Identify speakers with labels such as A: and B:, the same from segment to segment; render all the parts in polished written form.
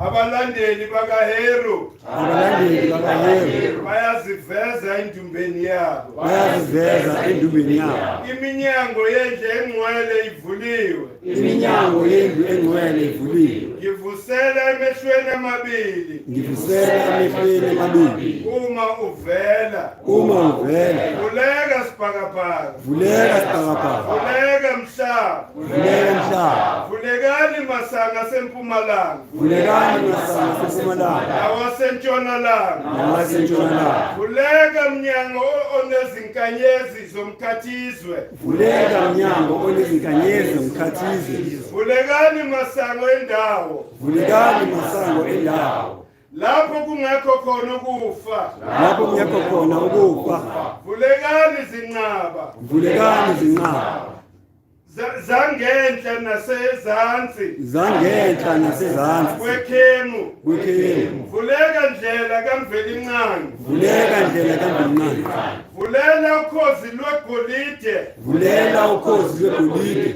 A: Abalandeli bakaHeru bayaziveza endumbeni yabo. Iminyango yendlu engcwele ivuliwe. Ngivusela emehlweni amabili. Uma uvela. Vuleka sibhakabhaka. Vuleka mhlaba. Vulekani masanga sempumalanga. Awasentshonalanga. Vuleka mnyango onezinkanyezi zomkhathizwe. Vulekani masango endawo. Lapho kungekho khona ukufa. Vulekani zinqaba. Zangenhla nasezansi. Kwekhemu. Vuleka ndlela kamvelinqangi. Vulela ukhozi lwegolide.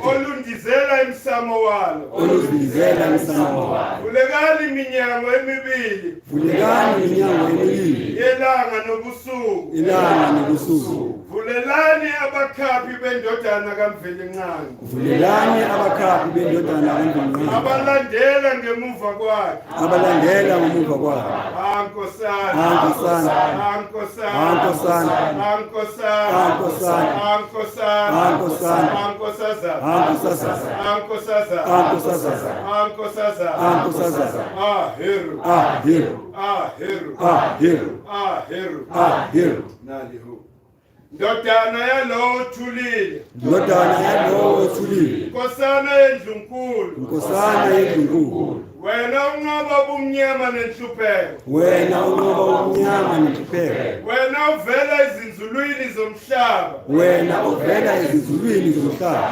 A: Olundizela imsamo walo. Vulekani iminyango emibili. Yelanga nobusuku. Vulelani abakhaphi bendodana kamvelinqangi. Abalandela ngemuva kwakhe. Ndodana yalo othulile. Nkosana yendlunkulu. Wena unqoba ubumnyama nenhlupheko. Wena uvela ezinzulwini zomhlaba.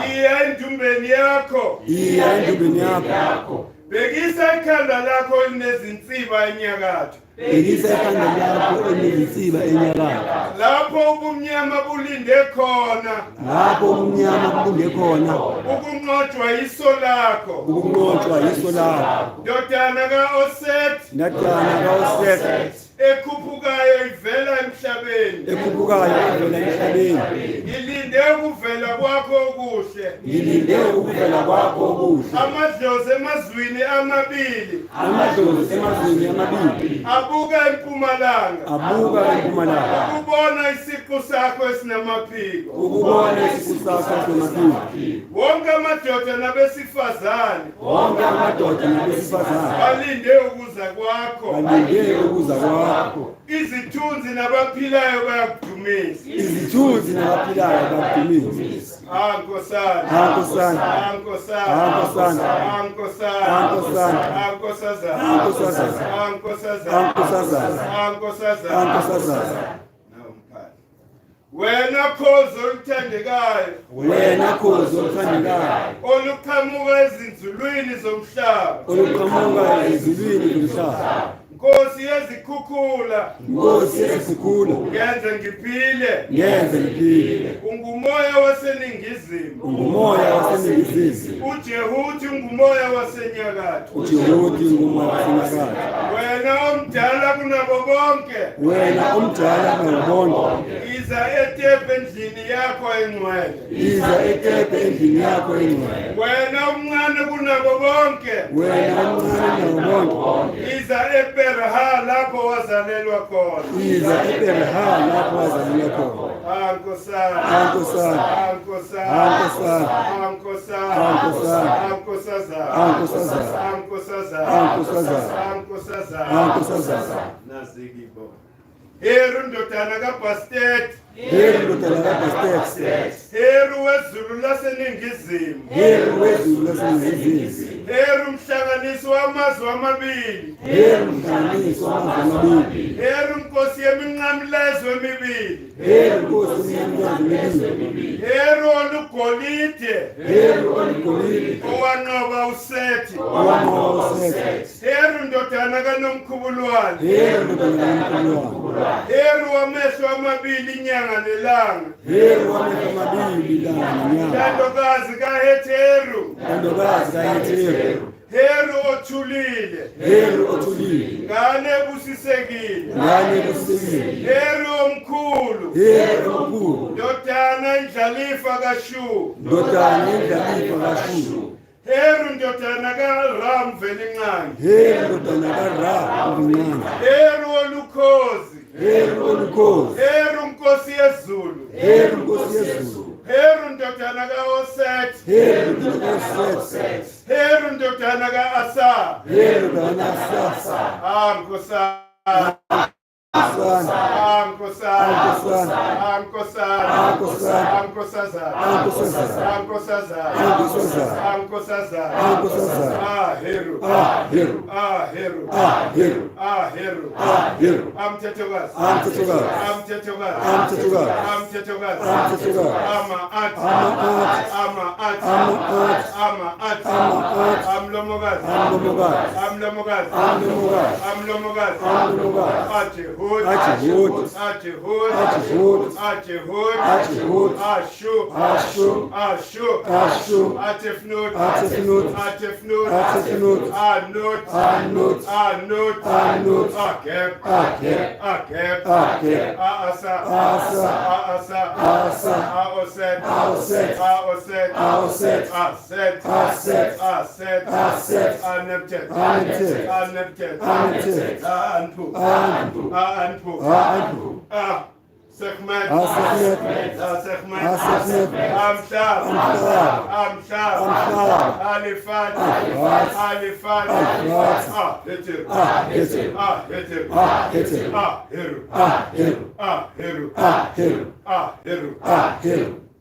A: Iya endumbeni yakho. Bekisa ikhanda lakho elinezinsiba enyakatho. Lapho ubumnyama bulinde khona. Ukunqotshwa yiso lakho. Ndodana ka-Oset. Ekhuphukayo ivela emhlabeni. Ngilinde ukuvela kwakho okuhle. Amadlozi emazwini amabili. Abuka empumalanga. Ukubona isiqu sakho esinamaphiko. Wonke amadoda nabesifazane. Balinde ukuza kwakho. Izithunzi nabaphilayo bayakudumisa. Wena khozi oluthandekayo. Oluqhamuka ezinzulwini zomhlaba. Nkosi yezikhukhula. Ngenze ngiphile. Ungumoya waseningizimu. uJehuthi ungumoya wasenyakatho. Wena omdala kunabo bonke. Iza eTepe endlini yakho engcwele. Wena omncane kunabo bonke. Iza ePerha lapho wazalelwa khona. Heru ndodana kaBastet.
B: Heru ndodana kaBasteti.
A: Heru wezulu laseningizimu.
B: Heru wezulu laseningizimu.
A: Heru mhlanganisi wamazwe amabili.
B: Heru mhlanganisi wamazwe amabili.
A: Heru nkosi yeminqamlezo emibili.
B: Heru nkosi yeminqamlezo emibili.
A: Heru olugolide.
B: Heru olugolide.
A: Owanqoba uSethi.
B: Owanqoba uSethi.
A: Heru ndodana kaNomkhubulwane.
B: Heru ndodana kaNomkhubulwane.
A: Heru wamehlo amabili inyanga nelanga.
B: Heru wamehlo amabili ilanga nenyanga.
A: Ntandokazi kaHetheru.
B: Ntandokazi kaHetheru.
A: Heru othulile.
B: Heru othulile.
A: Ngane ebusisekile.
B: Ngane ebusisekile.
A: Heru omkhulu.
B: Heru omkhulu.
A: Ndodana indlalifa kaShu.
B: Ndodana indlalifa kaShu.
A: Heru ndodana kaRam Velinqangi.
B: Heru ndodana kaRam Velinqangi.
A: Heru olukhozi.
B: Heru olukhozi.
A: Heru nkosi yezulu.
B: Heru nkosi yezulu.
A: Heru ndodana kaOsethi.
B: Heru ndodana kaOsethi.
A: Heru ndodana kaAsa.
B: Heru ndodana kaAsa.
A: Nkosana.
B: Nkosana.
A: Nkosana.
B: Nkosana.
A: Nkosana.
B: Nkosana.
A: Nkosazana.
B: Nkosazana.
A: Nkosazana.
B: Nkosazana.
A: Nkosazana.
B: Nkosazana.
A: Heru.
B: Heru.
A: Heru.
B: Heru.
A: Heru.
B: Heru.
A: Amthethokazi.
B: Amthethokazi.
A: Amthethokazi.
B: Amthethokazi.
A: Amthethokazi.
B: Amthethokazi.
A: Ama-athi.
B: Ama-athi.
A: Ama-athi.
B: Ama-athi.
A: Ama-athi.
B: Ama-athi.
A: Amlomokazi.
B: Amlomokazi.
A: Amlomokazi.
B: Amlomokazi.
A: Amlomokazi.
B: Amlomokazi.
A: Ajehud.
B: Ajehud.
A: Ajehud.
B: Ajehud.
A: Ajehud.
B: Ajehud.
A: Ashu.
B: Ashu.
A: Ashu.
B: Ashu.
A: Atefnut.
B: Atefnut.
A: Atefnut.
B: Atefnut.
A: Anut.
B: Anut.
A: Anut.
B: Anut.
A: Akeb.
B: Akeb.
A: Akeb.
B: Akeb.
A: Aasa.
B: Aasa.
A: Aasa.
B: Aasa.
A: Aoset.
B: Aoset.
A: Aoset.
B: Aoset.
A: Aset.
B: Aset.
A: Aset.
B: Aset.
A: Aneptet.
B: Aneptet.
A: Aneptet.
B: Aneptet.
A: Anpu.
B: Anpu.
A: Anpu.
B: Anpu.
A: Sekmet.
B: Sekmet.
A: Sekmet.
B: Sekmet.
A: Amshab.
B: Amshab.
A: Amshab.
B: Amshab.
A: Alifat.
B: Alifat.
A: Alifat.
B: Alifat.
A: Heter.
B: Heter.
A: Heter.
B: Heter.
A: Heru.
B: Heru.
A: Heru.
B: Heru.
A: Heru.
B: Heru.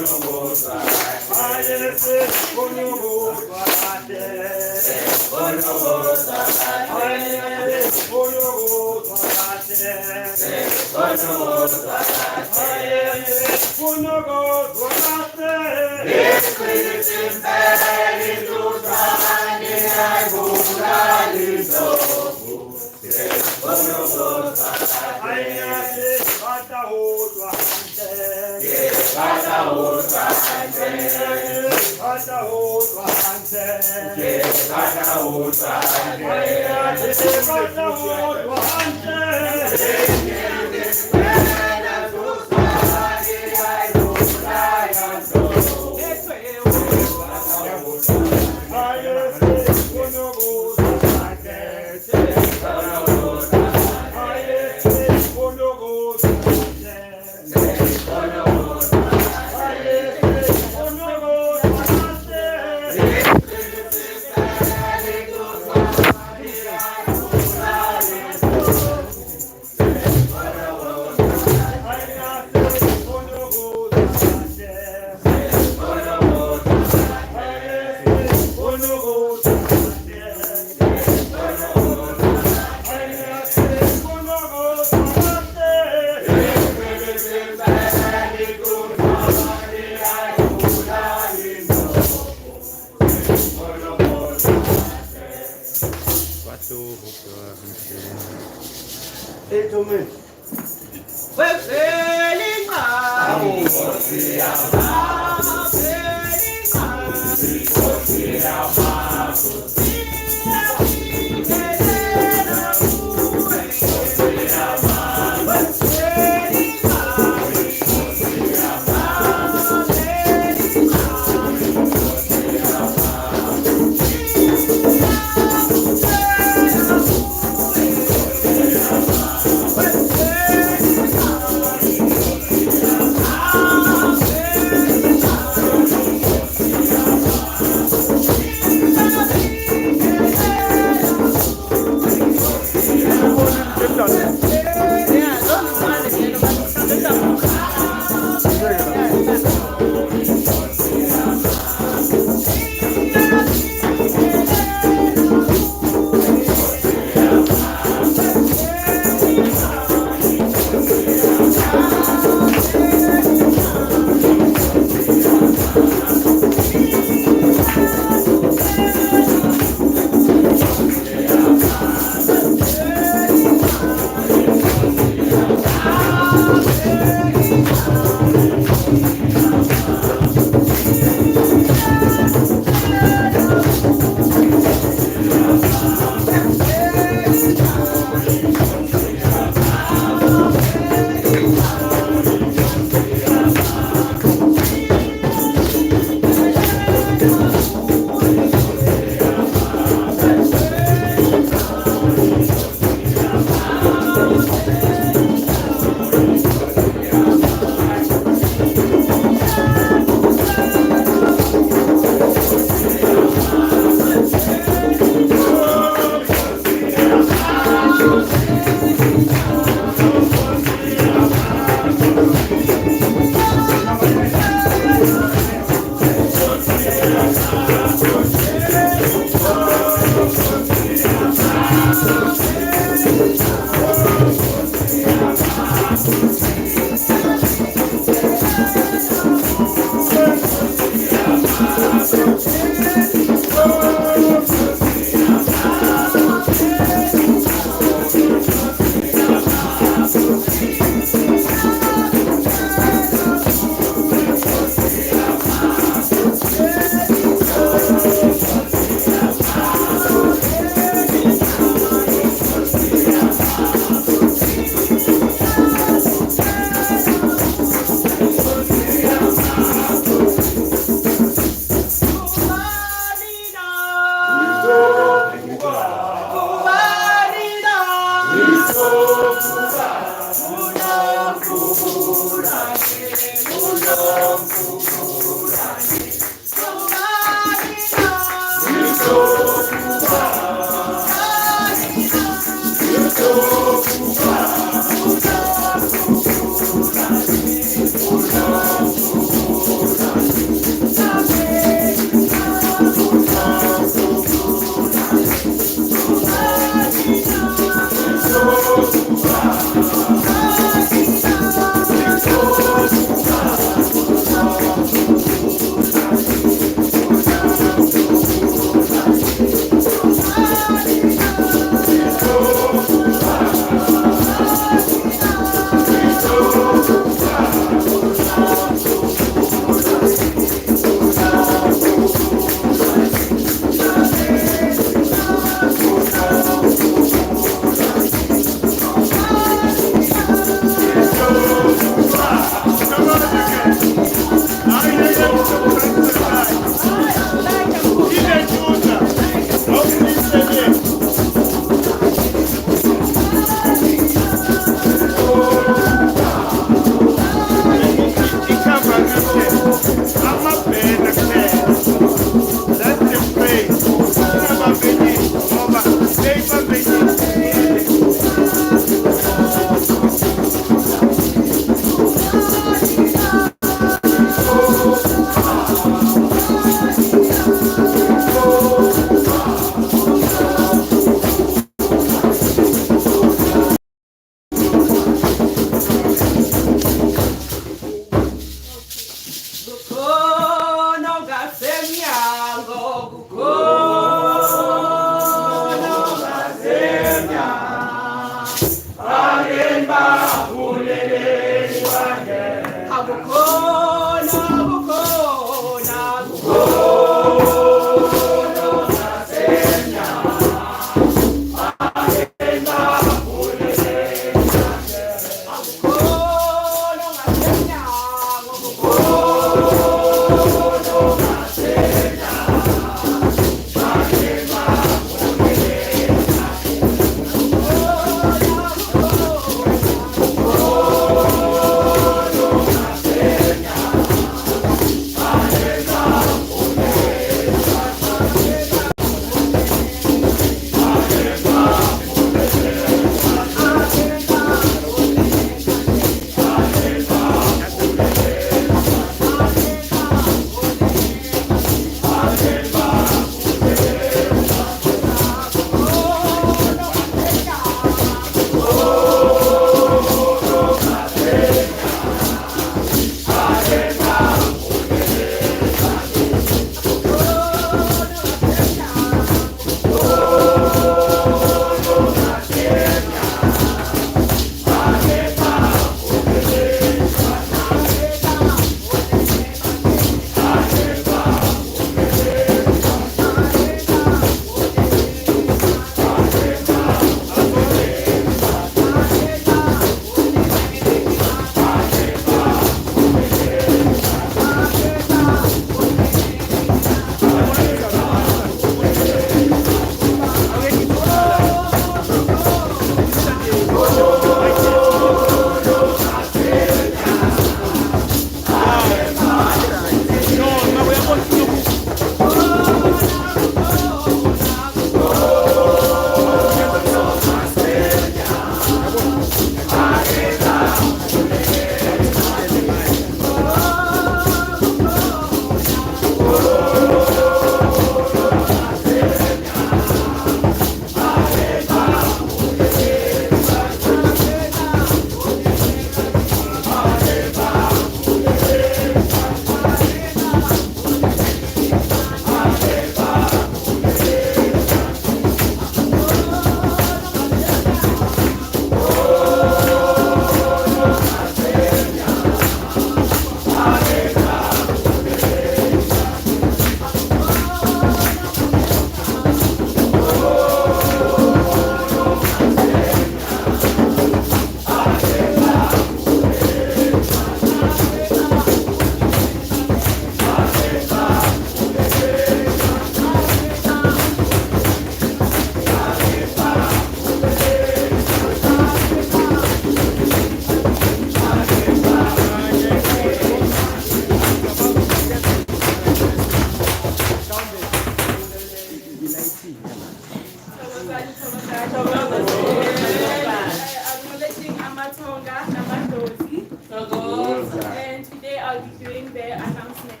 C: announcements.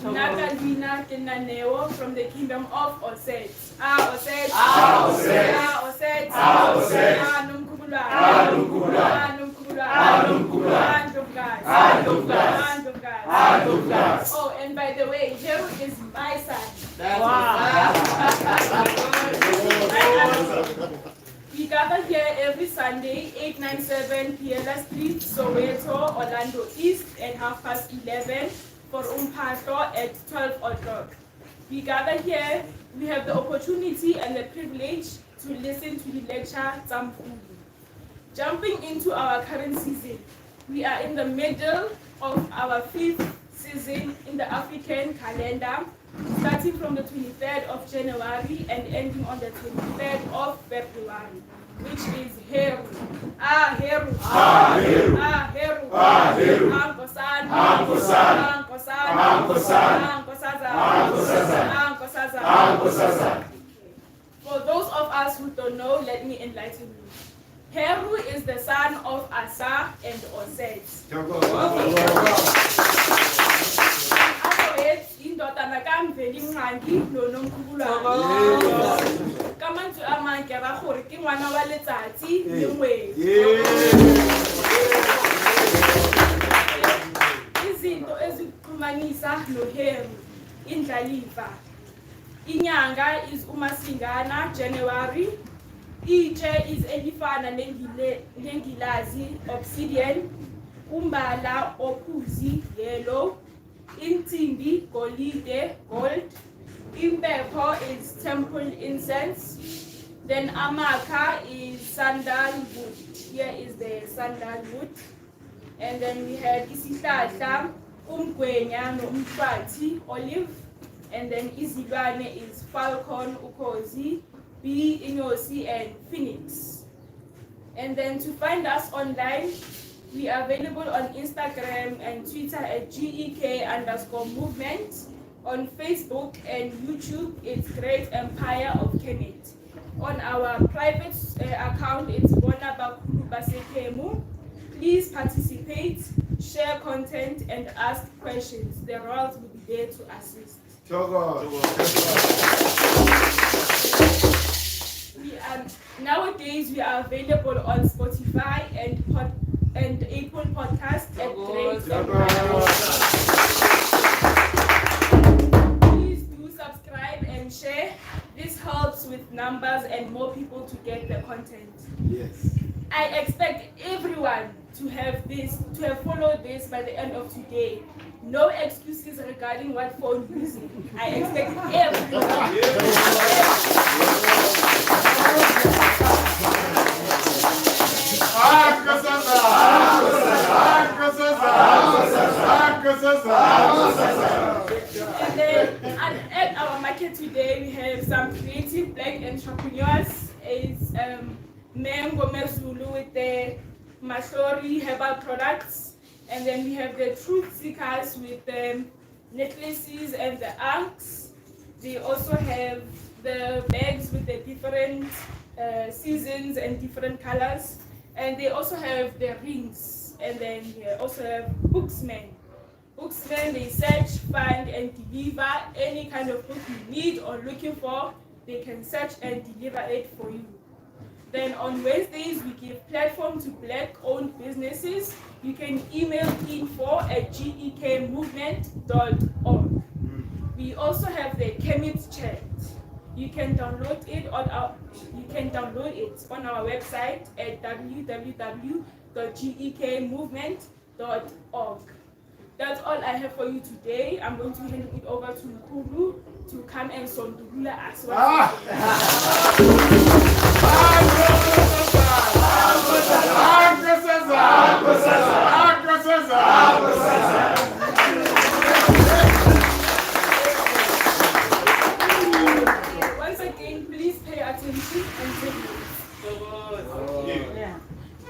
C: Nakalina Kenaneo from the kingdom of Oset. Oset. Oset. Oset. Oset. Mkhulu. Oh, and by the way, Jeru is my son. We gather here every Sunday, 897 PLS Street, Soweto, Orlando East, at 11:30 for Umpato at 12 o'clock. We gather here, we have the opportunity and the privilege to listen to the lecture Mkhulu. Jumping into our current season, we are in the middle of our 5th season in the African calendar, starting from the 23rd of January and ending on the 23rd of February, which is Heru. Heru. Heru. Heru. Heru. Ankosan. Ankosan. Ankosan. Ankosan. Ankosaza. Ankosaza. Ankosaza. For those of us who don't know, let me enlighten you. Heru is the son of Asa and Oset. Indodana kaMveli Mnqangi noNomkhulu. Kamantswe a mang ke ra gore ke ngwana wa letsatsi le ngwedi. Izinto ezikuxhumanisa noHeru indlalifa. Inyanga is uMasingana, January. Itshe is elifana nengilazi, obsidian. Umbala ophuzi, yellow. Intimbi, golide, gold. Impepho is temple incense. Then amaka is sandalwood. Here is the sandalwood. And then we have isihlahla, umgwenya nomfati, olive. And then izilwane is falcon, ukhozi, bee, inyosi, and phoenix. And then to find us online, we are available on Instagram and Twitter at GEK_movement. On Facebook and YouTube, it's Great Empire of Kemet. On our private account, it's Mkhulu Basekemu. Please participate, share content, and ask questions. The roles will be there to assist. Nowadays, we are available on Spotify and Apple Podcast at Great Empire. Please do subscribe and share. This helps with numbers and more people to get the content.
B: Yes.
C: I expect everyone to have followed this by the end of today. No excuses regarding what phone using. I expect everyone. And then at our market today, we have some creative black entrepreneurs. It's Mango Mkhulu with the Masori herbal products. And then we have the truth seekers with the necklaces and the ankhs. They also have the bags with the different seasons and different colors. And they also have the rings. And then we also have booksmen. Booksmen, they search, find, and deliver any kind of book you need or looking for. They can search and deliver it for you. Then on Wednesdays, we give platform to Black-owned businesses. You can email info@gekmovement.org. We also have the Kemet chat. You can download it on our website at www.gekmovement.org. That's all I have for you today. I'm going to hand it over to Mkhulu to come and sondulula us. Once again, please pay attention and take notes.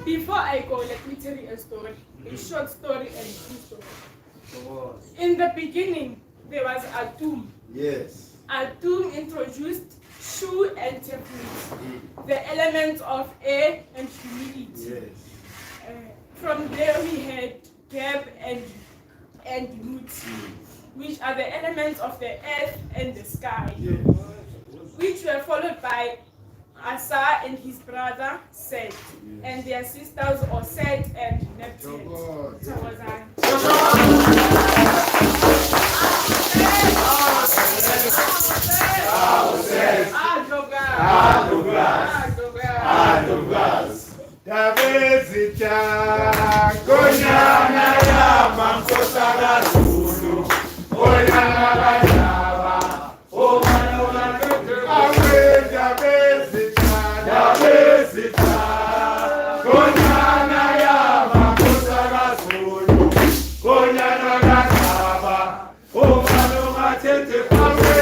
C: Before I go, let me tell you a story, a short story and true story. In the beginning, there was Atum.
B: Yes.
C: Atum introduced Shu and Tefnit, the elements of air and humidity.
B: Yes.
C: From there, we had Geb and and Lut, which are the elements of the earth and the sky, which were followed by Asa and his brother Seth, and their sisters Oseth and Neptune.
A: Tabezita konyana ya mankosa Zulu konyana banyaba omana awe tabezita konyana ya mankosa Zulu konyana banyaba omana matete awe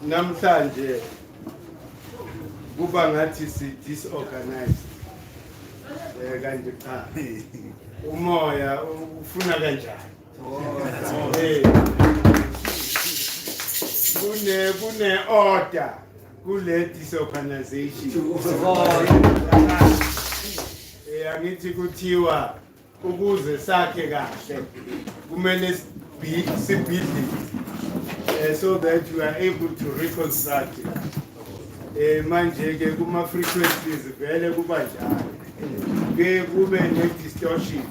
A: namhlanje kuba ngathi si disorganized kanje cha umoya ufuna kanjani kune order kule disorganization angithi kuthiwa ukuze sakhe kahle kumele sibhidli so that you are able to reconstruct manje ke kuma frequencies vele kuba njalo ke kube ne distortion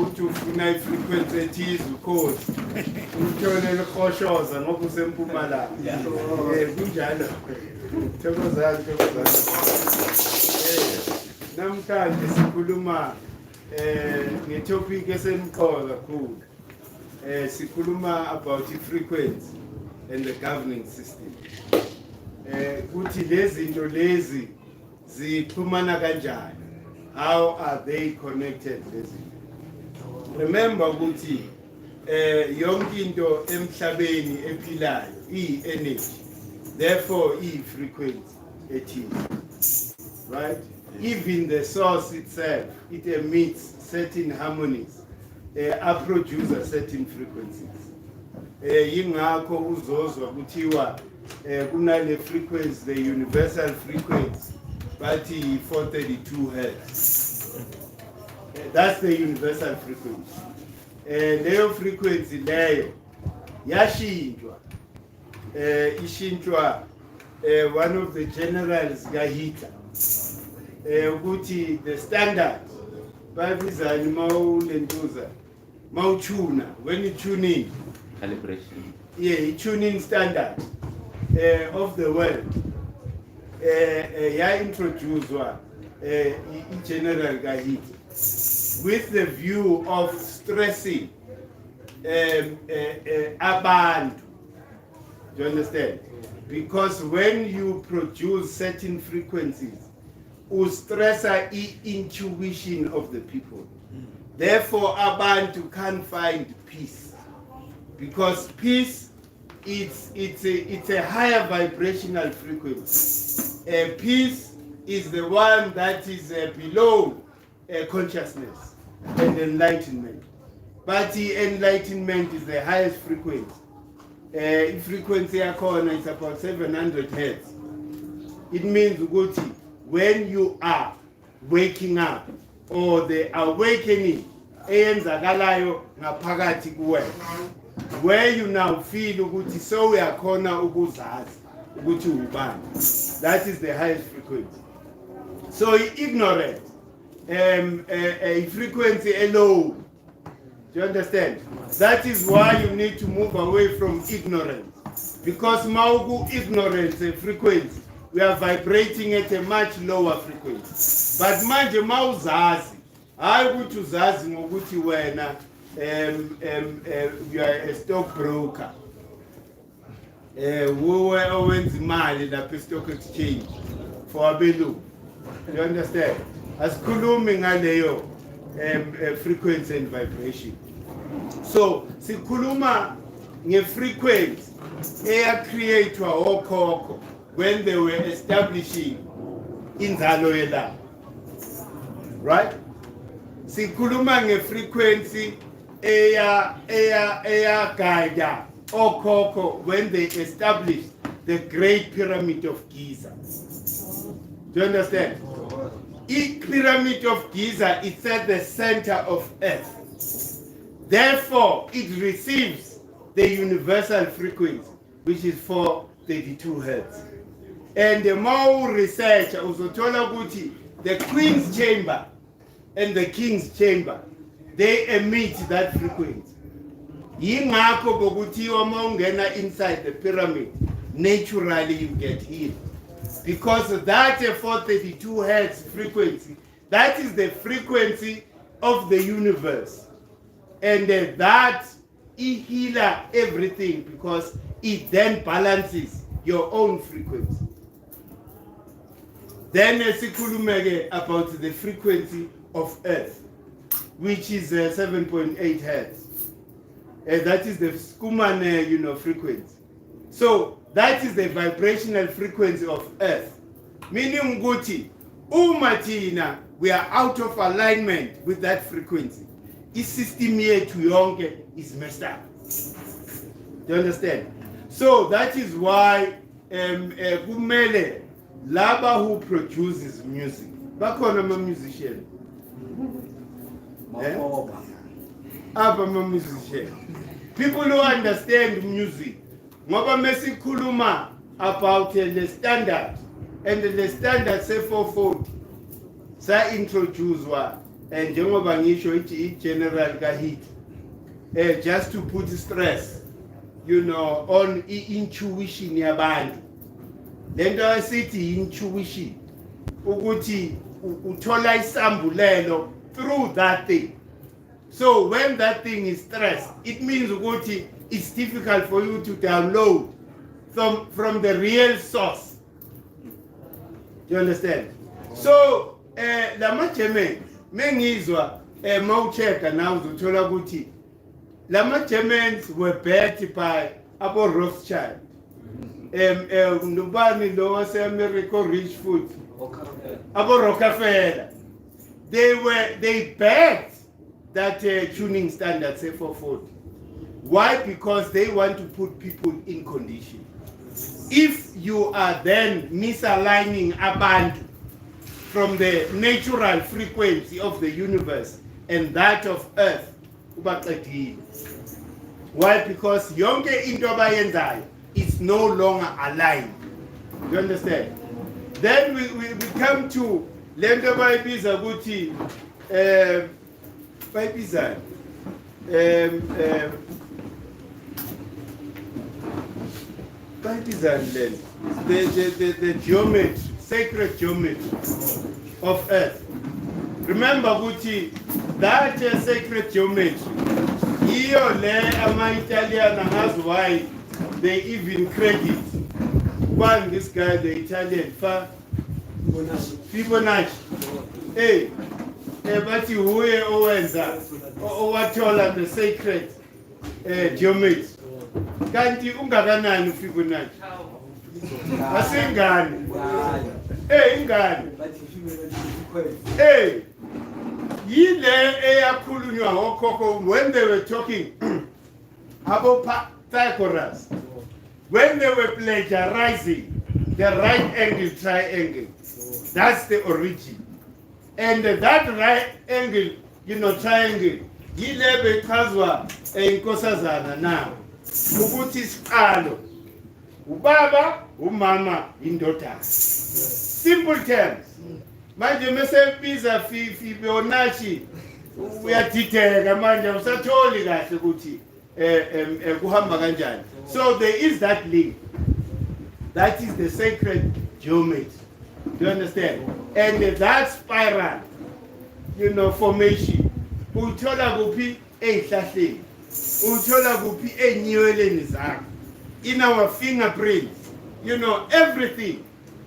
A: uthi ufuna ifrequency ethize ukhozi uthole likhoshoza ngoba usempumalanga kunjalo thokozani namhlanje sikhuluma ngetopic esemqoka kakhulu sikhuluma about frequency and the governing system kuthi lezi zinto lezi zixhumana kanjani, how are they connected lezi. Remember ukuthi yonke into emhlabeni ephilayo energy, therefore frequency ethile, right? Even the source itself, it emits certain harmonies, produces certain frequencies. Yingakho uzozwa kuthiwa kunale frequency, the universal frequency, but 432 Hz. That's the universal frequency. Leyo frequency leyo yashintshwa, ishintshwa one of the generals kaHitler ukuthi the standard babizani mawulentuza mawutuna when you tune in
B: Calibration.
A: tuning standard of the world introduced general Gahit with the view of stressing abantu. Do you understand? Because when you produce certain frequencies, you stress the intuition of the people. Therefore, abantu can't find peace, because peace it's a higher vibrational frequency. Peace is the one that is below consciousness and enlightenment. But the enlightenment is the highest frequency. Frequency yakona is about 700 hertz. It means when you are waking up, or the awakening eyenzakalayo ngaphakathi kuwe, where you now feel ukuthi so uyakhona ukuzazi ukuthi ubani. That is the highest frequency. So ignorant, a frequency low. Do you understand? That is why you need to move away from ignorance. Because maugu ignorance frequency, we are vibrating at a much lower frequency. But manje mauzazi, hayi ukuthi uzazi ngokuthi wena you are a stockbroker. Uwe owenza imali lapha stock exchange for abelungu. You understand? Asikhulumi ngaleyo frequency and vibration. So sikhuluma nge-frequency created okhokho when they were establishing inzalo yelanga. Right? Sikhuluma nge-frequency guide okhokho when they established the Great Pyramid of Giza. Do you understand? Each Pyramid of Giza is at the center of Earth. Therefore, it receives the universal frequency, which is 432 Hertz. And the more research, uzothola ukuthi the Queen's Chamber and the King's Chamber, they emit that frequency. Yingakho bokuthiwa mawungena inside the pyramid, naturally you get healed. Because that 432 Hertz frequency, that is the frequency of the universe. And that heals everything, because it then balances your own frequency. Then sikhulumeke about the frequency of Earth, which is 7.8 Hertz. That is the Skuman frequency. So that is the vibrational frequency of Earth. Meaning Guti, Umatina, we are out of alignment with that frequency. Its system here to yonke is messed up. Do you understand? So that is why kumele laba who produces music, bakhona ama musician. Aba ma musician. People who understand music. Ngoba mesikhuluma about the standard, and the standard say 440 sa introduce wa and njengoba ngisho ithi general Gahit just to put stress on intuition yabantu. Lento asithi intuition ukuthi uthola isambulelo through that thing. So when that thing is stressed, it means ukuthi it's difficult for you to download from the real source. Do you understand? So lama German mengizwa mawucheka now uzothola ukuthi lama Germans were backed by abo Rothschild. Nobani lo wase America rich food. Abo Rockefeller. They backed that tuning standard say 440. Why? Because they want to put people in condition. If you are then misaligning abantu from the natural frequency of the universe and that of Earth, ubaqedile. Why? Because yonke into abayenzayo is no longer aligned. You understand? Then we come to lento bayibiza ukuthi bayibiza the geometry, sacred geometry of earth. Remember ukuthi that sacred geometry iyo le ama-Italian angazi why they even credit one this guy the Italian Fibonacci. Bathi huye owenza owathola the sacred geometry. Kanti ungakanani uFibonacci? Asingani. Ingani. Yile eyakhulunywa ngokhokho when they were talking about Pythagoras, when they were plagiarizing the right angle triangle. That's the origin. And that right angle, triangle, yile bechazwa inkosazana now. Ukuthi isiqalo ubaba umama indodana. Simple terms. Manje mesebiza Fibonacci uyadideka manje usatholi kahle ukuthi kuhamba kanjani. So there is that link. That is the sacred geometry. Do you understand? And that spiral, formation. Uthola kuphi ezihlahleni. Uthola kuphi enyiweleni zakho. In our fingerprints, everything.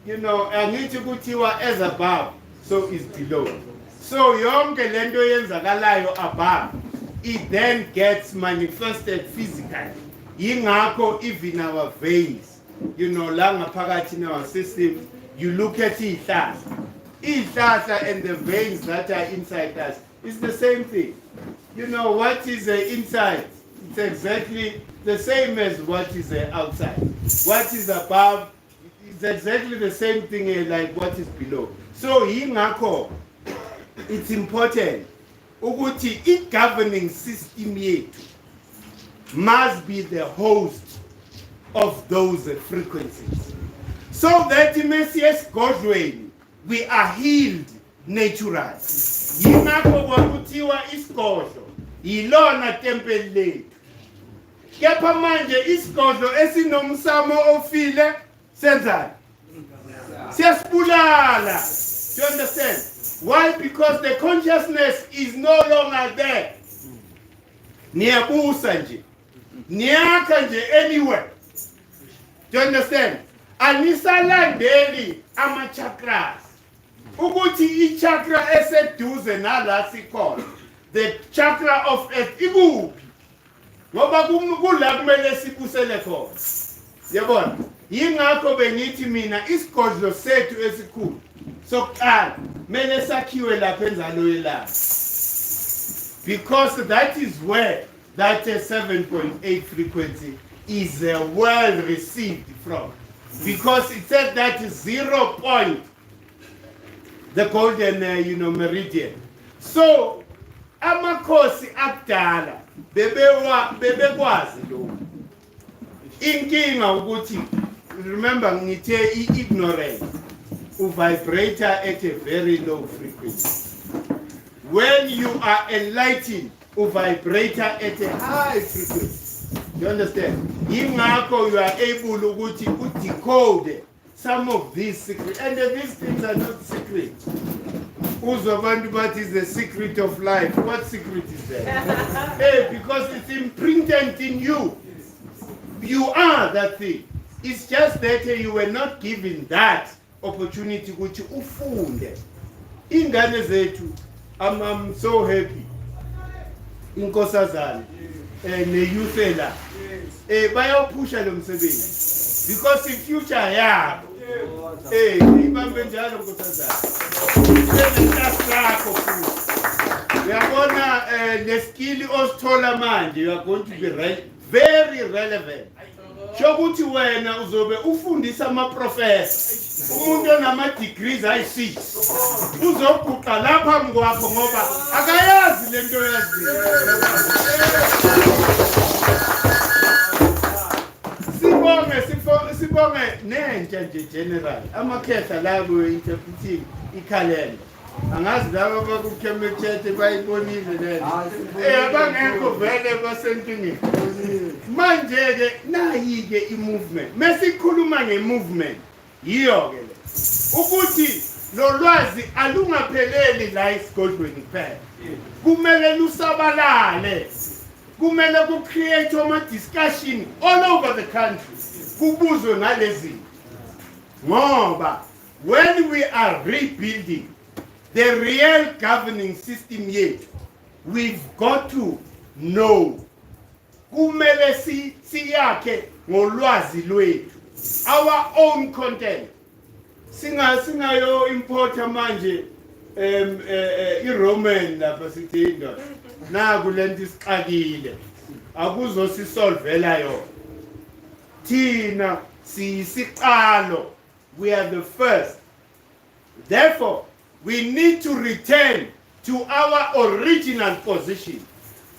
A: Angithi kuthiwa as above, so is below. So yonke lento yenzakalayo above, it then gets manifested physically. Yingakho even our veins, la ngaphakathi in our system, you look at ihlahla and the veins that are inside us. It's the same thing. What is inside? It's exactly the same as what is outside. What is above? It's exactly the same thing like what is below. So yingakho it's important ukuthi i-governing system yethu must be the host of those frequencies. So that we are healed naturally. Yingakho kwakuthiwa isigodlo yilona tempele lethu. Kepha manje isigodlo esinomsamo ofile senzani? Siyasibulala. Do you understand? Why? Because the consciousness is no longer there. Niyabusa nje. Niyakha nje anywhere. Do you understand? Anisalandeli ama-chakras. Ukuthi i-chakra eseduze nala sikhona. The chakra of earth ikuphi? Ngoba kula kumele sibusele khona. Yabona? Yingakho bengithi mina isigodlo sethu esikhulu sokuqala mele sakhiwe lapha enzalo yelanga. Because that is where that 7.8 frequency is well received from. Because it said that 0 point, the golden meridian. So amakhosi akudala bebekwazi lo. Inkinga ukuthi remember ngithe ignorance vibrator at a very low frequency. When you are enlightened, vibrator at a high frequency. You understand? Yingakho you are able to decode some of these secrets. And these things are not secret. What is the secret of life? What secret is there? Hey, because it's imprinted in you. You are that thing. It's just that you were not given that opportunity to ufunde. Ingane zethu, I'm so happy. Inkosazana ne-youth la bayawuphusha lo msebenzi because the future yabo ibambe njalo nkosazana isebenza lakho futhi uyabona le skill osithola manje you are going to be very relevant. Shokuthi wena uzobe ufundisa ama-professor umuntu onama-degrees ayi-6 uzoguqa lapha mkwakho ngoba akayazi lento yaziyo. sibonge nentsha nje general amakhetha labo interpreting iCalender angazi laba bakuKemet bayibonile lento abangekho vele basenkingeni manje ke nayi ke imovement mesikhuluma ngemovement yiyo ke ukuthi lo lwazi alungapheleli la esigodlweni kuphela kumele lusabalale kumele ku create ama discussion all over the country kubuzwe ngalezi ngoba when we are rebuilding the real governing system yet we've got to know kumele siyakhe ngolwazi lwethu our own content singayo importa manje iRoman lapha sithinda naku lento isixakile akuzo sisolvela yona thina siyisiqalo we are the first therefore we need to return to our original position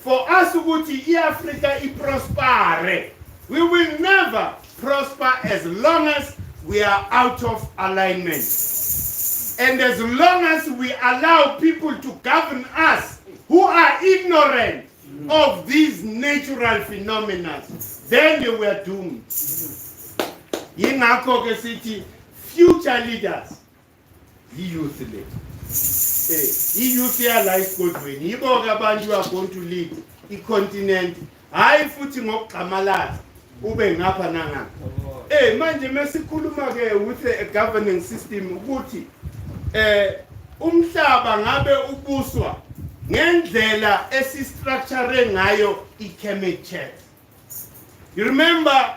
A: for us ukuthi iAfrica iprospere we will never prosper as long as we are out of alignment and as long as we allow people to govern us who are ignorant of these natural phenomena, then we are doomed. Yingakho ke sithi future leaders, youth leaders. Youth ya life godweni. Yibo ke abantu are going to lead icontinent. Hayi futhi ngokugqamalala ube ngapha nangapha. Manje mesikhuluma ke with a governing system ukuthi umhlaba ngabe ubuswa ngendlela esistructure ngayo iKemet chat. You remember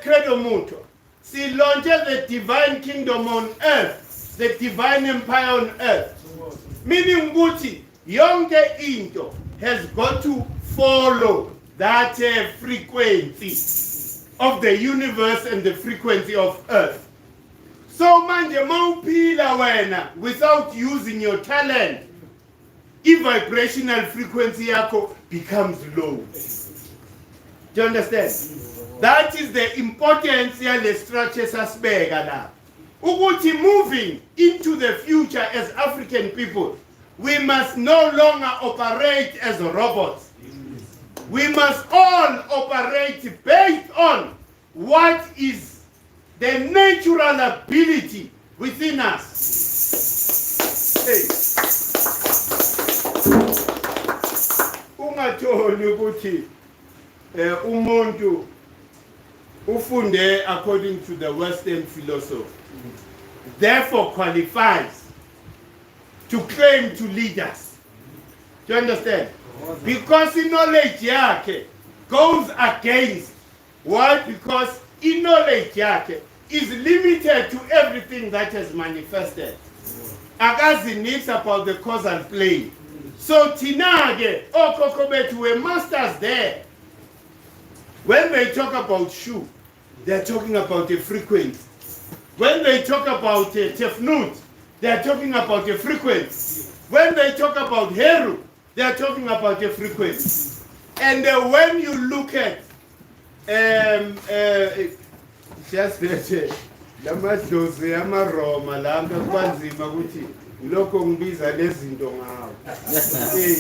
A: credo motto si launches the divine kingdom on earth, the divine empire on earth, meaning ukuthi yonke into has got to follow that frequency of the universe and the frequency of earth. So manje mawuphila wena without using your talent, vibrational frequency yako becomes low. Do you understand? That is the importance ya le structures asibeka la. Ukuthi moving into the future as African people, we must no longer operate as robots. We must all operate based on what is the natural ability within us. Ungatholi ukuthi umuntu ufunde according to the Western philosophy, therefore qualifies to claim to lead us. Do you understand? Because the knowledge yake goes against what? Because in knowledge yake is limited to everything that has manifested. Agazi needs about the causal plane. So tinage okokobet were masters there. When they talk about shu, they are talking about a frequency. When they talk about a tefnut, they are talking about a frequency. When they talk about heru, they are talking about a frequency. And when you look at just lamadlozi yamaroma langa kwanzima ukuthi lokho ngibiza lezinto ngawo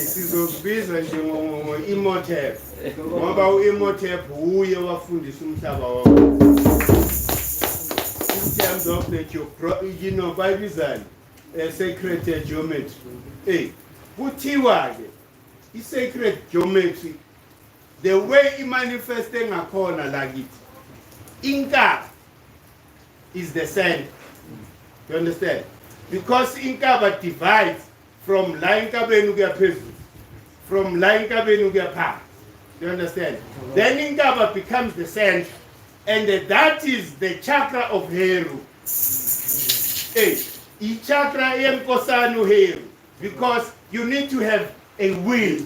A: sizokubiza nje ngo-Imhotep ngoba u-Imhotep uye wafundisa umhlaba wonke in terms of the bayibizani sacred geometry kuthiwa ke i-sacred geometry the way imanifeste ngakhona lakithi inkaba is the center. You understand? Because inkaba divides from la inkabeni ukuya phezulu, from la inkabeni ukuya phansi. You understand? Then inkaba becomes the center, and that is the chakra of Heru. I chakra yemkosana uHeru, because you need to have a will.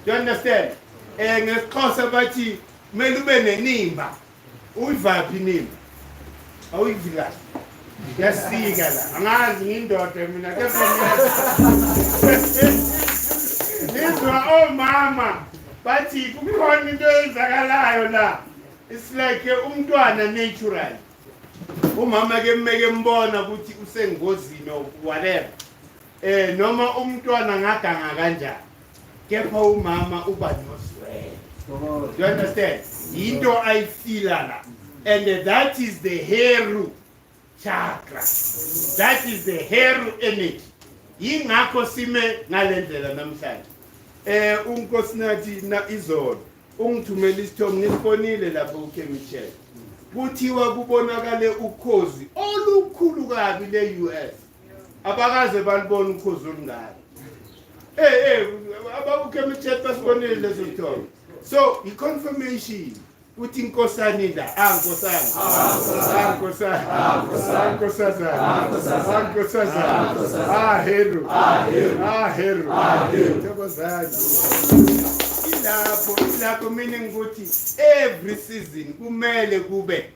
A: You understand? NgeXhosa bathi kumele ube nenimba. Uyivaphi inimba? Awuyivila. Yasika la. Angazi ngindoda mina kepha ngizwa omama bathi kukhona into eyenzakalayo la. It's like umntwana natural. Umama ke mmeke mbona ukuthi usengozini or whatever. Noma umntwana ngaganga kanjani. Kepha umama uba nosweat. You understand? Into I feel la. And that is the Heru chakra. That is the Heru energy. Yingakho sime ngalendlela namhlanje. Unkosinathi na izolo. Ungithumela isithombe ngisibonile lapho uKemet. Kuthiwa kubonakale ukhozi olukhulu kabi le-US. Abakaze balibona ukhozi olungaka. AbakuKemet basibonile leso sithombe. So, i-confirmation ukuthi inkosana la, Ilapho meaning ukuthi every season kumele kube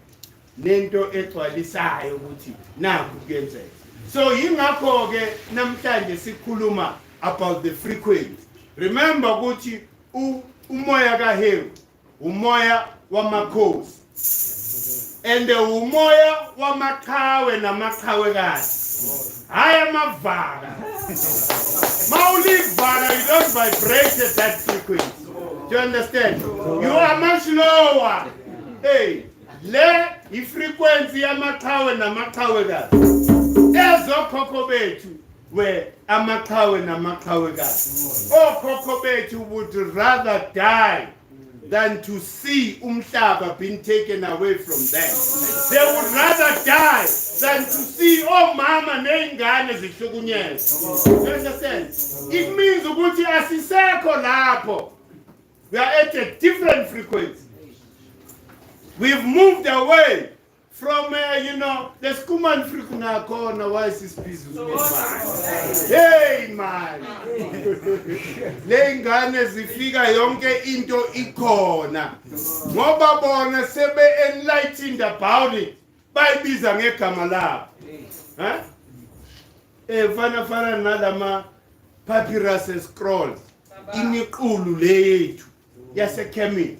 A: nento egcwalisayo ukuthi nakho kuyenzeka. So yingakho ke namhlanje sikhuluma about the frequency. Remember ukuthi umoya kaHeru, umoya wamakhosi, and umoya wamaqhawe namaqhawekazi. Hayi amavaka. Mawulivaka, you don't vibrate at that frequency. Do you understand? You are much lower. Hey, le frequency yamaqhawe namaqhawekazi. Ezokhokho bethu we amaqhawe namaqhawekazi. Okhokho bethu would rather die than to see umhlaba being taken away from them. They would rather die than to see mama neingane zihlukunyezwa. You understand? It means ukuthi asisekho lapho. We are at a different frequency. We've moved away from the Skuman frequency corner. Why is this piece of me? Hey man, le ngane zifika yonke into ikhona. Ngoba bona sebe enlightened about it. Bayibiza ngegama labo. Fana nalama papyrus scrolls. Imiqulu lethu yase Kemet,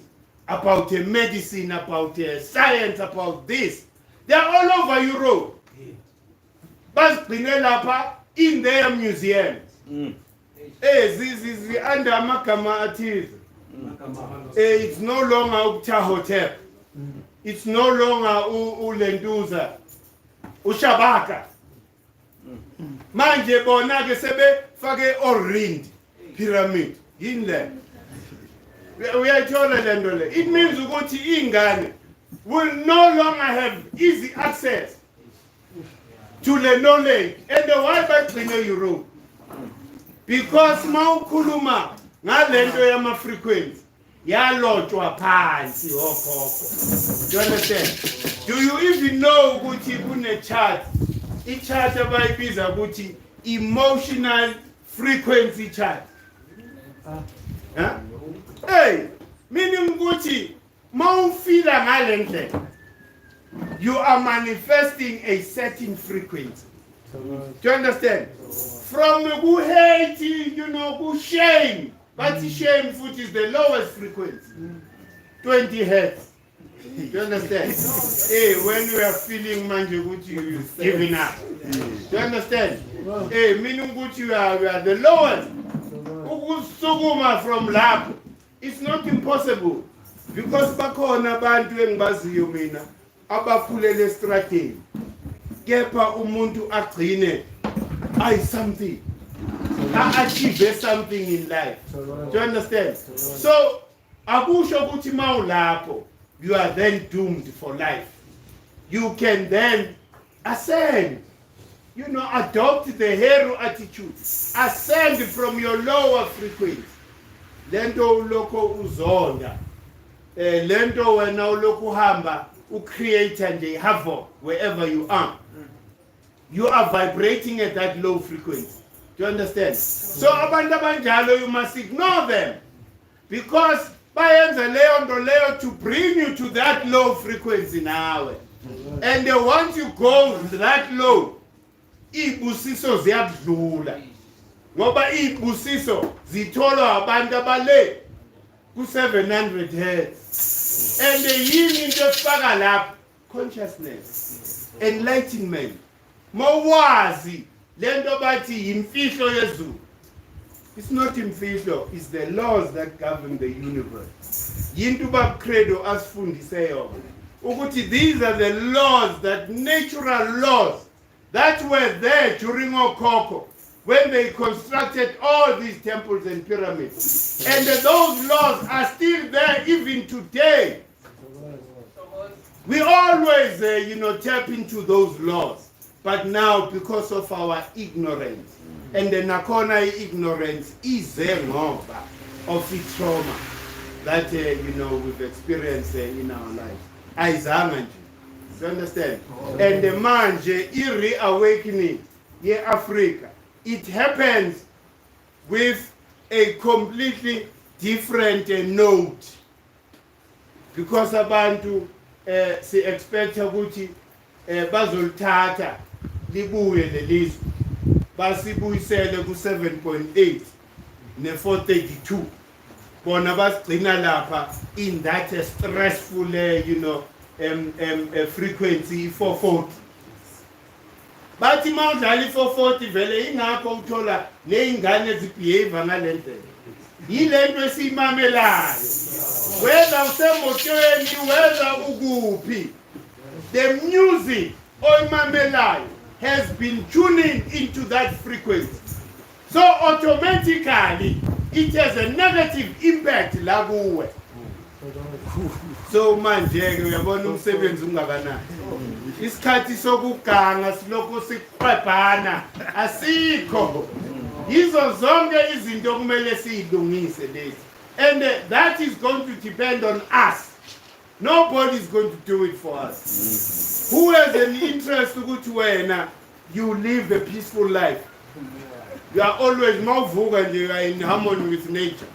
A: about medicine, about science, about this. They are all over Europe. But in their museums. Under Makama Atis. It's no longer Hotel. It's no longer Ulenduza. Ushabaka. Manje bonake sebe fage orind pyramid. Inland. We are told it means ukuthi ingane will no longer have easy access to the knowledge and the Wi-Fi in Europe. Because mawukhuluma ngalento yama frequency yalotshwa phansi okhokho. Do you understand? Do you even know ukuthi kune chart? I-chart abayibiza ukuthi emotional frequency chart. Huh? Hey, meaning ukuthi mawufila ngalendlela you are manifesting a certain frequency. Do you understand? From hate, shame. But shame foot is the lowest frequency. 20 hertz. Do you understand? Hey, when you are feeling manje you giving up. Do you understand? Hey, meaning you are the lowest. Ukusukuma from lab. It's not impossible. Because bakhona abantu engibaziyo mina abaphulele strategy. Kepha umuntu agcine something. Achieve something in life. Do you understand? So, akusho ukuthi mawulapho, you are then doomed for life. You can then ascend. Adopt the hero attitude. Ascend from your lower frequency. Lento uloko uzonda. Lento wena uloko hamba, create and havoc wherever you are. You are vibrating at that low frequency. Do you understand? So abantu abanjalo, you must ignore them. Because bayenza leyo to bring you to that low frequency nawe. And once you go that low, ibusiso ziyadlula. Ngoba ibusiso zitholwa abantu abale ku 700 hertz. And yini into efaka lapha? Consciousness, enlightenment. Mawazi lento bathi imfihlo yezulu. It's not imfihlo, it's the laws that govern the universe. Yinto ba credo asifundise yona. Ukuthi these are the laws, that natural laws that were there during Okoko when they constructed all these temples and pyramids. And those laws are still there even today. We always, tap into those laws. But because of our ignorance, and the nakona ignorance is a ngoba of the trauma that, we've experienced in our lives. Aizanga nje. You understand? And the manje, reawakening in Africa, it happens with a completely different note. Because abantu si expect ukuthi bazolithatha libuye lelizwe basibuyisele ku 7.8 ne 432 bona basigcina lapha in that stressful frequency 440 bathi mawudlala 440 vele ingakho uthola neingane ezibehave ngalendlela yilento esiyimamelayo whether usemotweni whether ukuphi the music oyimamelayo has been tuning into that frequency, so automatically it has a negative impact la kuwe. So manje uyabona umsebenzi ungakanani isikhathi sokuganga siloko siqhwebhana asikho yizo zonke izinto kumele siyilungise lezi, and that is going to depend on us. Nobody is going to do it for us. Who has an interest ukuthi wena you live a peaceful life? You are always mawuvuka nje, you are in harmony with nature.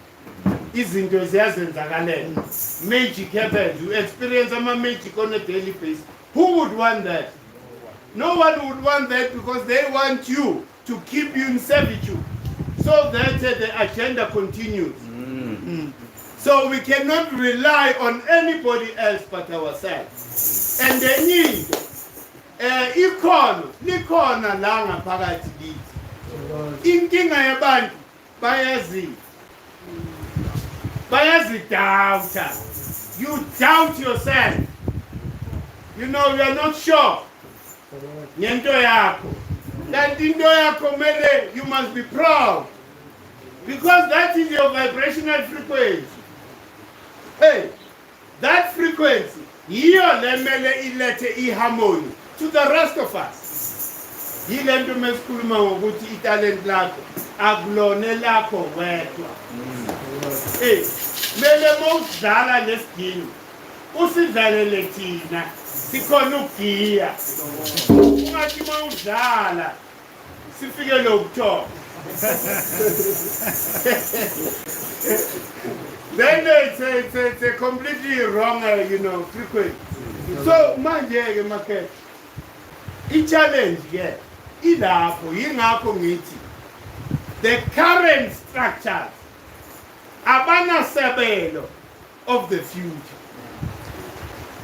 A: Izinto ziyazenzakalela. Magic happens. You experience ama magic on a daily basis. Who would want that? No one would want that, because they want you to keep you in servitude so that the agenda continues. So we cannot rely on anybody else but ourselves. And the need, likhona la ngaphakathi kithi. Inkinga yabantu bayazidoubt. You doubt yourself. You are not sure. Ngento yakho. That into yakho mele, you must be proud. Because that is your vibrational frequency. Hey, that frequency, yiyo lemele ilete harmony to the rest of us. Yilento mesikhuluma ngokuthi italent lakho akulone lakho wedwa. Hey, mele mawudlala lesigini usidlalele thina sikhona ukugiya. Ungathi mawudlala sifike lokuthola. Then it's a completely wrong, frequency. So manje market, challenge ilapho yingakho ngithi the current structures abanasebelo of the future.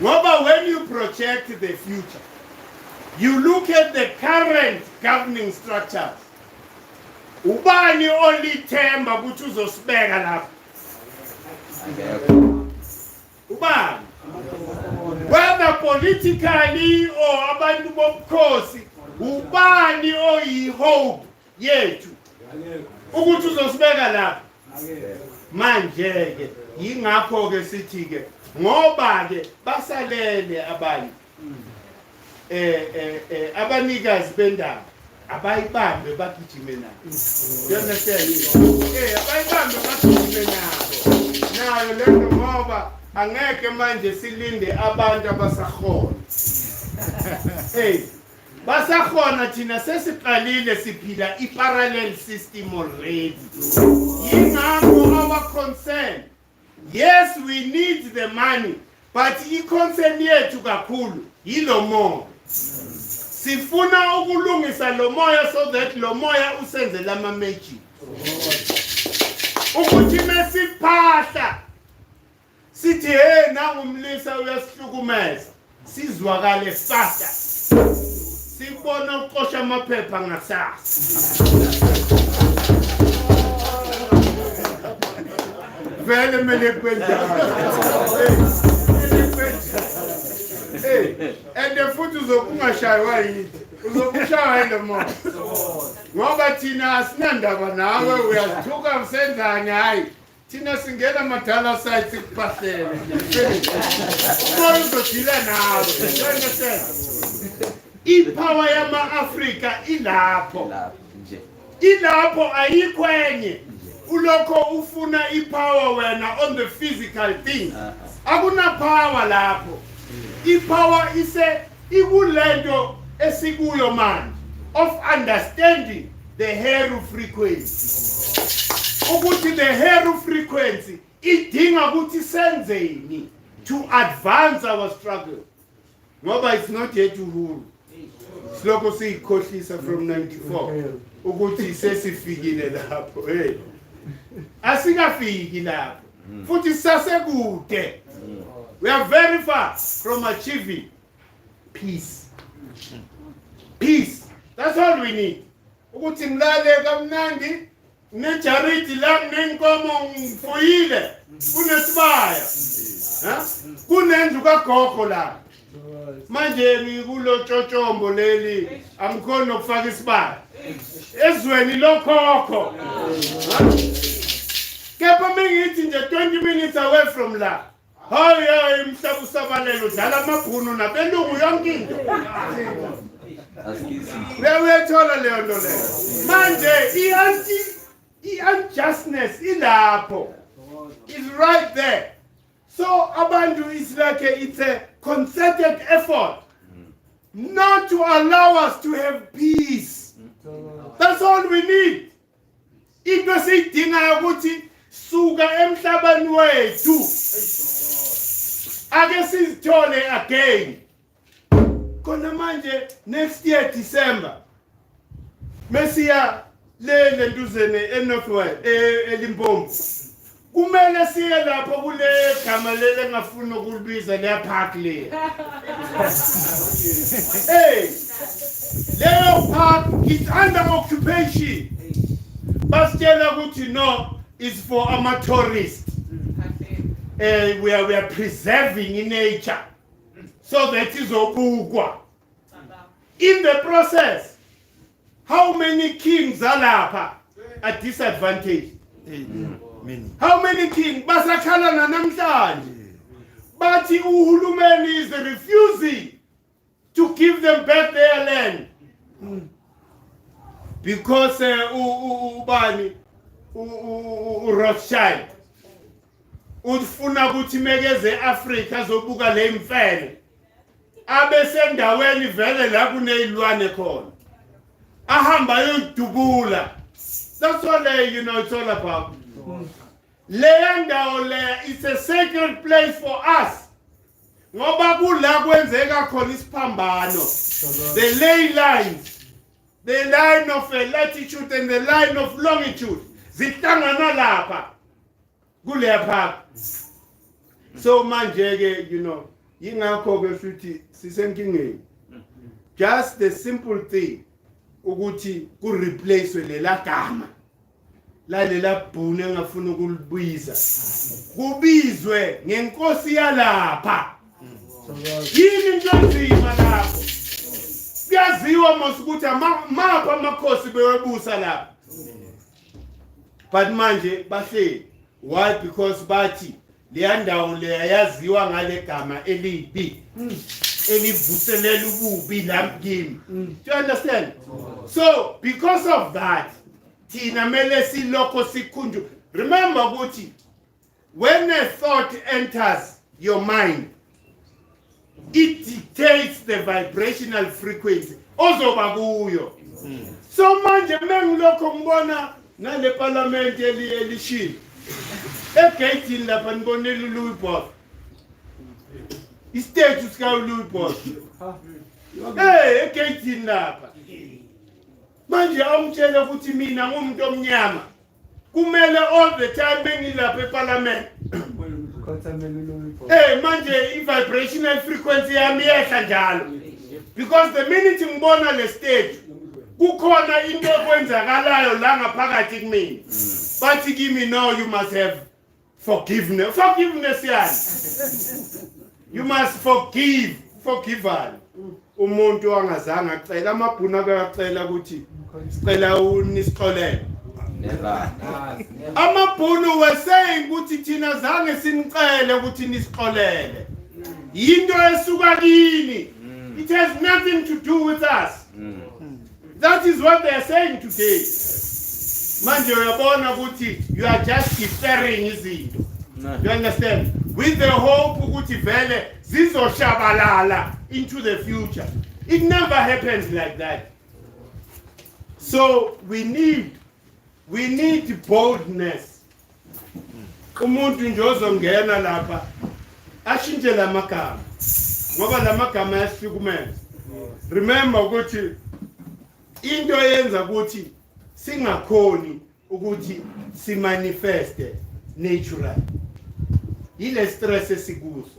A: Ngoba when you project the future, you look at the current governing structures. Ubani only themba ukuthi uzosibeka lapho. Ubani, whether politically or abantu bobukhosi, ubani oyihope yethu ukuthi uzosibeka lapho. Manje ke yingakho ke sithi ke ngoba ke basalele abantu abanikazi bendaba abayibambe bagijime nabo. You understand? Abayibambe bagijime nabo. Nayo lento ngoba angeke manje silinde abantu abasakhona. Basakhona thina sesiqalile siphila i-parallel system already. Yingakho our concern. Yes, we need the money, but i-concern yethu kakhulu yilo moya. Sifuna ukulungisa lo moya so that lo moya usenze lama magic. Ukuthi mesiphahla sithi hey nangumlisa uyasihlukumeza sizwakale faster sibona uqosha amaphepha ngasasa vele mele kwenza and futhi uzokungashaywa yini uzokushaywa yile moto ngoba thina asinandaba nawe uyathuka usenzani hayi thina singena madala site sikupahlele umoya uzodila nawe ipower yama-Afrika ilapho ayikho enye ulokho ufuna ipower wena on the physical thing akuna power lapho ipower ikulento esikuyo manje of understanding the Heru frequency ukuthi the Heru frequency idinga ukuthi senzeni to advance our struggle ngoba it's not yet uhuru siloko siyikhohlisa from 94 ukuthi sesifikile lapho asikafiki lapho futhi sasekude we are very far from achieving peace that's all we need ukuthi ngilale kamnandi nejariti la nenkomo ngifuyile kunesibaya kunendlu kagogo la manje ngikulo tshotshombo leli amkhona ukufaka isibaya ezweni lokhokho kepha mengithi nje 20 minutes away from la hayi imhlaba usabalelo dala amabhunu nabelungu yonke into Wethola leyo nto leyo manje i-unjustness ilapho is right there so abantu is like it's a concerted effort not to allow us to have peace that's all we need into siyidinga ukuthi suka emhlabeni wethu ake sizithole again kona manje next year December mesiya le nduzene eNorthwest eLimpopo kumele siye lapho kule gama lele ngafuna ukulibiza le park le leyo park is under occupation basitshela ukuthi no is for our tourists we are preserving in nature so that izobukwa in the process how many kings are lapha at disadvantage how many kings basakhala namhlanje bathi uhulumeni is refusing to give them back their land because ubani Rothschild ufuna ukuthi mekeze Africa zobuka le mfene abesendaweni vele la kunezilwane khona ahamba yodubula that's all it's all about leya ndawo leya it's a sacred place for us ngoba kula kwenzeka khona isiphambano the ley lines the line of latitude and the line of longitude zihlangana lapha kuleya park so manje ke yingakho ke futhi sisenkingeni just the simple thing ukuthi ku replace lela gama lalela bhunu engafuna ukulibuyiza kubizwe ngenkosi yalapha yini into nzima lapho kuyaziwa mos ukuthi mapha amakhosi bewebusa lapha but manje bahleli why because bathi leyandawo leyaziwa ngale gama elibi elivuselela ububi lamkimi do you understand so because of that thina mele siloko sikhunju remember ukuthi when a thought enters your mind it dictates the vibrational frequency ozoba kuyo so manje mengilokho ngibona nale parliament elishilo egate lapha ngibonela uLouis Boss istage sika uLouis Boss egate lapha manje awumtshela ukuthi mina ngumuntu omnyama kumele all the time bengilapha eParliament Hey, manje i-vibrational frequency yami yehla njalo. Because the minute ngibona le stage, kukhona into ekwenzakalayo la ngaphakathi kimi. Bathi kimi no, you must have forgiveness. Forgiveness yani. You must forgive. Forgive. Umuntu angazange acela amabhuna akacela ukuthi sicela unisixolele. Amabhunu were saying ukuthi thina zange sinicele ukuthi nisixolele. Yinto esuka kini. It has nothing to do with us. That is what they are saying today. Manje uyabona ukuthi you are just deferring izinto. You understand? With the hope ukuthi vele zizoshabalala into the future. It never happens like that. So we need boldness. Umuntu nje ozongena lapha ashintshe lamagama. Ngoba lamagama yasihlukumeza. Remember ukuthi into yenza ukuthi singakhoni ukuthi simanifeste natural. Ile stress esikuzo.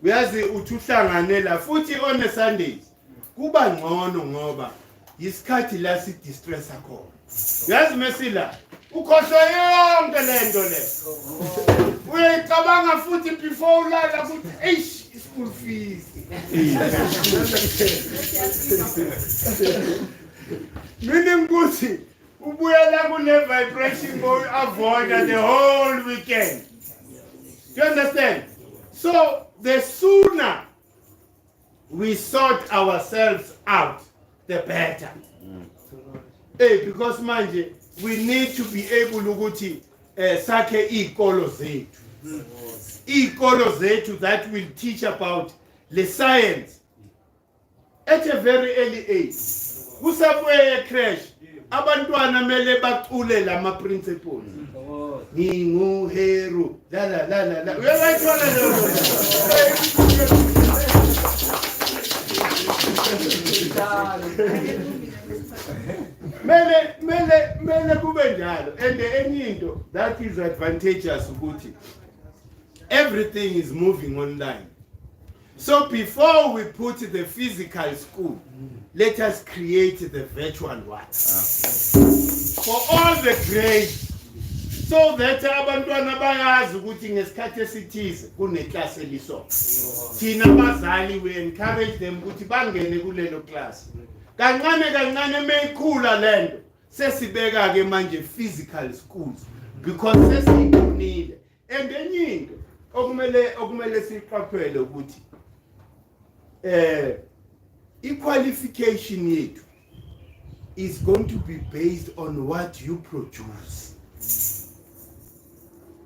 A: Uyazi uthi uhlangane la futhi on Sundays kuba ngcono ngoba isikhathi la si distress akho. Uyazi mesila ukhohlwe yonke lento le. Uyicabanga futhi before ulala ukuthi eish school fees. Meaning ukuthi ubuyela kule vibration go avoid the whole weekend. Do you understand? So the sooner we sort ourselves out, the better. Hey, because manje we need to be able ukuthi sakhe ikolo zethu. Ikolo zethu that will teach about the science at a very early age. Kusapwe crash abantwana mele bacule lama principles. Ningu hero la la la la la. Uyayithola leyo. Mele kube njalo. And enye into that is advantageous ukuthi everything is moving online. So before we put the physical school, let us create the virtual one. For all the grades. So that abantwana bayazi ukuthi ngesikhathi esithize kune class eliso. Thina abazali we encourage them ukuthi bangene kulelo class. Kancane meyikhula lento sesibeka ke manje physical schools because sesikunile. And enye into okumele siqaphele ukuthi qualification yethu is going to be based on what you produce.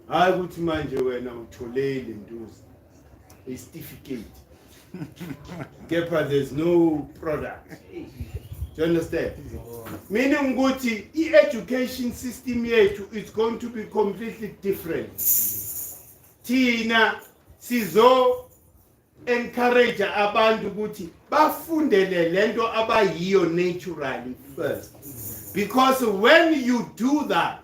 A: Hayi ukuthi manje wena utholele nduzi a certificate. Kepha there's no product. Do you understand? Meaning ukuthi education system yethu is going to be completely different. Thina sizo encourage abantu ukuthi bafundele lento abayiyo naturally first. Because when you do that,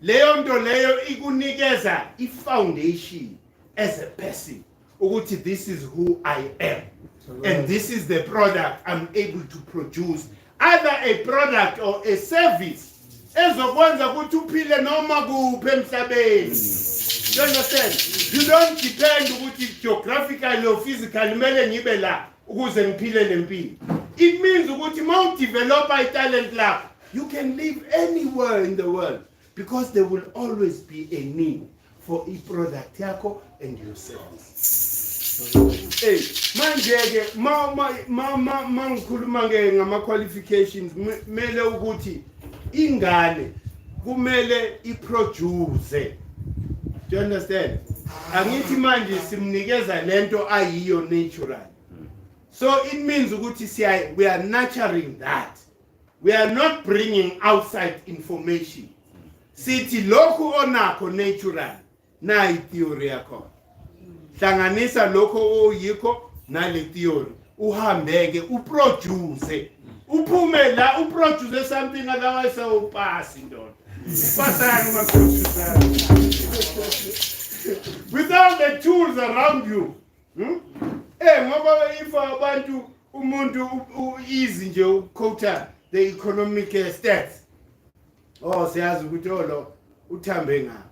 A: leyo nto leyo ikunikeza i-foundation as a person ukuthi this is who I am and this is the product I'm able to produce, either a product or a service ezokwenza ukuthi uphile noma kuphi emhlabeni. You understand? You don't depend ukuthi geographically or physically mele ngibe la ukuze ngiphile lempilo. It means ukuthi ma develop a talent lakho, you can live anywhere in the world. Because there will always be a need for a product yako and your service. Hey, manje ngikhuluma ngama qualifications mele ukuthi ingane kumele iproduce. Do you understand? Angithi manje simnikeza lento ayiyo natural. So it means ukuthi we are nurturing that. We are not bringing outside information. Sithi lokhu onakho natural na i-theory yakho. Hlanganisa lokho oyikho nale theory. Uhambeke uproduce. Uphume la uproduce something otherwise awupass ndoda. Pasani makhosana. Without the tools around you. Ngoba if abantu umuntu easy nje uquota the economic stats. Oh siyazi ukuthi lo uthambe ngapha.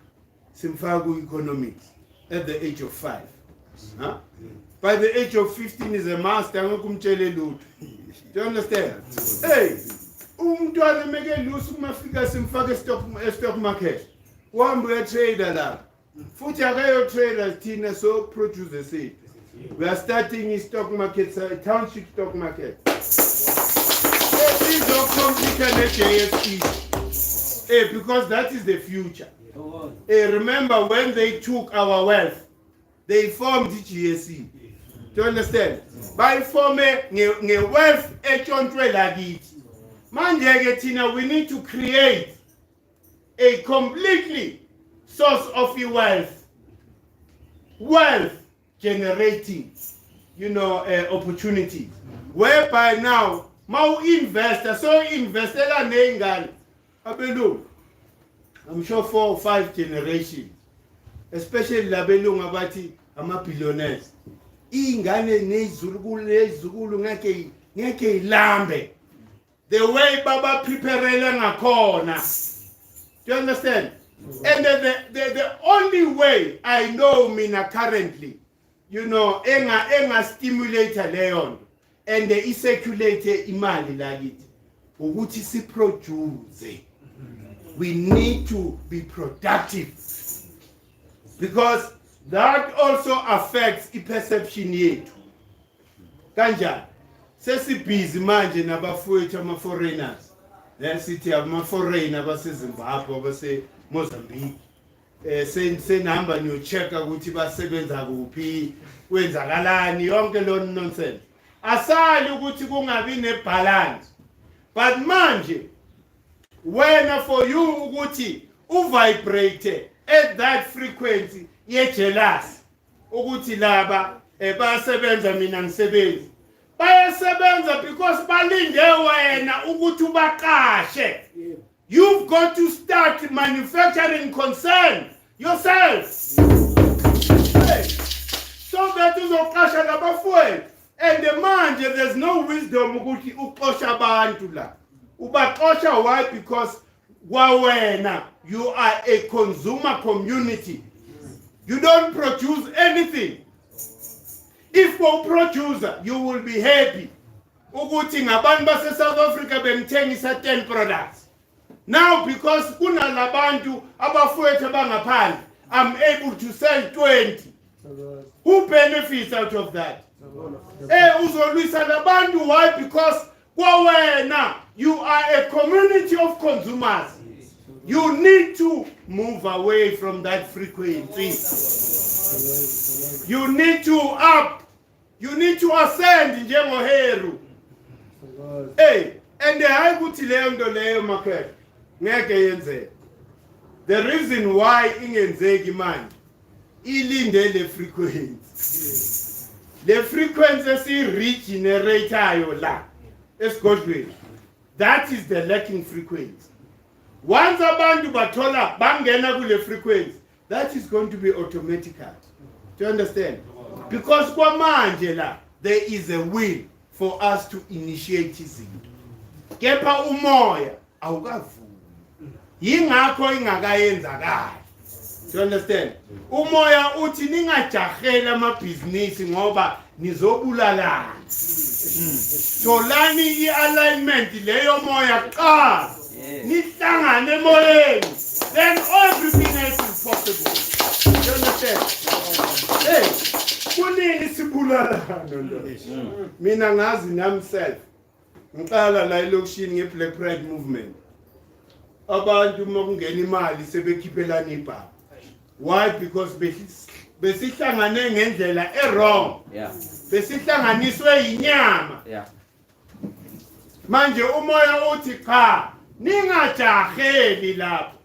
A: Simfaka ku-economics at the age of 5. Huh? By the age of 15 is a master. Do you understand? Hey, umntwana make lose umafika simfaka stock market. Uhambe trader la. Futhi akayo traders thina so produce seed. We are starting in stock market, township stock market. Please don't complicate JSE. Because that is the future. Remember when they took our wealth, they formed the GSE. Do you understand? By forming wealth, we need to create a completely source of wealth generating, opportunity. Whereby now, investor, so investela nengal, abelung. I'm sure 4 or 5 generations, especially labelung abati ama-billionaires. Ingane nezukulu ngeke ilambe. The way Baba preparela ngakhona. Do you understand? And the only way I know mina currently, enga stimulator leon and the circulate imali lakithi ukuthi si produce. We need to be productive because that also affects the perception yethu. Kanjani? Sesibhizi manje nabafowethu ama-foreigners. Sithi ama-foreigner base-Zimbabwe, base-Mozambique. Senihamba niyo-check-a ukuthi basebenza kuphi, kwenzakalani, yonke lo nonsense. Asali ukuthi kungabi ne-balance. But manje, when for you ukuthi vibrate at that frequency ye-jealous ukuthi laba bayasebenza mina ngisebenzi bayasebenza because balinde wena ukuthi ubaqashe. You've got to start manufacturing concern yourself. Hey. So that uzoqasha labafowethu. And manje there's no wisdom ukuthi uqosha abantu la. Ubaqosha why? Because wawena you are a consumer community. You don't produce anything. If you're a producer, you will be happy. Ukuthi ngabantu base South Africa bengithengisa 10 products. Now because kunalabantu abafowethu abangaphandle, I'm able to sell 20. Who benefits out of that? Uzolwisa labantu why? Because wawena you are a community of consumers. You need to move away from that frequency. You need to up. You need to ascend njengoheru. And hayi leyo nto leyo market ngeke yenzeke. The reason why ingenzeki manje ilinde le frequency. Le frequency si regenerator la esigodlweni. That is the lacking frequency. Once abantu bathola bangena kule frequency, that is going to be automatic. Do you understand? Because kwamanje la there is a will for us to initiate izinto. Kepha umoya awukavumi. Yingakho ingakayenzakala. Do you understand? Umoya uthi ningajahela amabhizinisi ngoba nizobulalana. Tholani i-alignment leyo moya qala. Nihlangane emoyeni. Then everything else is possible. Do you understand? Hey, kunini sibulalana lo? Mina ngazi namself. Ngiqala la elokishini nge-Black Pride movement. Abantu makungena imali sebekhiphelana ibha. Why? Because besihlangane ngendlela wrong.
B: Yeah.
A: Besihlanganiswe inyama.
B: Yeah.
A: Manje umoya uthi cha, ningajaheli lapho.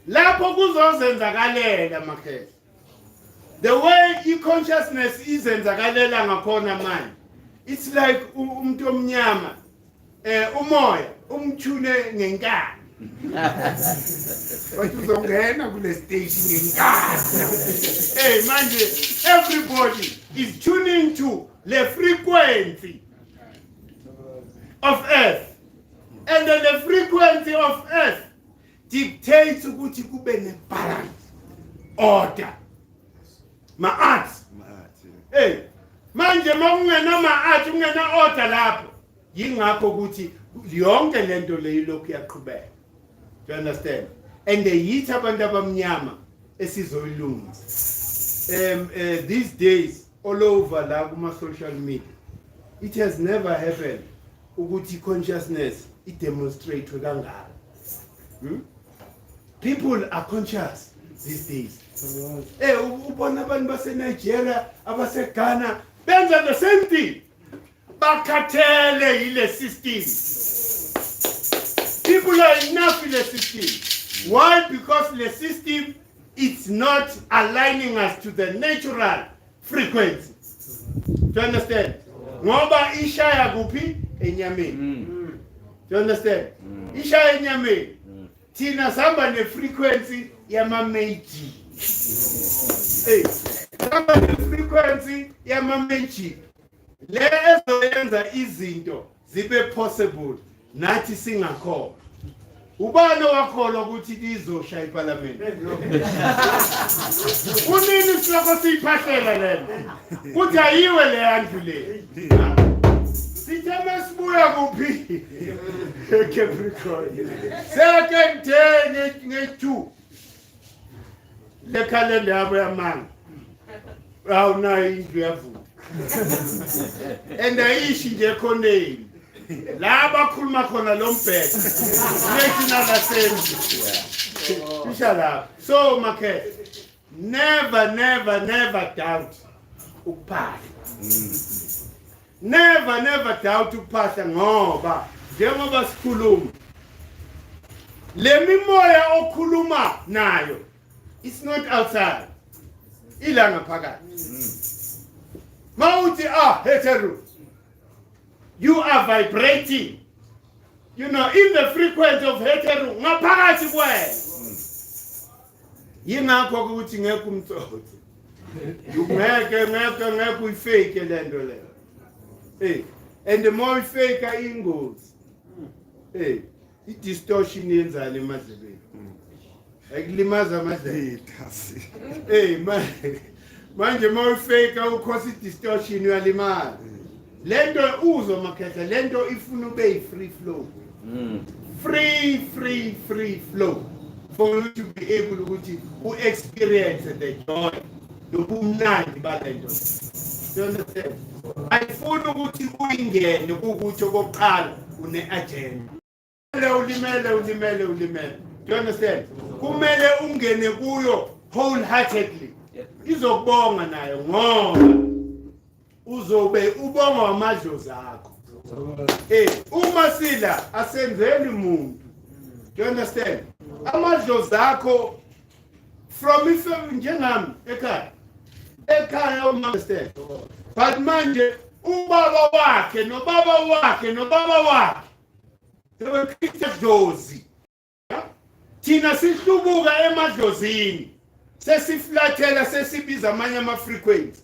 A: Lapho kuzozenzakalela makhe. The way consciousness izenzakalela ngakhona manje. It's like umuntu omnyama umoya umthune ngenkani. But uzongena kule station ngenkani. Hey manje, everybody is tuning to the frequency of Earth. And then the frequency of Earth dictates ukuthi kube ne-balance, order. Ma-arts. Hey, manje makungena ma-arts, kungena order lapho. Yingakho ukuthi yonke lento leyo lokhu yaqhubeka. Do you understand? And they yithi abantu abamnyama esizoyilungisa. These days all over la kuma social media, it has never happened ukuthi consciousness it demonstrate kangaka. People are conscious these days. Ubona abantu base Nigeria, abase Ghana benza the same thing. Bakhathele ile system. People are enough in the system. Why? Because the system it's not aligning us to the natural frequency. Do you understand? Ngoba ishaya kuphi enyameni. Do you understand? Ishaya enyameni. Thina samba ne frequency yamameji. Hey, samba ne frequency yamameji. Lezo yenza izinto zibe possible nathi singakhona. Ubani wakholwa ukuthi lizoshaya iParliament? Unini siloko siyiphahlela lena? Kuthi ayiwe le handle le. Sitheme sibuya kuphi? Capricorn. Second day nge-2. Le calendar yabo yamanga. Awunayo indlu yavuka. And ayishi nje khoneni. La bakhuluma khona lo mbheko. National Assembly. Inshallah. So Makhe, never doubt ukuphahla. Never doubt ukuphahla ngoba njengoba sikhuluma le mimoya okhuluma nayo it's not outside. Ilanga phakathi. Mauti hetero. You are vibrating. You know, in the frequency of hetero, ngaphakathi kwena. Yingakho ukuthi ngeke umtsotsi. Ngeke uyifake lento leyo. Hey, and the more fake ingozi. Hey, i-distortion yenzana emadlebeni. Ayikulimaza amadlebe. Hey, manje more fake ukhosi distortion uyalimala. Lento uzo makhetha lento ifuna ube free flow. Free flow for you to be able to experience the joy. Nobumnandi balento. You understand? Ayifuna ukuthi uyingene ukuthi okokuqala une agenda. Ulimele. Do you understand? Kumele ungene kuyo wholeheartedly. Izobonga nayo ngoba uzobe ubonga amadlozi akho. Uma sila asenzeni umuntu. Do you understand? Amadlozi akho from ifem njengami ekhaya. Ekhaya you understand? But manje ubaba wakhe nobaba wakhe sebekhitha dlozi. Thina sihlubuka emadlozini. Sesiflathela sesibiza amanye ama-frequency.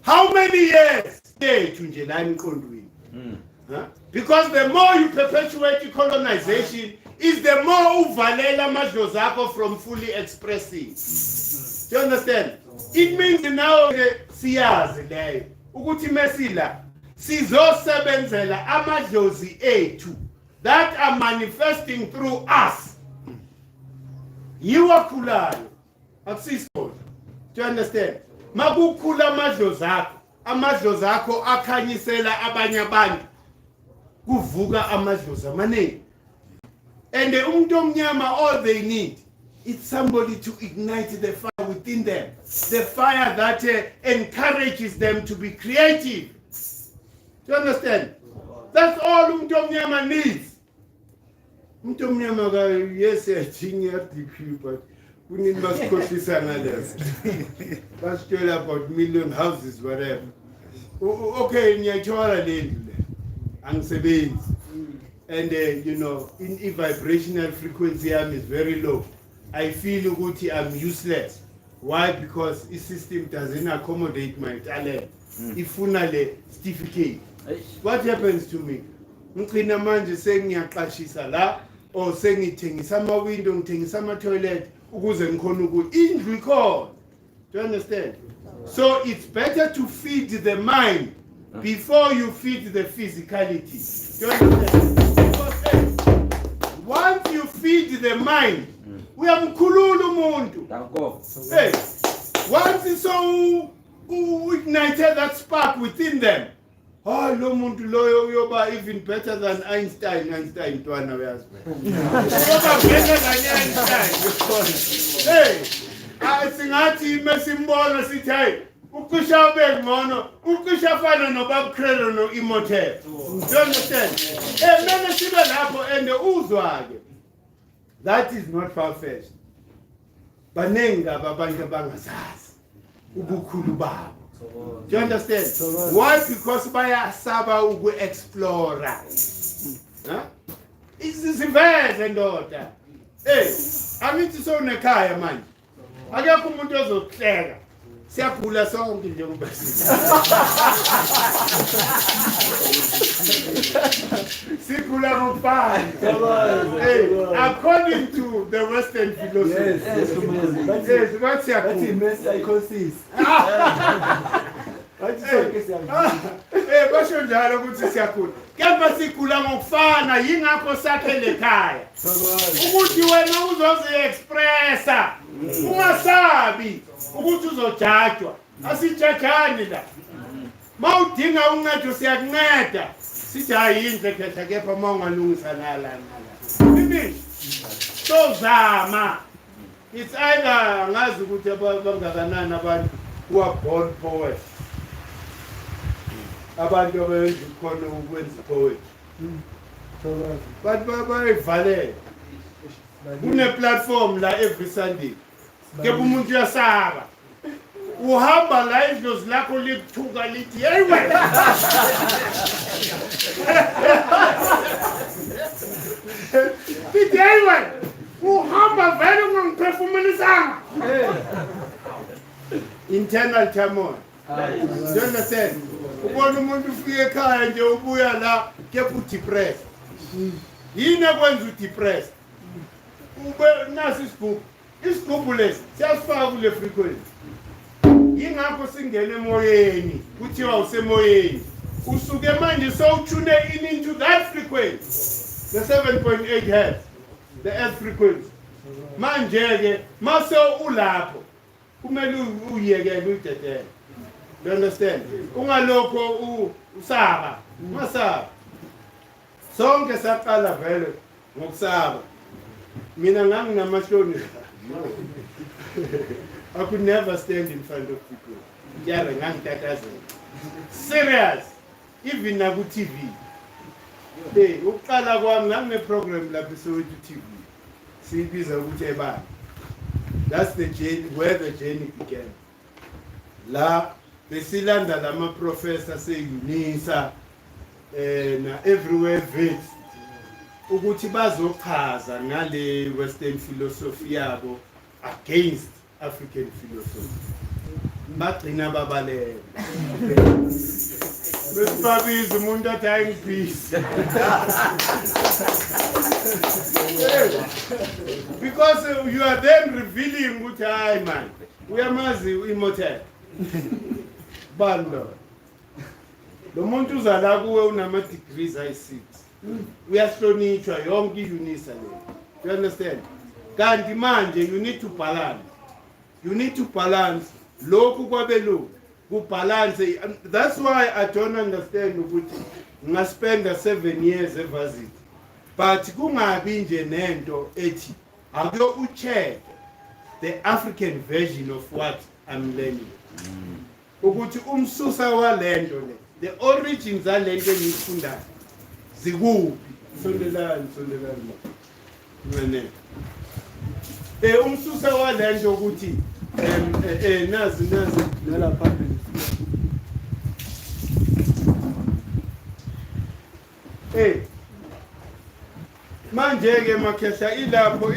A: How many years yethu nje la emqondweni? Because the more you perpetuate colonization is the more uvalela amadlozi akho from fully expressing. Do you understand? It means now siyazi leyo ukuthi mesila sizosebenzela amadlozi ethu that are manifesting through us. Yiwakhulayo akusisona. Do you understand? Makukhula amadlozi akho akhanyisela abanye abantu kuvuka amadlozi amaningi. And umuntu omnyama all they need is somebody to ignite the fire within them, the fire that encourages them to be creative. Do you understand? That's all umuntu omnyama needs. Umuntu omnyama yes engineer degree but we need masikhohlisa ngaleso. Basitshela about million houses whatever. Okay, ngiyachola lendlu le. Angisebenzi. and you know, in vibrational frequency is very low, I feel ukuthi I'm useless. Why? Because the system doesn't accommodate my talent. Ifuna le certificate. What happens to me? Ngicina manje sengiyaqashisa la or sengithengisa ama window, ngithengisa ama toilet ukuze ngikhona indlu ikhona. Do you understand? So it's better to feed the mind before you feed the physicality. Do you understand? Because once you feed the mind, we are Mkhulu umuntu. Hey, once it's so ignited that spark within them, oh, lo muntu loyo uyoba even better than Einstein twana uyazibona. Uyoba better than Einstein. Hey, singathi mesimbona sithi hayi ukusha ubengcono, ukusha fana noBab Krelo no Immortal. Do you understand? Mele sibe lapho and uzwa ke. That is not far-fetched. Banengi abantu abangazazi ubukhulu babo. Do you understand? Why? Because bayasaba uku-explore. Huh? Isiveze ndoda. Hey, angithi sonekhaya manje. Akekho umuntu ozokuhleka. Siyagula sonke njengoba Sikula ngokufana. Hey, according to the Western philosophy. Yes, what's psychosis. Basho njalo ukuthi siyagula. Kepha sigula ngokufana yingakho sakhe lekhaya. Ukuthi wena uzozi expressa. Ungasabi ukuthi uzojajwa. Asijajani la. Mawudinga uncedo siyakunceda. Sithi ayindle khetha kepha mawungalungisa nala. Finish. So zama. It's either ngazi ukuthi abangakanani abantu who are born poets. Abantu abenza khona ukwenza poetry. But bayivale. Kune platform la every Sunday. Kepha umuntu uyasaba. Uhamba la idlozi lakho lithuka lithi hey wena. Lithi hey wena. Uhamba vele ungangiphefumulisanga. Internal turmoil. Do you understand? Ubona umuntu ufike ekhaya nje ubuya la kepha udepressed. Yini ekwenza udepressed? Ube nasi isigubhu lesi siyasifaka kule frequency. Yingakho singena emoyeni kuthiwa usemoyeni. Usuke manje sowutune into that frequency, the 7.8 hertz, the earth frequency. Manje ke mase ulapho kumele uyeke uyidedele. You understand? Ungalokho usaba, masaba. Sonke saqala vele ngokusaba. Mina nganginamahloni. I could never stand in front of people. Yara ngangitatazela. Serious. Even na ku TV. Hey, uqala kwami ngane program lapho eSoweto TV. Sibiza ukuthi ebani. That's the journey, where the journey began. La besilanda lama professor seUNISA na everywhere vet ukuthi bazochaza ngale Western philosophy yabo against African philosophy. Bagcina babaleka. Besibabiza umuntu athi ayingibhisi. Because you are then revealing ukuthi hayi man, uyamazi uImmortal. Bando. Lo muntu uzala kuwe unama degrees ayi6. Uyahlonishwa yonke iUNISA le. You understand? Kanti manje you need to balance. You need to balance lokhu kwabelungu. Ku balance. That's why I don't understand ukuthi ngaspenda 7 years evarsity. But kungabi nje nento ethi akuyo ucheck the African version of what I'm learning. Ukuthi umsusa walento le, the origins zalento engifundayo zikuphi. Sondelani. Ngene. Umsusa walento ukuthi nazi nala phambili. manje ke makhehla ilapho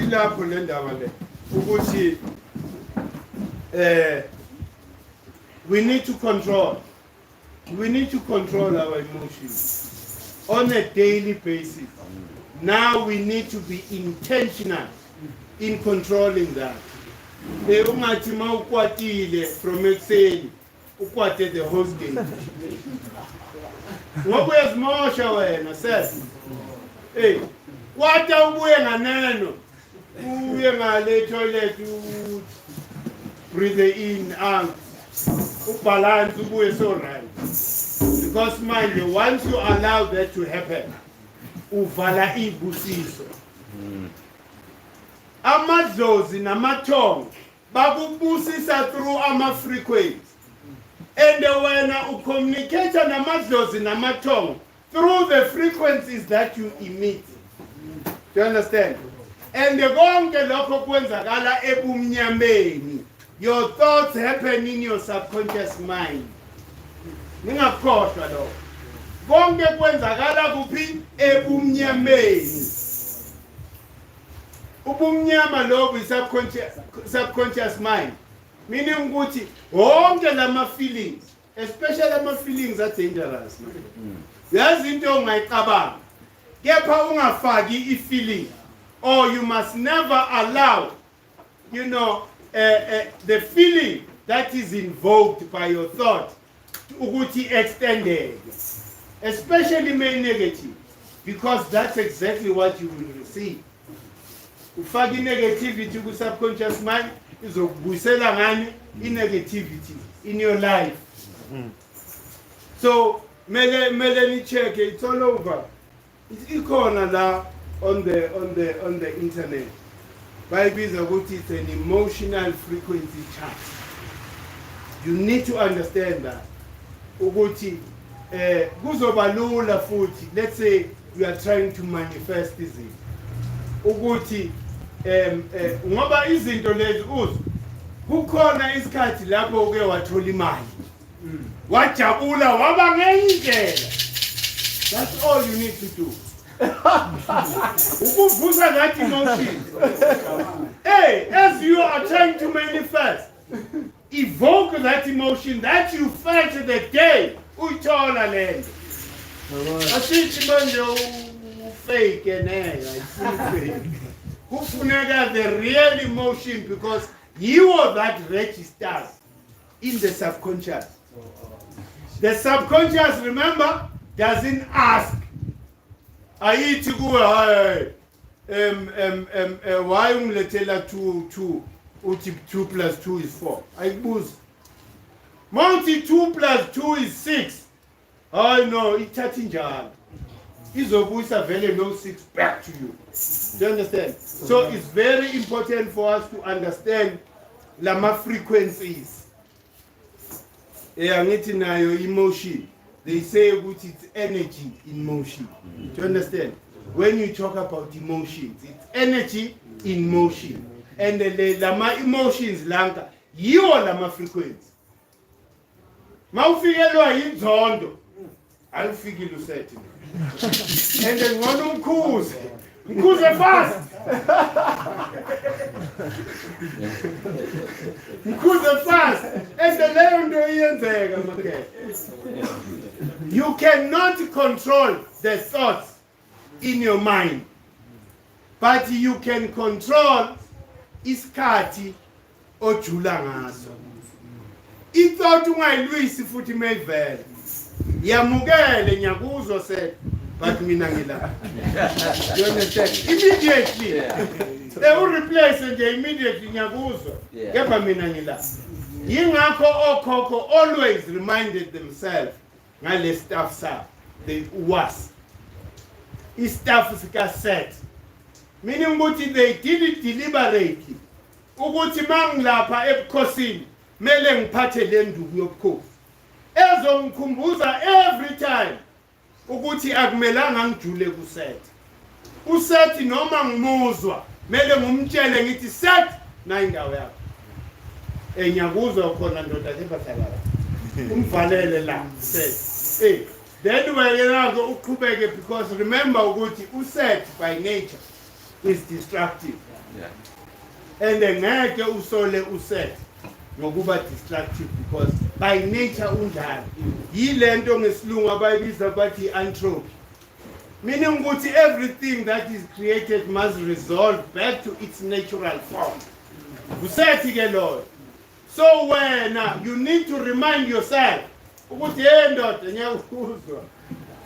A: le ndaba le ukuthi we need to control our emotions on a daily basis. Now we need to be intentional in controlling that. Ungathi mawukwatile from ekuseni ukwate the whole day. Ngoba uyazimosha wena sesi. Kwata ubuye nganeno. Uye ngale toilet breathe in out. Ubalance ubuye so right. Because mind you, once you allow that to happen, uvala ibusiso. Amadlozi namathongo bakubusisa through ama-frequencies. And when you communicate namadlozi namathongo through the frequencies that you emit. Do you understand? And konke lokho kwenzakala ebumnyameni. Your thoughts happen in your subconscious mind. Ningakhohlwa lo. Konke kwenzakala kuphi ebumnyameni. Ubumnyama lo is subconscious mind. Meaning ukuthi wonke lama feelings, especially lama feelings are dangerous. Yazi into ongayicabanga. Kepha ungafaki i-feeling, or you must never allow, the feeling that is invoked by your thought ukuthi extended, especially main negative, because that's exactly what you will receive. Ufaki negativity ku subconscious mind izokubuyisela ngani negativity in your life. So mele check, it's all over. It's ikhona la on the internet. Bayibiza ukuthi it's an emotional frequency chart. You need to understand that. Ukuthi kuzoba lula futhi, let's say you are trying to manifest izinto. Ukuthi ngoba izinto lezi kukhona isikhathi lapho uke wathola imali. Wajabula waba ngendlela. That's all you need to do. Ukuvusa that emotion. Hey, as you are trying to manifest, evoke that emotion that you felt the day uyithola lento. Asithi manje fake fake. Kufuneka the real emotion, because you are that registers in the subconscious. The subconscious, remember, doesn't ask. Ayithi kuwe why ungilethela 2 uthi 2 plus 2 is 4. Ayibuza. Mawuthi 2 plus 2 is 6. Oh no, ithathi njalo. Izobuyisa vele no 6 back to you. Do you understand? So it's very important for us to understand lama frequencies. Angithi nayo emotion. They say it's energy in motion. Do you understand? When you talk about emotions, it's energy in motion. And the lama emotions langa, you are lama frequency. Mawufikelwa yinzondo, awufikile usethi. And then ngona Mkhulu fast. Mkhulu fast. And the leyo iyenzeka okay. You cannot control the thoughts in your mind, but you can control isikhathi ojula ngaso. Ithought ungayilwisi futhi mayivele. Yamukele nyakuzwa set, but mina ngila. You understand? Immediately. They will replace it immediately nyakuzwa. Kepha mina ngila. Yingakho okhokho always reminded themselves ngale stuff sa they was istuff sika set, meaning ukuthi they did it deliberately ukuthi mangilapha ebukhosini mele ngiphathe le nduku yobukhosi ezongkhumbuza every time ukuthi akumelanga ngijule kuset. Uset noma ngimuzwa mele ngumtshele ngithi set na indawo yakho enyakuzwa khona ndoda ebahlala umvalele la set. Then when because remember ukuthi uset by nature is destructive.
B: Yeah.
A: And ngeke usole uset ngokuba destructive because by nature unjalo. Yilento ngesilungu abayibiza bathi entropy. Meaning ukuthi everything that is created must resolve back to its natural form. Usethi ke Lord. So when you need to remind yourself ukuthi ndoda ngiyakuzwa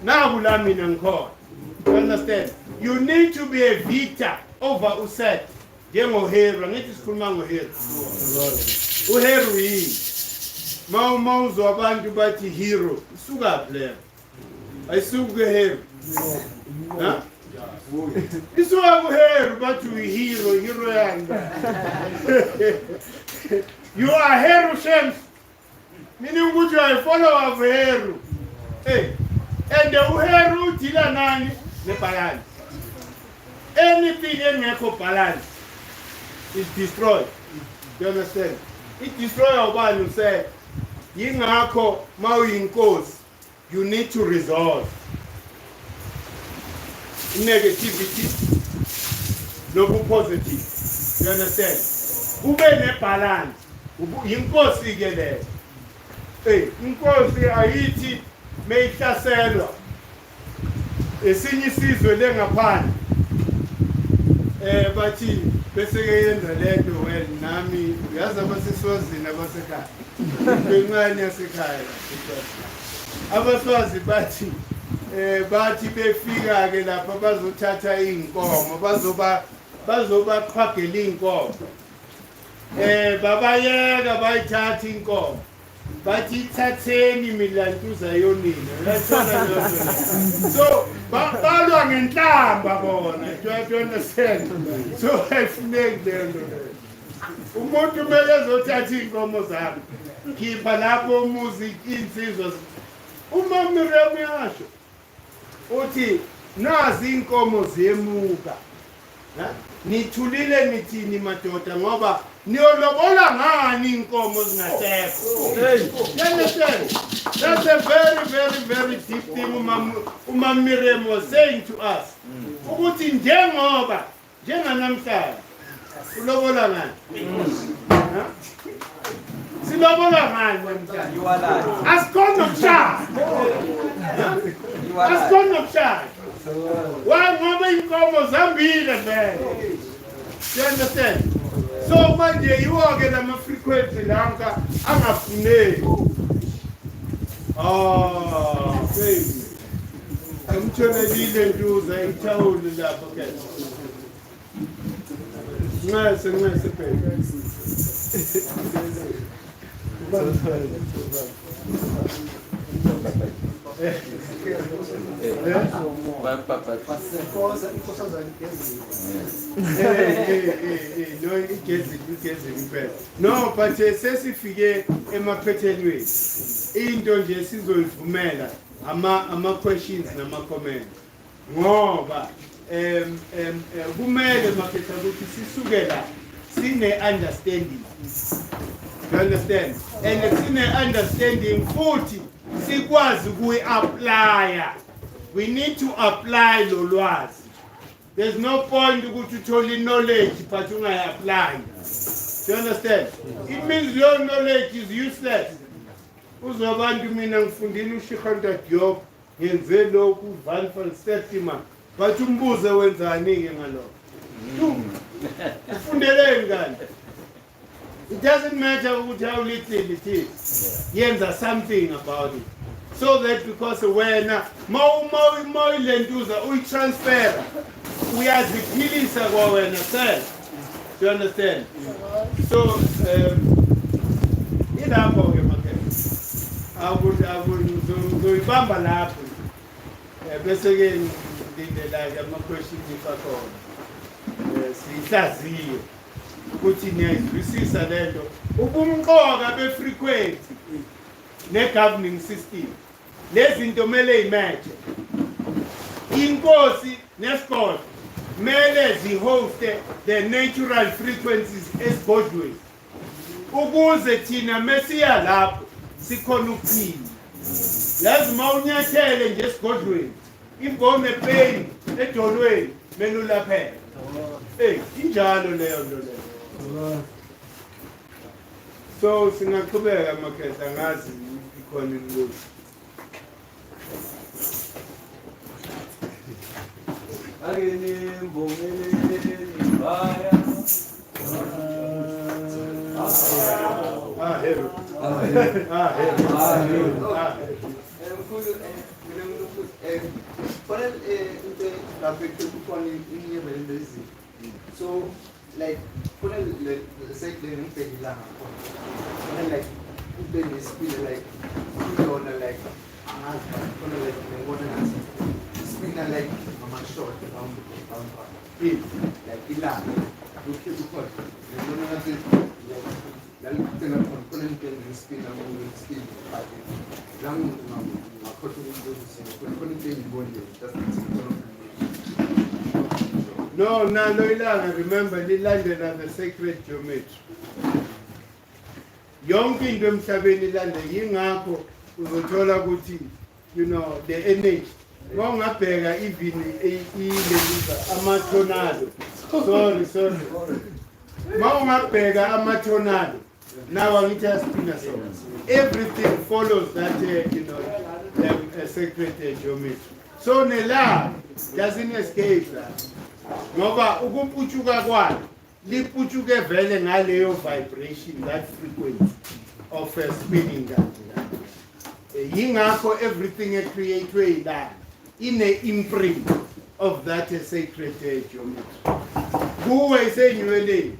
A: naku la mina ngikhona. You understand? You need to be a victor over uset. Njengohero ngithi sikhuluma ngohero. Uhero yini? Mawuzwa abantu bathi hero isuka phela. Ayisuke hero. Huh? Isuka kuhero bathi hero yanga. You are hero Shams. Meaning ukuthi you are a follower of hero. Hey. And the uhero udila nani? Nebalance. Anything engekho balance is destroyed. You understand? It destroys abantu say yingakho mawuyinkosi you need to resolve negativity no positive. You understand? Ube ne balance. Yinkosi ke le. Hey, inkosi ayithi meyihlaselwa esinye isizwe lengaphandle bathi bese ke yenza lento well nami uyazi abaseswazini abasekhaya bencane yasekhaya abaswazi bathi befika ke lapha bazothatha inkomo bazobaqhwagela inkomo babayeka bayithatha inkomo bathi ithatheni milantuza yonina uyathola lokho so balwa ngenhlamba bona you understand so explain lento umuntu kumele ezothatha inkomo zakhe khipha lapho umuzi insizwa uma Miriam yasho uthi nazi inkomo zemuka nithulile nithini madoda ngoba niyolobola ngani inkomo zingasekho. You understand? That's a very deep thing uma Miriam was saying to us. Ukuthi njengoba njenganamhlanje ulobola ngani? Silobola ngani namhlanje?
B: You are lying.
A: Asikhona ukushaya.
B: You are lying.
A: Asikhona ukushaya. Ngoba inkomo zambile vele. You understand? So manje iwoke lama-frequency lanka angafuneki. Baby. Amtshonelile ntuza ithawuli lapho ke. Nxese baby. No, but sesifike emaphethelweni into nje sizoyivumela ama-questions nama-comments ngoba kumele maphetha ukuthi sisuke la sine-understanding. You understand? And sine-understanding futhi sikwazi kuyi-applya. We need to apply lo lwazi. There's no point ukuthi uthole knowledge but ungayi-apply. Do you understand? It means your knowledge is useless. Uzobantu mina ngifundile uShikhanda Diop ngenze lokhu Van van Septima but umbuze wenzani ke ngalokho. Ufundeleni ngani? It doesn't matter how little it is. Yenza something about it. So that because when lentuza we transfer, we are ziphilisa kwa wena self. Do you understand? So ilapho ke ngizoyibamba lapho bese ke ngilindela ke ama-questions akhona sihlaziye ukuthi niyayizwisisa lento ubumqoka be-frequency ne-governing system lezinto kumele imatche. Inkosi nesikole kumele zihoste the natural frequencies esigodlweni ukuze thina mesiya lapho sikhona ukuphila. lazima unyathele nje esigodlweni ingome pain edolweni melulaphela injalo leyo nto leyo. So singaqhubeka makhetha ngazi ikhona imibuzo.
B: Ageni mbongeleni baya.
A: Hello.
B: Mkhulu, so like say like like I'm short
A: No, remember, Lilanded are the sacred geometry. Young kingdom Sabini Landa, Yingako, Uzotola Guti, you know, the energy. Wrong up there, even Amatonado. Sorry. Wrong up there, Amatonado. Now I'm just everything follows that, sacred geometry. So Nela doesn't escape that. Ngoba ukupuchuka kwalo lipuchuke vele ngaleyo vibration, that frequency of spinning that. Yingakho everything created ilanga ine imprint of that sacred geometry. Kuwe isenywele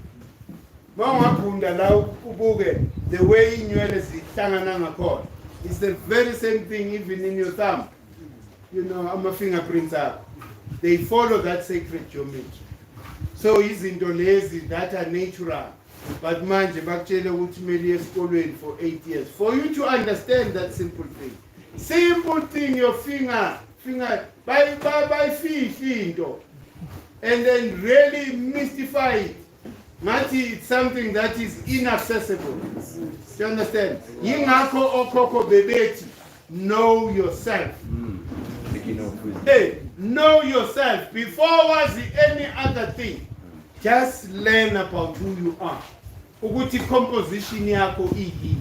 A: mawungapunda la ubuke the way inywele zihlangana ngakhona, it's the very same thing even in your thumb. You know, ama fingerprints are. They follow that sacred geometry. So izinto lezi that are natural. But manje bakutshela ukuthi kumele esikolweni for 8 years. For you to understand that simple thing. Simple thing, your finger by into. And then really mystify it. Mati, it's something that is inaccessible. Do you understand? Yingakho okoko bebeti. Know yourself. Hey, know yourself. Before was any other thing. Just learn about who you are. Ukuthi composition yakho iyi.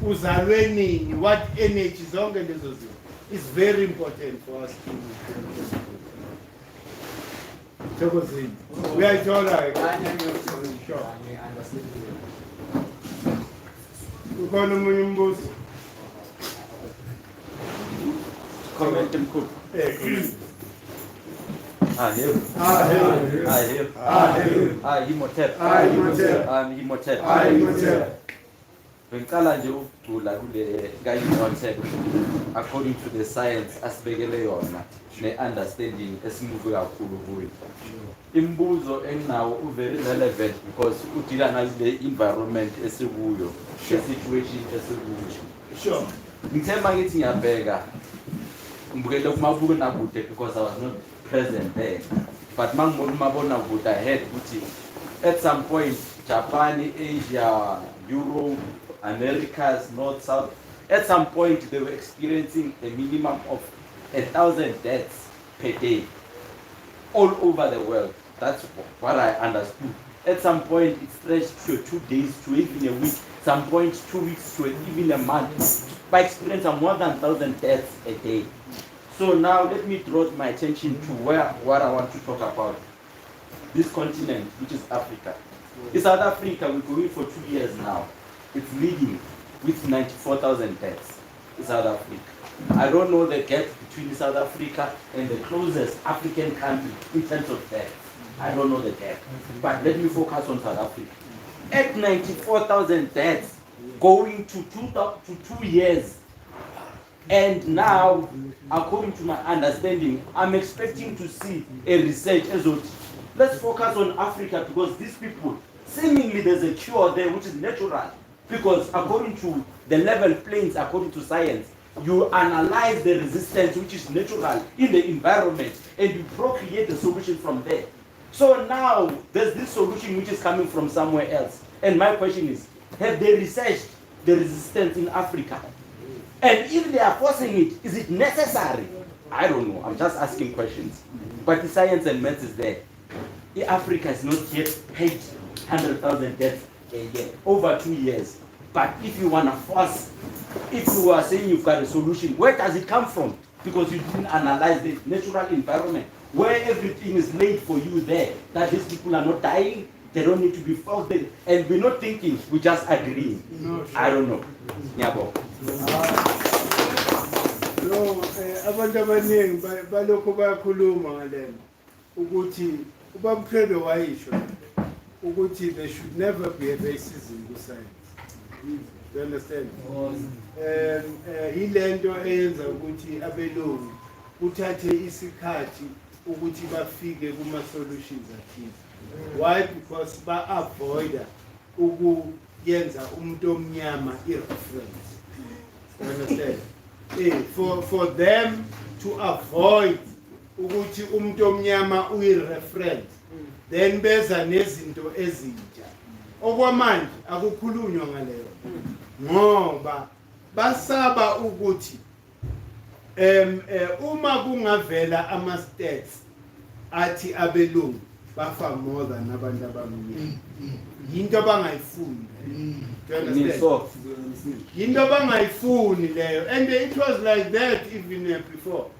A: Uzalwe nini, what energy zonke lezo zinto. It's very important for us to we are told sure. Ukhona umunye umbuzo?
D: Comment Mkhulu. Ngicala nje ukucula kule kayinothe according to the science asibekele yona ne-understanding esimuve kakhulu kuyo. Imbuzo enginawo very relevant because udila nale environment esikuyo, the situation esikuyo.
A: Sure.
D: Ngithemba ngithi ngiyabheka ngibukele kumabonakude because I was not present there. But mangibona umabonakude I heard ukuthi at some point Japan, Asia, Europe, Americas, North, South, at some point they were experiencing a minimum of 1,000 deaths per day all over the world. That's what I understood. At some point it stretched to 2 days to even a week, some point 2 weeks to even a month, by experiencing more than 1,000 deaths a day. So now let me draw my attention to what I want to talk about. This continent, which is Africa. In South Africa, we're going for 2 years now. It's leading with 94,000 deaths in South Africa. I don't know the gap between South Africa and the closest African country in terms of deaths. I don't know the gap. But let me focus on South Africa. At 94,000 deaths, going to 2 years. And now, according to my understanding, I'm expecting to see a research as well. Let's focus on Africa because these people, seemingly there's a cure there which is natural. Because according to the level planes, according to science, you analyze the resistance which is natural in the environment and you procreate the solution from there. So now there's this solution which is coming from somewhere else. And my question is, have they researched the resistance in Africa? And if they are forcing it, is it necessary? I don't know. I'm just asking questions. But the science and maths is there. Africa has not yet paid 100,000 deaths a year, over 2 years. But if you want to force, if you are saying you've got a solution, where does it come from? Because you didn't analyze the natural environment, where everything is laid for you there, that these people are not dying, they don't need to be forced, and we're not thinking, we just agreeing.
A: No, sure.
D: I don't know. Nyabo.
A: No, abantu abaningi balokho bayakhuluma ngalena ukuthi ubamkhulu wayisho ukuthi there should never be a racism in science. You understand? Yilento eyenza ukuthi abelungu uthathe isikhathi ukuthi bafike kuma solutions athize. Why? Because ba avoid ukuyenza umuntu omnyama irreference. You understand? For them to avoid ukuthi umuntu omnyama uyi-reference, then beza nezinto ezintsha. Okwamanje akukhulunywa ngaleyo ngoba basaba ukuthi uma kungavela ama-stats athi abelungu bafa more than abantu abamnyama, yinto abangayifuni. Do you understand? Yinto abangayifuni leyo, and it was like that even before.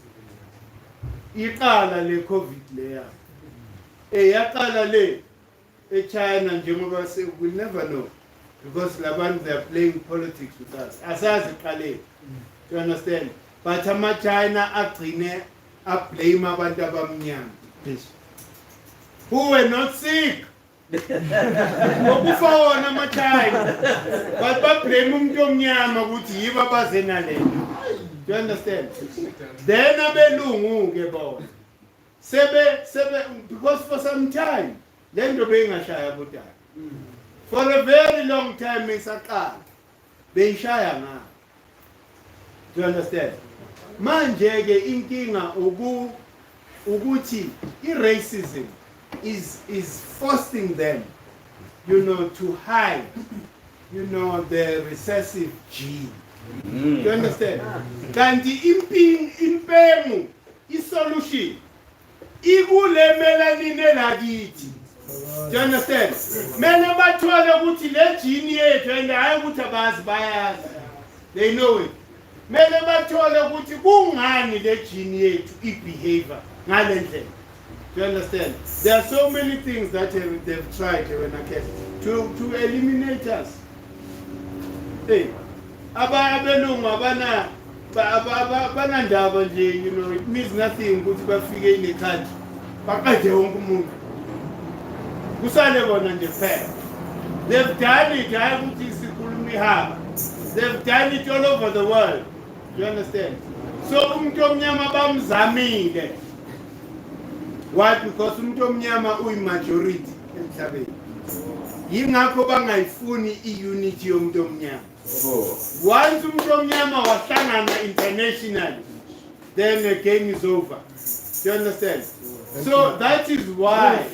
A: Iqala le COVID leya yaqala le eChina njengoba se we never know, because labantu they are playing politics with us. Asazi qale. Do you understand? But ama-China agcine blame abantu abamnyama who were not sick. Ngokufa wona ama-China, but bablame umuntu omnyama ukuthi yibo abazena lento. Do you understand? Then abelungu ke bona sebe because for some time lento beyingashaya kodwa for a very long time isaqala beyishaya ngayo. Do you understand? Manje ke inkinga ukuthi i-racism is forcing them, to hide, the recessive gene. You understand? Kanti impemu isolution ikule melanin elakithi. Do you understand? Mena bathole ukuthi le gene yethu and hayi ukuthi abazi bayazi. They know it. Mena bathole ukuthi kungani le gene yethu ibehavior ngale ndlela. Do you understand? There are so many things that they've tried to eliminate us. Hey, abelungu abanandaba nje, it means nothing ukuthi bafike in a country baqede wonke umuntu kusale bona nje phela. They've done it, hayi ukuthi sikhuluma ihaba. They've done it all over the world. Do you understand? So umuntu omnyama bamzamile. Why? Because umuntu omnyama uyi-majority emhlabeni. Yingakho bangayifuni i-unity yomuntu omnyama. Once umuntu omnyama wahlangana internationally, then the game is over. Do you understand? So that is why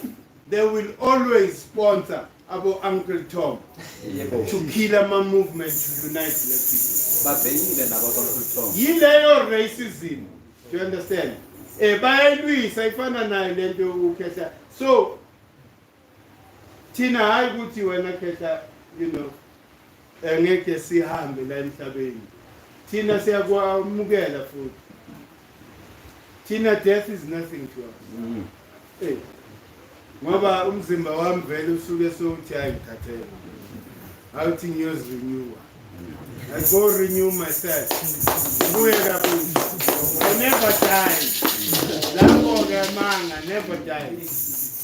A: they will always sponsor our Uncle Tom to kill a movement to unite the people. Yileyo racism. Do you understand? Bayayilwisa ifana nayo lento ukhetha. So thina hayi ukuthi wena khetha, ngeke sihambe la emhlabeni. Thina siyakwamukela futhi. Thina death is nothing to us. Ngoba umzimba wami vele usuke sokuthi ayithathele. Awuthi ngiyozirenew. I go renew myself. Buye kabusha. I never die. Lapho ke manga never die.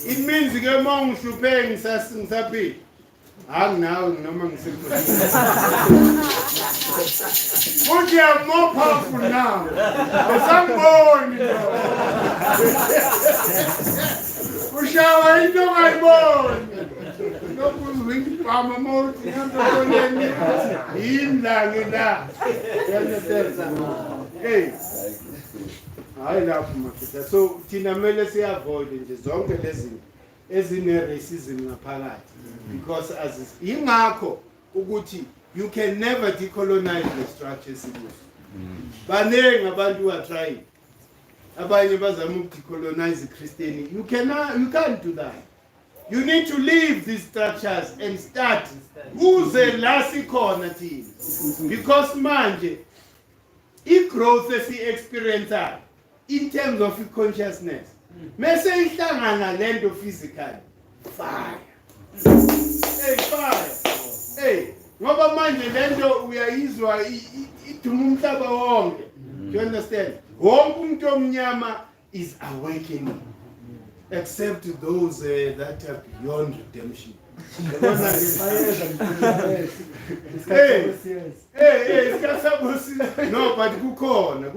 A: It means ke mangishupheni ngisaphila. Now, no man said, but you are more powerful now. There's some born, Ushawa, you know I'm born. No good wing, Pama more, in Langina. Hey, I love my sister. So, Tina Melesi avoiding the zonke lesson. Racism ngaphakathi, because as ingakho ukuthi you can never decolonize the structures. Baneng abantu who are trying. Abanye bazama ukudecolonize Christianity. You can't do that. You need to leave these structures and start. Who's the last corner team? Because manje, growth is the experience in terms of consciousness. Mese ihlangana lento physical. Fire. Hey, fire. Hey, ngoba manje lento uyayizwa iduma umhlaba wonke. Do you understand? Wonke umuntu omnyama is awakening. Except those that are beyond redemption. No, but kukhona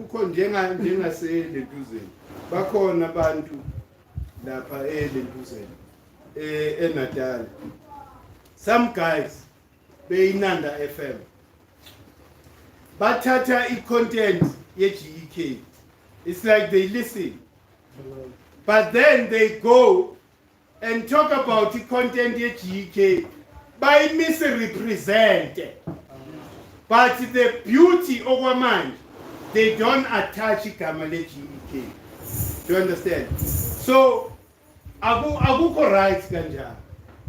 A: njengaselentuzeni bakhona abantu lapha elentuzeni eNatal. Some guys beyinanda FM bathatha i-content ye-GEK. It's like they listen. But then they go and talk about the content of GK by misrepresented. But the beauty of a man, they don't attach Kamale GK. Do you understand? So, Aguko writes Ganja.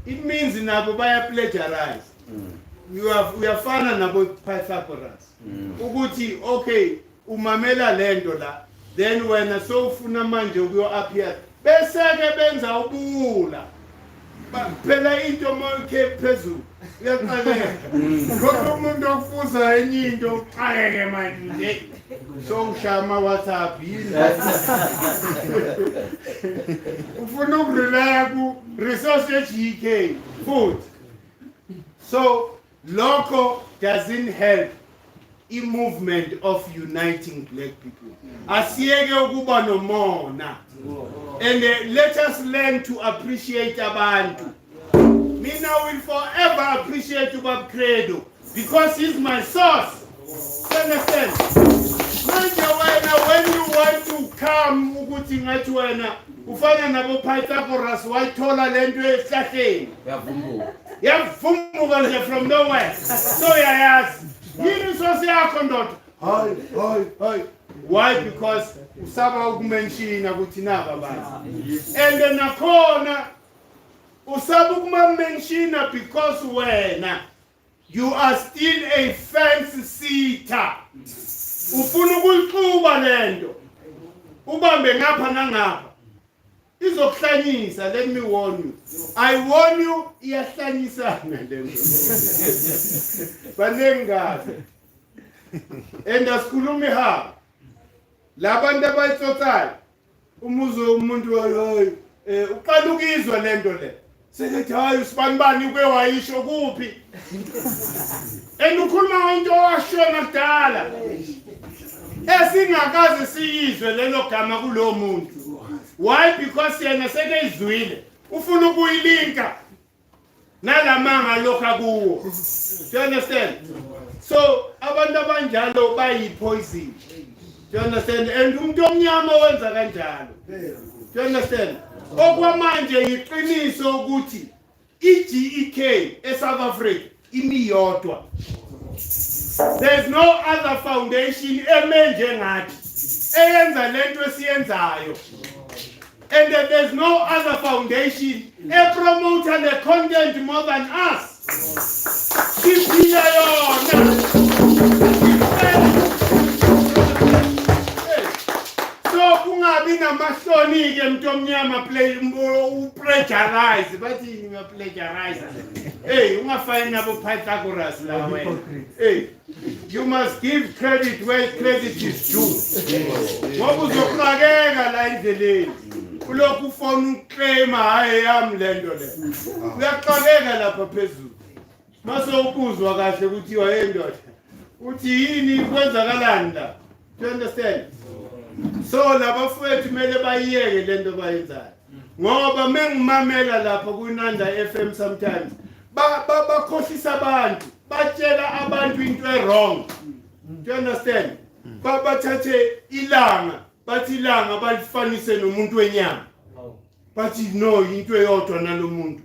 A: It means in Abubaya plagiarize. We are fun about Pythagoras. Uguti, okay, umamela lendola. Then when a so funamanje will appear, besake benza ubula. Phela into monke phezulu. Uyaqaleka. Kodwa umuntu ofuza enye into uqaleke manje. So ushama WhatsApp yini? Ufuna ukurelaya ku resource ye-GK food. So local doesn't help in movement of uniting black people. Asiyeke ukuba nomona. And let us learn to appreciate abantu. Mina will forever appreciate Ubab Credo because he's my source. You understand? When you want to come ukuthi ngathi wena ufana nabo Pythagoras wayithola lento esihlahleni. Yavumbuka nje from nowhere. So yayazi. Yini source yakho ndoda? Hayi. Why? Because usaba ukumenshina ukuthi naba abantu. And nakhona usaba ukumenshina because wena you are still a fence sitter. Ufuna ukuyiquba lento. Ubambe ngapha nangapha. Izokuhlanyisa, let me warn you. I warn you, iyahlanyisana lento. Banengazi. And asikhulume ha. Labantu abayitsotsala. Umuzo umuntu hoyi uqala ukizwa lento le. Sekethi hayi usibanibani uke wayisho kuphi? Ukhuluma into owashona kudala. Esingakaze siyizwe lelo gama kulo muntu. Why? Because yena seke izwile. Ufuna ukuyilinka nalamanga lokha kuwo. Do you understand? So abantu abanjalo bayipoison. Do you understand? And umuntu omnyama wenza kanjalo. Do you understand? Okwamanje iqiniso ukuthi iGEK eSouth Africa imiyodwa. There's no other foundation emenje ngathi eyenza lento esiyenzayo. And there's no other foundation promote the content more than us. Siphila yona. So kungabi namahloni ke umuntu omnyama play plagiarize bathi you plagiarize. Hey, ungafani nabo Pythagoras la wena. Hey, you must give credit where credit is due. Ngoba uzoqhakeka la endleleni. Ulokhu ufona uclaim hayi yami lento le. Uyaqhakeka lapha phezulu. Mase ukuzwa kahle ukuthi wayendoda. Uthi yini kwenzakalani la? Do you understand? So labafowethu kumele bayiyeke lento bayenzayo. Ngoba mengimamela lapha kuNanda FM sometimes bakhohlisa abantu, batshela abantu into wrong. Do you understand? Bathathe ilanga, bathi ilanga balifanise nomuntu wenyama. Bathi no into eyodwa nalomuntu.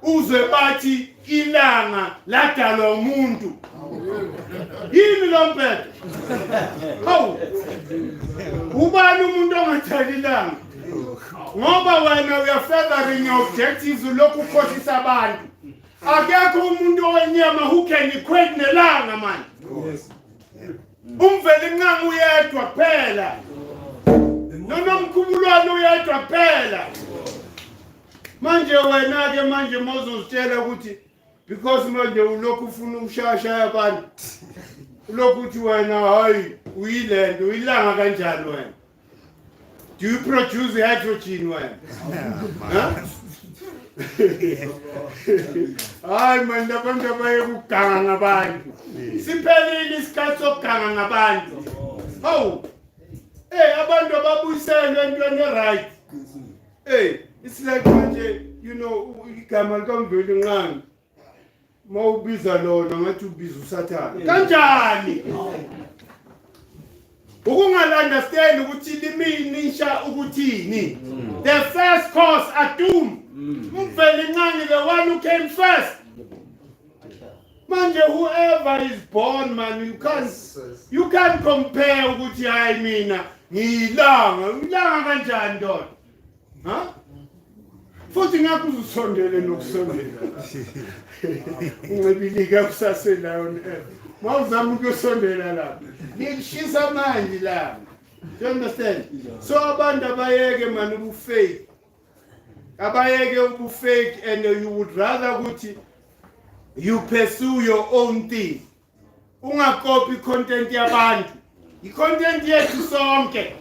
A: uzwe bathi ilanga ladalwa umuntu. Yini lo mphetho? Hawu. Ubani umuntu ongathali ilanga? Ngoba wena uyafavoring your objectives ulokhu ukhohlisa abantu. Akekho umuntu owenyama who can equate nelanga man. Umveli nqanga uyedwa kuphela. Nomkhululwana uyedwa kuphela. Manje wena ke manje mozozitshela ukuthi because manje ulokhu ufuna ukushaya abantu. Ulokhu uthi wena hayi uyilendo uyilanga kanjani wena? Do you produce hydrogen wena? Hayi man labantu abayekuganga ngabantu. Siphelile isikhathi sokuganga ngabantu. Hawu. Abantu ababuyiselwe entweni right. It's like manje, you know, igama likamveli nqanga. Mawubiza lona ngathi ubiza usathana. Kanjani? Ukungalanderstand ukuthi liminisha ukuthini. The first cause atum. Umveli nqanga the one who came first. Manje whoever is born man you can't compare ukuthi hayi mina ngilanga kanjani ndona. Futhi ngakho uzusondele nokusondela. Ungebilika kusaselayo. Mawuzama ukuyosondela lapha. Ngishisa manje lapha. Do you understand? So abantu abayeke man ubufake. Abayeke ubufake and you would rather ukuthi you pursue your own thing. Ungacopy content yabantu. I-content yethu sonke.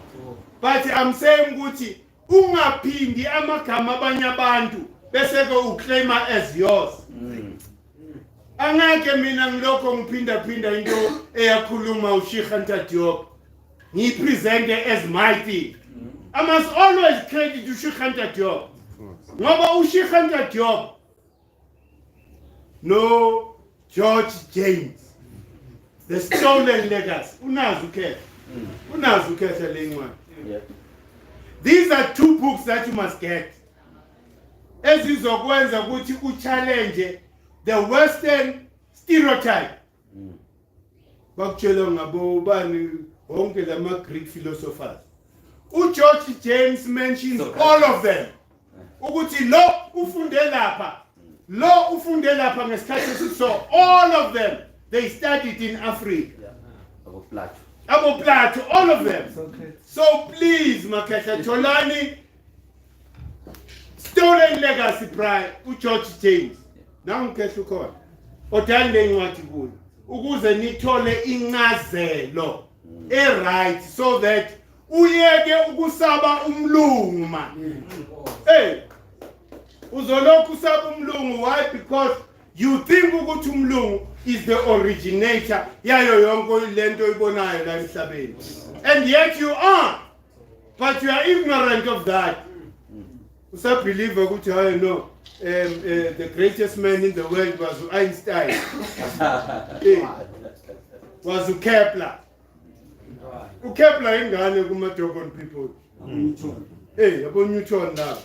A: But I'm saying ukuthi ungaphindi amagama abanye abantu bese ke uclaima as yours. Angeke mina ngilokho ngiphinda into eyakhuluma uShikanta Diop. Ngipresent as my thing. I must always credit uShikanta Diop. Ngoba uShikanta Diop no George James. The stolen legacy. Unazi ukhetha le ncwadi. These are two books that you must get. Ezizokwenza ukuthi uchallenge the Western stereotype. Bakutshela ngabo bani wonke lama Greek philosophers. George James mentions all of them. Ukuthi lo ufunde lapha ngesikhathi esiso all of them they studied in Africa. Abo Plato, all of them. So please, Makhetha Cholani, stolen legacy pride, George James. Now Mkhetha khona. Othande incwadi kuyo. Ukuze nithole incazelo right so that uyeke ukusaba umlungu man. Uzolokhu usaba umlungu why? Because you think ukuthi umlungu is the originator yayo yonke lento ibonayo la emhlabeni. And yet you are. But you are ignorant of that. Usa believe ukuthi hayi no the greatest man in the world was Einstein. Was Kepler. Kepler ingane kuma Dogon people. Yabo Newton now.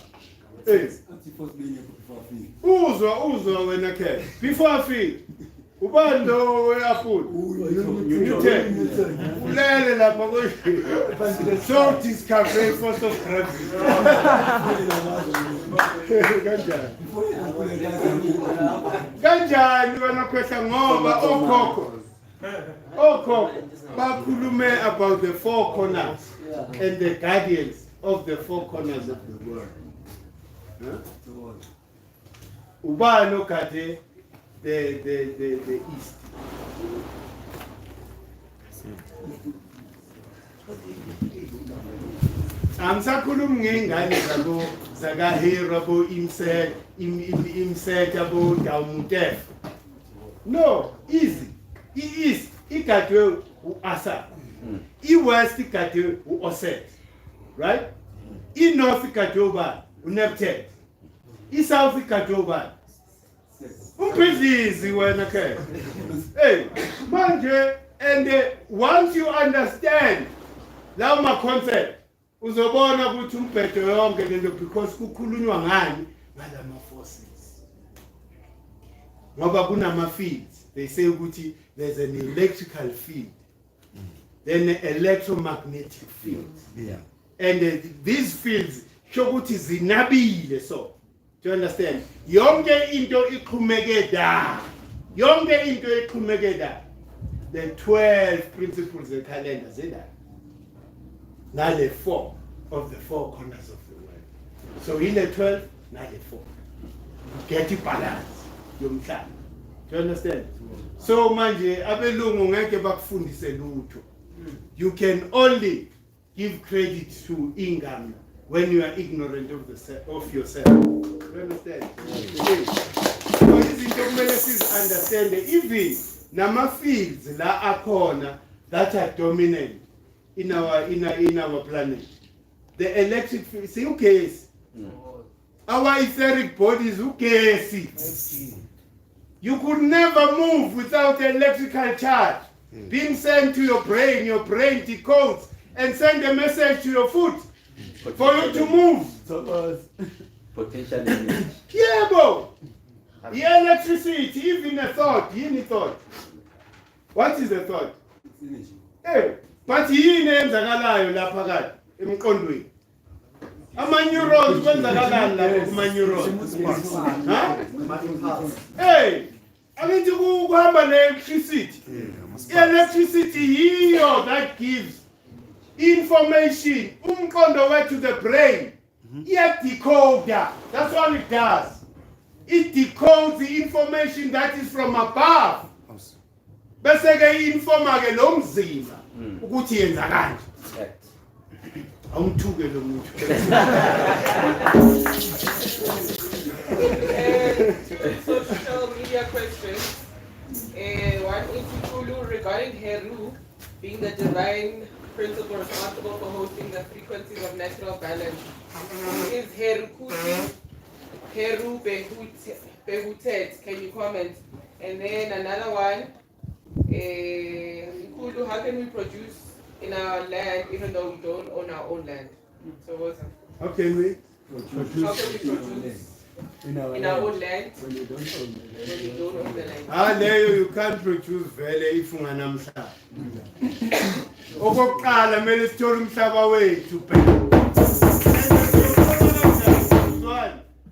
A: Uzwa wena ke before I feel ubando we-apple Newton ulele lapha ko so discover force of gravity kanjani wena kwehla ngoba okhokho bakhulume about the four corners and the guardians of the four corners of the world. Ubani ogade the east. Angisakhuluma ngengane zabo zakahero bo imset abo Dawmutef. No, easy. East igadwe uAsa. I-west igadwe uOset. Right? I-north igadwe ubani? Uneptet. I-south igadwe ubani? Umphizizi wena ke. Manje and once you understand lawo ma concept uzobona ukuthi umbhedo yonke lento because kukhulunywa ngani ngalama forces. ngoba kunama fields. They say ukuthi there's an electrical field, then an electromagnetic field.
E: Yeah.
A: And these fields show ukuthi zinabile, so do you understand? Yonke into iqhumeke da. Yonke into iqhumeke da. The 12 principles of calendar zeda. Now the 4 of the 4 corners of the world. So in the 12, now the 4. Get the balance. Yomhlaba. Do you understand? So manje abelungu ngeke bakufundise lutho. You can only give credit to income when you are ignorant of yourself. Do you understand? Yes. So izinto kumele understand even nama fields la akhona that are dominant in our planet. The electric field, see ugesi. Our etheric bodies ugesi. You could never move without electrical charge being sent to your brain decodes and send a message to your foot for you to move.
D: Potential energy.
A: Yeah, bro. The electricity, even a thought, What is the thought? Hey, but yini enzakalayo lapha kade emqondweni? Ama neurons kwenzakalani lapho kuma neurons? Hey, angithi kuhamba ne electricity. Electricity yiyo that gives information umqondo wethu the brain. It decoder. That's all it does. It decodes the information that is from above. Bese ke informa ke lo mzimba ukuthi yenza kanje. Awumthuke lo muntu.
F: Social media questions. One is Mkhulu regarding Heru being the divine principle responsible for hosting the frequencies of natural balance. Is Heru Kuti, Heru Behutet? Can you comment? And then another one. Mkhulu, how can we produce in our land even though we don't own our own land? So what's
A: How can we?
F: produce in our own land when we don't own the land?
A: Leyo you can't produce vele if unganamhlaba. Okokuqala mele sithole umhlaba wethu phela.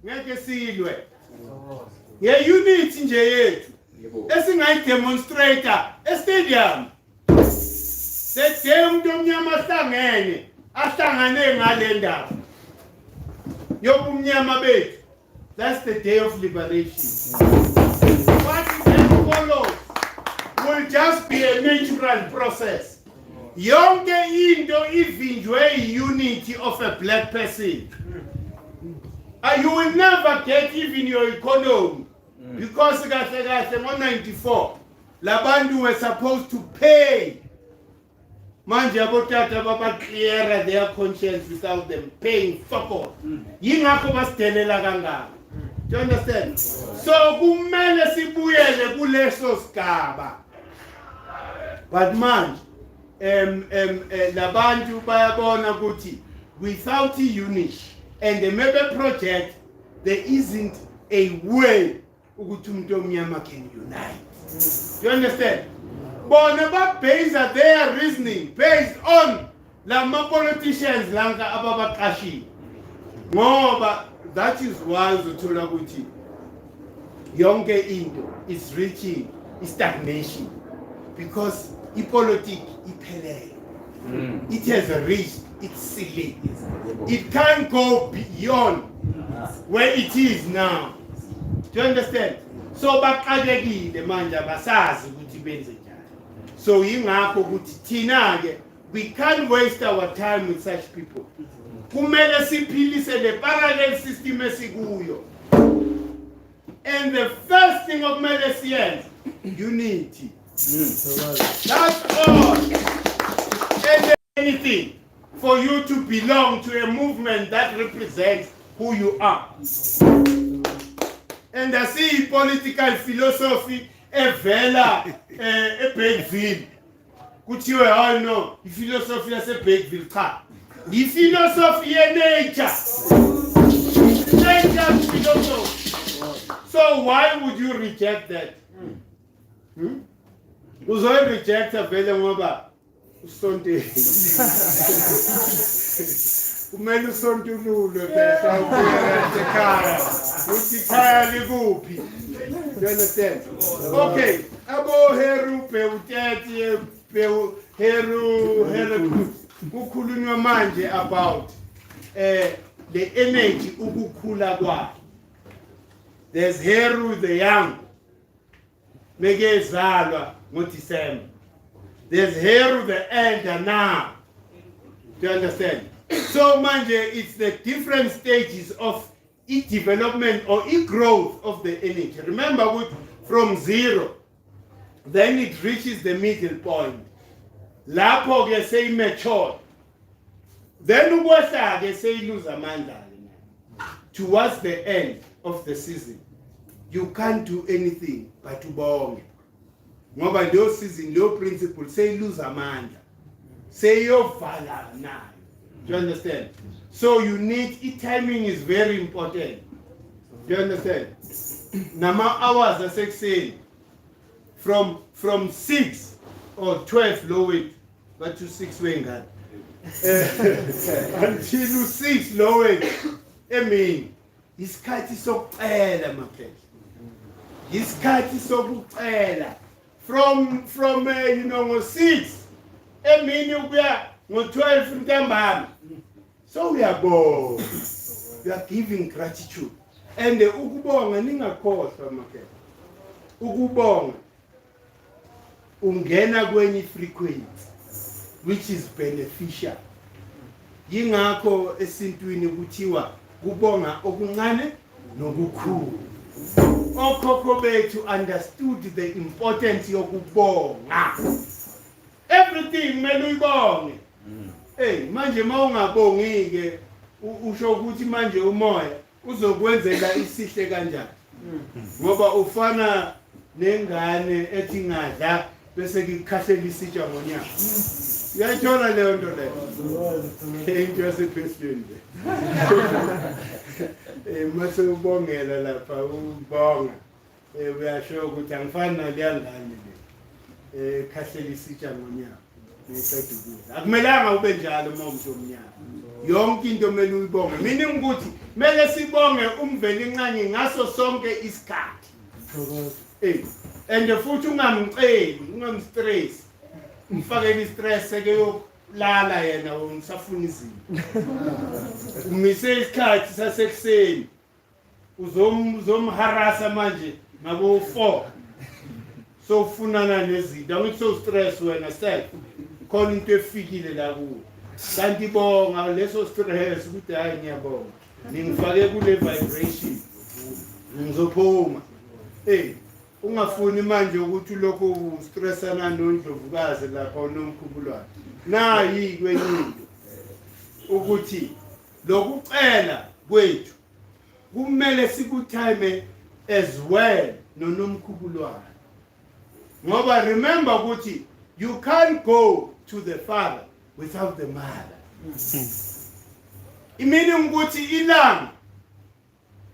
A: Ngeke silwe. Ye unity nje yethu. Esingayi demonstrator e-stadium. Sethe umuntu omnyama ahlangane ngale ndaba. Yobumnyama bethu. That's the day of liberation. What then follows will just be a natural process. Yonke into ivinjwe unity of a black person. You will never get even your economy. Because in 94, Labandu were supposed to pay. Manje abotata baba clear their conscience without them paying fuck all. Yingakho basitelela kangaka. Do you understand? So kumele sibuyele kuleso sigaba. But manje labantu bayabona ukuthi without unity and the mega project there isn't a way ukuthi umuntu omnyama can unite. Do you understand? Bona ba base their reasoning based on lama politicians lanka ababaqashi. Ngoba that is why uzothola ukuthi yonke into is reaching stagnation because ipolitics iphelele. It has reached its ceiling. It can't go beyond where it is now. Do you understand? So baqalekile manje abasazi ukuthi benze njani. So yingakho ukuthi thina ke we can't waste our time with such people. Kumele siphilise le parallel system esikuyo. And the first thing okumele siyenze unity. That's all. And anything for you to belong to a movement that represents who you are. And I see political philosophy evela eBakeville. Kuthiwe hayi no, iphilosophy yaseBakeville cha. Iphilosophy ye nature. Nature philosophy. So why would you reject that? Uzoyi rejecta vele ngoba usonto. Kumele usontululwe phela ekhaya. Uthi khaya likuphi? You understand? Okay, abo Heru Peuteti Heru kukhulunywa manje about the energy ukukhula kwakhe. There's Heru the young. Megezalwa ngoDecember. There's Heru the elder now. Do you understand? So manje it's the different stages of its development or its growth of the energy. Remember, from 0, then it reaches the middle point. Lapho ke say mature. Then ukwehla ke say lose amandla towards the end of the season. You can't do anything but ubonge. Ngoba leyo season, leyo principle say lose amandla. Say yovala nayo. Do you understand? So you need, timing is very important. Do you understand? Nama hours are saying from 6 or 12 low weight, but to 6 weight until 6 low weight. I mean, isikhathi sokucela maphela. Isikhathi sokucela. From 6 emini ukuya ngo12 ntambama. So we are born. We are giving gratitude. And ukubonga ningakhohlwa maphela. Ukubonga ungena kwenye frequency which is beneficial. Yingakho esintwini kuthiwa kubonga okuncane nokukhulu. Okhokho bethu understood the importance yokubonga. Everything mele uyibonge. Hey, manje mawungabongi ke usho ukuthi manje umoya uzokwenzela isihle kanjani. Ngoba ufana nengane ethi ngadla bese ngikhahlela isitsha ngonyaka. Uyayithola leyo nto leyo. Into yasephepheni le. Mase ubongela lapha ubonga. Uyasho ukuthi angifani naleya ngane le. Khahlela isitsha ngonyaka. Ngiqeda ukudla. Akumelanga ube njalo uma umuntu omnyama. Yonke into kumele uyibonge. Mina ngikuthi mele sibonge umveli incane ngaso sonke isikhathi. And futhi ungamceli, ungamstress. Mfakele istress ke yokulala yena ungisafuna izinto. Umise isikhathi sasekuseni. Uzomharasa manje ngabo 4. So ufunana nezinto. Angithi so stress wena self. Khona into efikile la kuwe. Kanti bonga leso stress ukuthi hayi ngiyabonga. Ningifake kule vibration. Ngizophuma. Ungafuni manje ukuthi lokho stressana noNdlovukazi lapha uNomkhubulwane. Nayi kwenye into ukuthi lokucela kwethu kumele sikutime as well noNomkhubulwane. Ngoba remember ukuthi you can't go to the father without the mother. Meaning ukuthi ilanga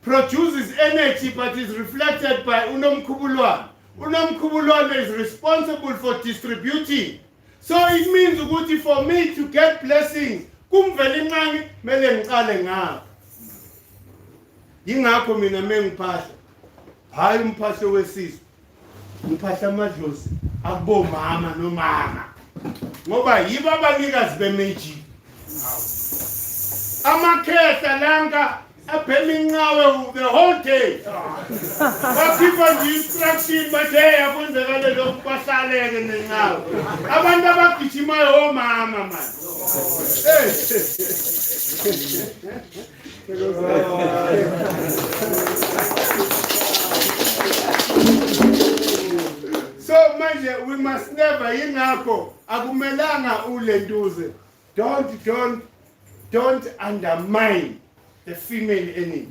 A: produces energy but is reflected by uNomkhubulwane. uNomkhubulwane is responsible for distributing. So it means ukuthi for me to get blessings, kumvela incane mele ngiqale ngapha. Yingakho mina mengiphahla, hayi umphahlo wesizwe. Ngiphahla amadlozi akubomama nomama. Ngoba yibo abanikazi bemeji. Amakhehla langa aphela the whole day. Bakhipha nje instruction bathe yakwenzekale lokhu bahlaleke nenqawe. Abantu abagijimayo omama man. So manje we must never yingakho akumelanga ulenduze. Don't undermine the female energy.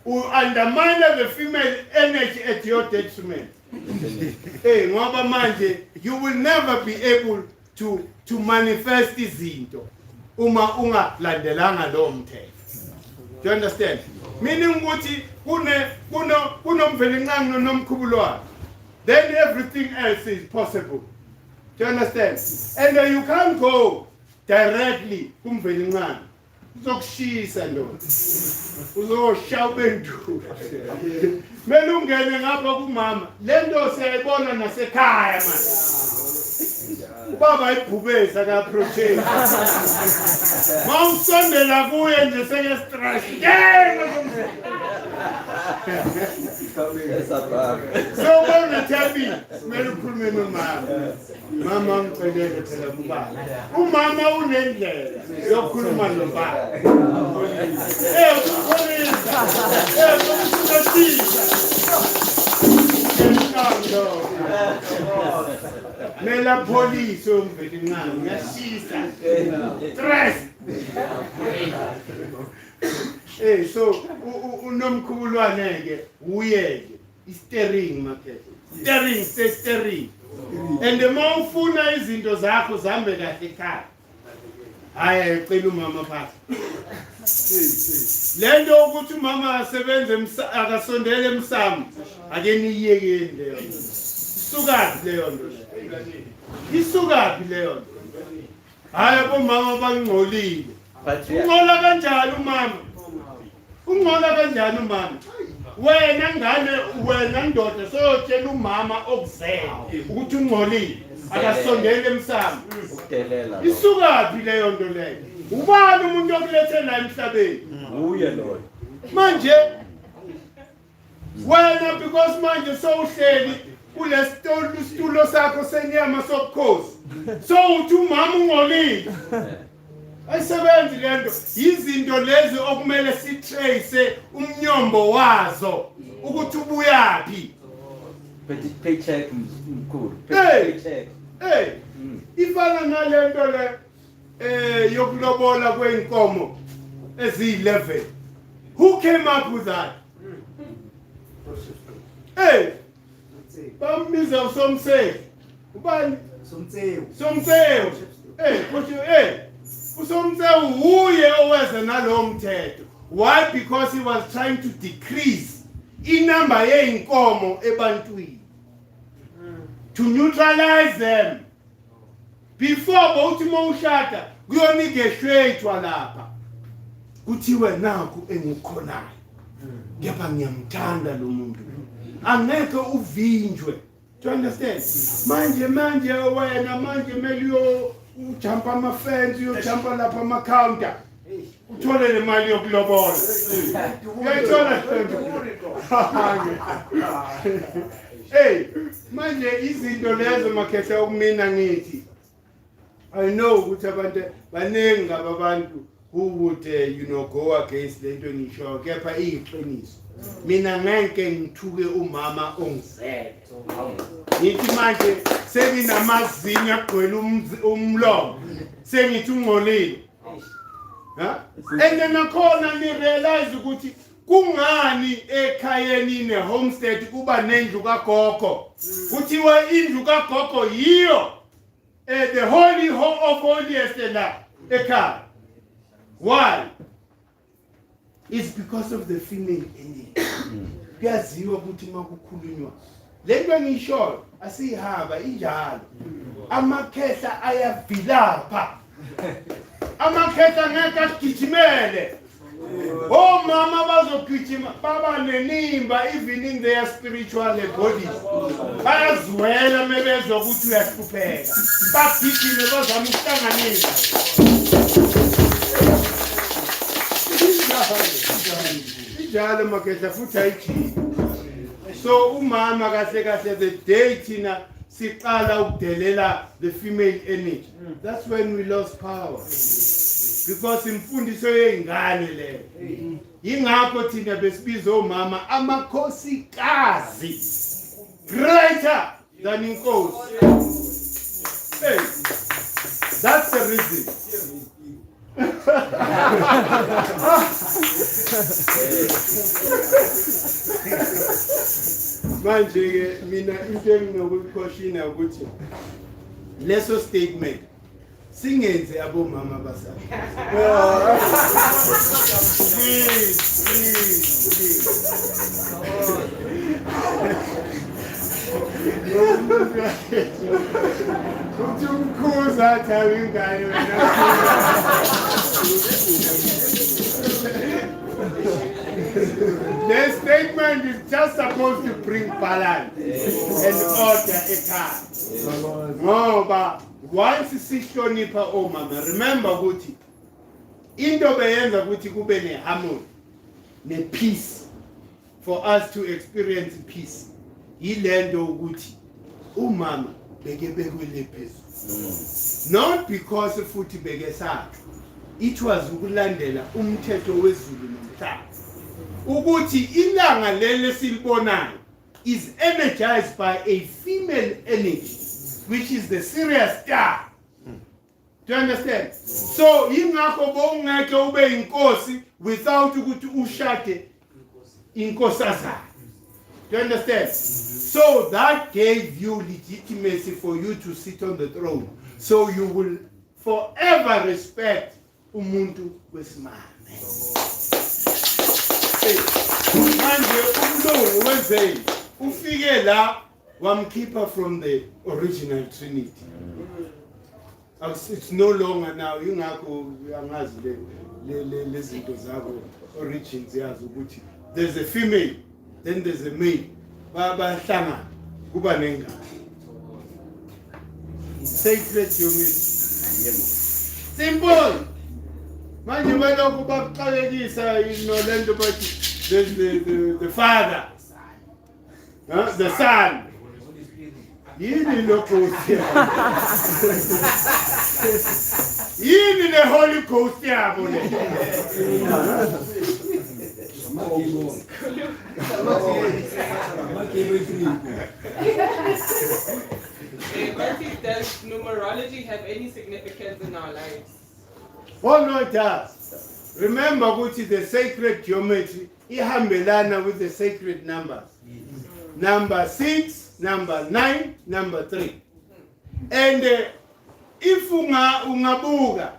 A: Who undermine the female energy at your detriment. Ngoba manje you will never be able to manifest izinto uma ungalandelanga lo mthetho. Do you understand? Meaning ukuthi kunomvelincane nomkhubulwane. Then everything else is possible. Do you understand? And you can't go directly kumvelincane. Uzokushisa ndo. Uzoshaya bentu. Mele ungene ngapha kumama. Le nto siyayibona nasekhaya manje. Ubaba ibhubeza ka protein. Mawusondela kuye nje seke stress. So bona thabi kumele ukhulume nomama. Mama ngicela phela kubaba. Umama unendlela yokukhuluma nobaba. Ukholisa. Ukusuthisha. Mela police umvelincane ngiyashisa. Stress. So unomkhubulwane ke uyeke steering market. Steering. And mawufuna izinto zakho zambe kahle ekhaya. Hayi ecela umama phansi. Lento ukuthi umama asebenze akasondele emsamo ake niyekeni leyo. Isukaphi leyo nto? Isukaphi leyo nto? Hayi abomama bangcolile. Ungola kanjani umama? Ungola kanjani umama? Wena ngane wena ndoda sotshela umama okuzele ukuthi ungcolile akasondele emsamo.
D: Ukudelela.
A: Isukaphi leyo nto leyo? Ubani umuntu okulethela emhlabeni?
D: Uye lo.
A: Manje wena because manje sowuhleli kule situlo sakho senyama sobukhosi. So uthi umama ungcolile. Ayisebenzi lento. Izinto lezi okumele sitrace umnyombo wazo ukuthi ubuyapi.
D: Paycheck Mkhulu.
A: Paycheck. Ifana nalento le yokulobola kwenkomo ezi11. Who came up with that? Bambiza usomsefu. Ubani? Somtsewu. Usomtsewu uye oweza nalowo mthetho. Why? Because he was trying to decrease inamba yeinkomo ebantwini. To neutralize them. Before bawuthi mawushada kuyonigeshwethwa lapha. Kuthiwe naku engikhonayo. Ngiyapha ngiyamthanda lo muntu. Angeke uvinjwe. Do you understand? Manje wena manje meliyo ujumpa ama fence uyojumpa lapha ama counter. Uthole le mali yokulobola. Uyayithola manje izinto lezo makhetha ukumina ngithi. I know ukuthi abantu baningi abantu who would go against lento ngisho kepha iyiqiniso. Mina ngeke ngithuke umama ongizele. Ngithi manje sekinamazinyo agcwele umlomo. Sengithi ungcolile. And nakhona ni realize ukuthi kungani ekhayeni ne homestead kuba nendlu kagogo. Kuthiwa indlu kagogo yiyo the holy of holiest la ekhaya. Why? It's because of the female energy. Kuyaziwa ukuthi makukhulunywa. Lento ngisho asihaba injalo. Amakhehla ayavilapha. Amakhehla ngeke agijimele. Oh mama bazogijima baba nenimba even in their spiritual bodies. Bayazwela mebezwa ukuthi uyahlupheka. Bagijime bazama ukuhlanganisa. Ijalo makhehla futhi ayijini. So umama kahle the day thina siqala ukudelela the female energy. That's when we lost power. Because imfundiso yengane le. Ingakho thina besibiza omama amakhosikazi. Greater than inkosi. Hey. That's the reason. Manje mina into enginokukhosina ukuthi leso statement singenze abomama basala. Please. Mkhulu having ingane The statement is just supposed to bring balance and order ekhaya. Ngoba once sihlonipha omama, remember ukuthi into beyenza ukuthi kube ne-harmony, ne-peace, for us to experience peace. Yilento ukuthi umama beke bekwele phezulu. Not because futhi beke sakhe. It was ukulandela umthetho wezulu nomhlaba. Ukuthi ilanga lele silibonayo is energized by a female energy, which is the Sirius star. Do you understand? So ingakho bongeke ube inkosi without ukuthi ushade inkosazana. Do you understand? So that gave you legitimacy for you to sit on the throne. So you will forever respect umuntu wesimame. Manje umlungu wenzeni ufike la wamkhipha from the original Trinity. It's no longer now. Ingakho angazi le zinto zabo origins yazo ukuthi there's a female, then there's a male. Bahlangana kuba nengane. Sacred geometry. Simple. Manje balokhu baxakekisa lento bathi there's the father, the son. Yini lokho yini le Holy Ghost yabo le.
F: Does numerology have any significance in our lives?
A: Oh no, it does. Remember ukuthi the sacred geometry ihambelana with the sacred numbers. Number 6, number 9, number 3. And if ungabuka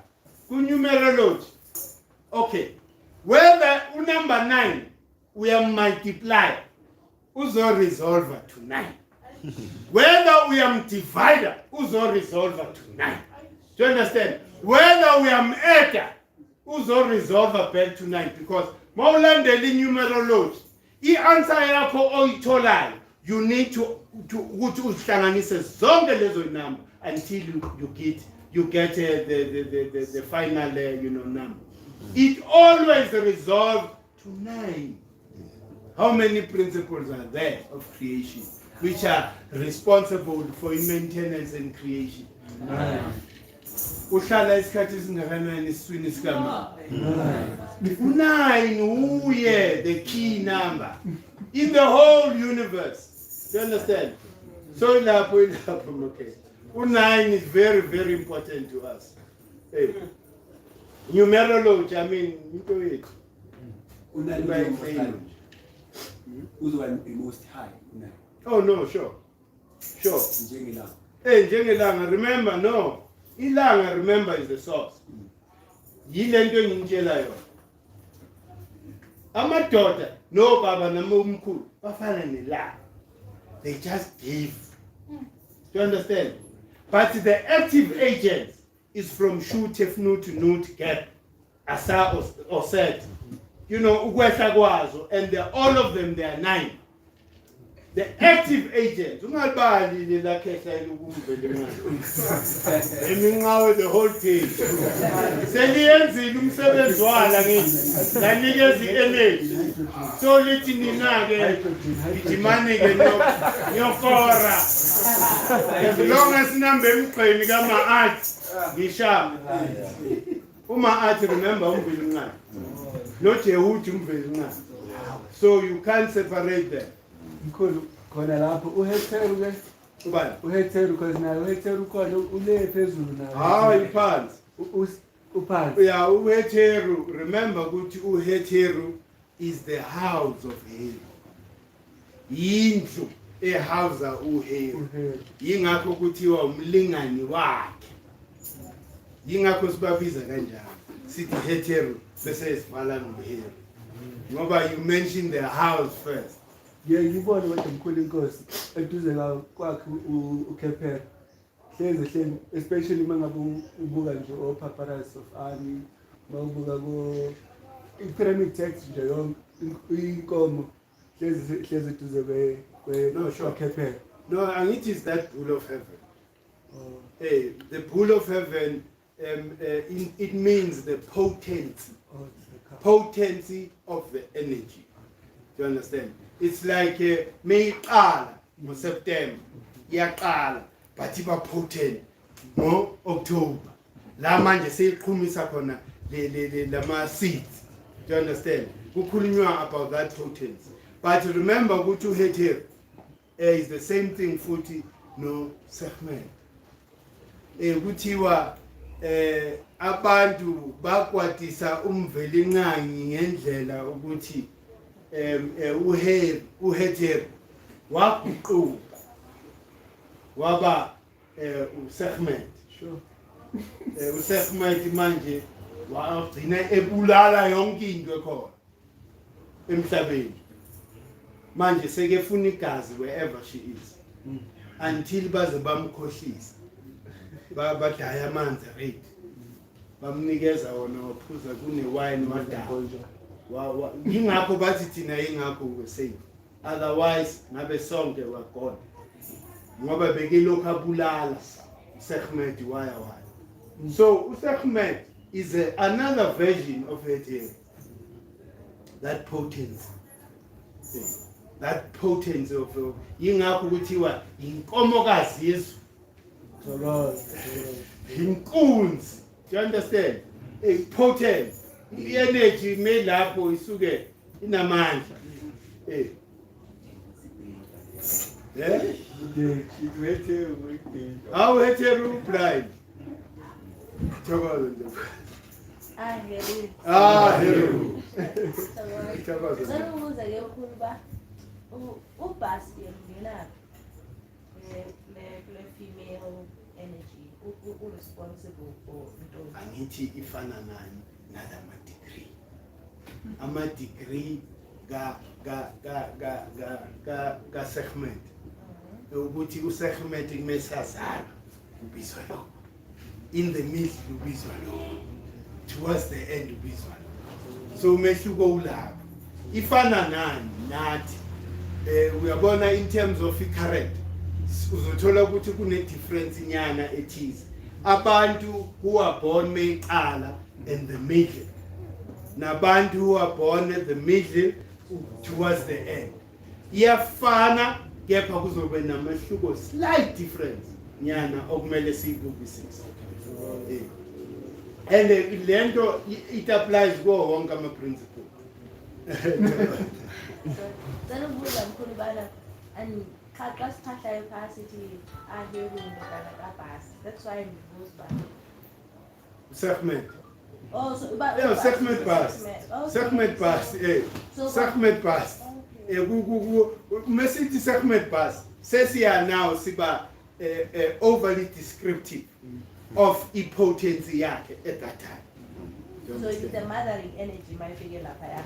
A: ku numerology, okay, whether number 9 we are multiply uzo resolve to 9. Whether we are divider uzo resolve to 9. Do you understand? Whether we are eta uzo resolve back to 9, because mawulandela numerology i-answer yakho oyitholayo you need to ukuthi uhlanganise zonke lezo number until you get the final number. It always resolves to 9. How many principles are there of creation which are responsible for maintenance and creation? 9. Uhlala isikhathi esingakanani esiswini sikama? 9 uye the key number in the whole universe. Do you understand? So okay. 9 is very, very important to us. Hey. Numerology, I mean, into it.
E: Who's the most high?
A: Oh no, sure. Hey, Jengelanga, remember, no. Ilanga, remember, is the source. Yilento ngitshela yona. Amadoda no baba namumkhulu bafana nelanga. They just give. Do you understand? But the active agent is from Shu Tefnu to Nut Gap, Asa or Set. Ukwehla kwazo, and all of them, they are 9. The active agent, ungalibali lelakhehla elukumvele eminqawe the whole page. Seliyenzile umsebenzi wala ngithi lanikeza i-energy. So lithi nina-ke gijimani-ke nyokora. As long as sinambe emgqeni kama-art ngisha. Uma-art remember umveli mncane. Nojehudi umveli mncane. So you can't separate them.
E: Mkhulu khona lapho uhetheru ke
A: Ubani?
E: uhetheru because nayo uhetheru khona ule phezulu nayo
A: Hayi phansi.
E: uphansi.
A: Yeah, uhetheru. Remember ukuthi uhetheru is the house of Heru. Yindlu ehausa uHeru. Yingakho kuthiwa umlingani wakhe. Yingakho sibabiza kanjalo. Sithi hetheru bese sivala noHeru. Ngoba you mentioned the house first.
E: ngiyibona kodwa Mkhulu inkosi eduze kwakhe uKepet hlezi especially mangabe ubuka nje paparazzi of army mawubuka ko pyramid text nje yonke inkomo hlezi eduze kweKepet.
A: No, and it is that bull of heaven. Hey, the bull of heaven, it means the potency of the energy. Do you understand? It's like May September, Yakala, but iba potent, no October. La manje seyiqhumisa khona lama seeds. Do you understand? Kukhulunywa about that potency. But remember ukuthi uHeter is the same thing futhi no segment. Kuthiwa abantu bakwatisa umvelinqangi ngendlela ukuthi uHeter waguquka waba usegment.
E: Sure.
A: Usegment manje wagcina ebulala yonke into ekhona emhlabeni. Manje sekefuna igazi wherever she is until baze bamkhohlisa badaya amanzi rate bamnikeza wona waphuza kune wine wadala ingakho bathi thina ingakho we otherwise ngabe sonke wagona ngoba bekilokhu abulala segment waya. So segment is another version of it, that potency. That potency of yingakho kuthiwa inkomokazi yesu. Inkunzi. Do you understand? A potent energy made lapho isuke inamandla. How Heter blind? Heru.
G: Female energy responsible for
A: angithi ifana nani nalama degree. Ama degree ga segment. Ukuthi usegment kumesazana ubizwa lo. In the middle ubizwa lo. Towards the end ubizwa lo. So umehluko ulapha. Ifana nani nathi uyabona in terms of current uzothola ukuthi kune difference nyana ethize. Abantu who are born meyiqala in the middle nabantu who are born at the middle towards the end. Iyafana kepha kuzobe namahluko slight difference nyana okumele siyibukisise. And lento it applies go wonke ama principle.
G: Sanibuza Mkhulu bana and xa siphahlayo phasi sithi aheru ngokana kabhasi. That's why ngibuza bana.
A: Segment.
G: Oh, so
A: segment pass. Segment pass. Segment pass. Mesithi segment pass. Sesiya now siba overly descriptive of potency yakhe at that time.
G: So it's the mothering energy my figure lapha.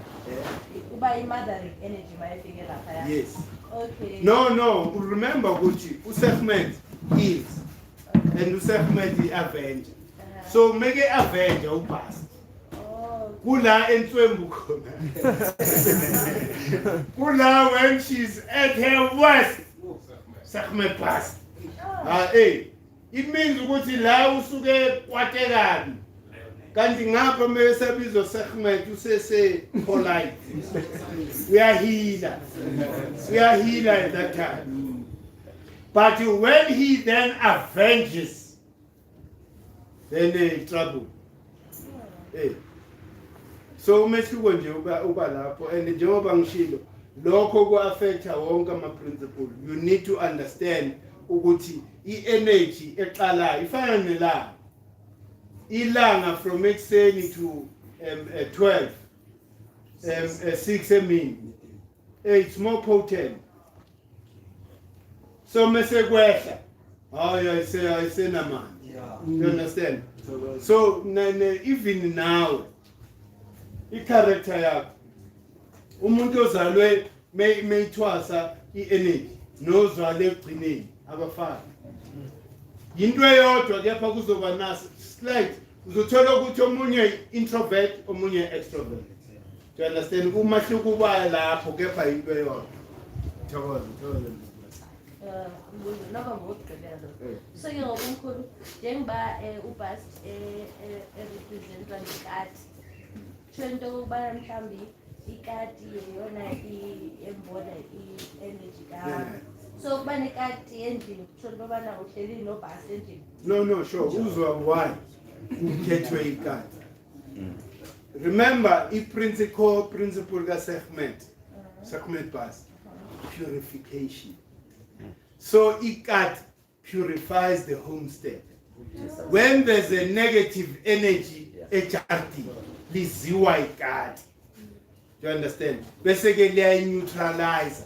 G: Uba mothering energy my figure lapha.
A: Yes.
G: Okay.
A: No. Remember ukuthi usegment is and usegment avenge. So make it avenge upast. Kula entwembu khona. Kula when she's at her worst. Segment past. It means ukuthi la usuke kwatekani. Kanti ngapha mesebizwa segment usese polite. We are healer at that time. But when he then avenges, then trouble. So umehluko nje uba lapho and njengoba ngishilo lokho ku-affecta wonke ama-principle. You need to understand ukuthi i-energy eqalayo ifana nelanga. Ilanga from ekuseni to 12, 6 emini. It's more potent. So mese kwehla. Ayisenamandla. You understand? So even now, i-character yakho. Umuntu ozalwe meyithwasa i-energy nozwa legcineni abafana yinto eyodwa kepha kuzoba naso slide uzothola ukuthi omunye introvert omunye extrovert. Do you understand? Umahluko uba lapho kepha into eyodwa. Thokoza.
G: Noma ngokugqilela lokho. So ke ngokumkhulu njengoba ubust representwa ngekati. Thento ukubana mhlambi ikati yona embona i-energy ka. So kuba nekati endlini kuthola ubana uhleli nobust endlini.
A: No, sure. Uzwa why ukhethwe ikati. Remember principle ka segment bus purification. So ikat purifies the homestead. When there's a negative energy, HRT, liziwa ikat. Do you understand? Basically, I neutralize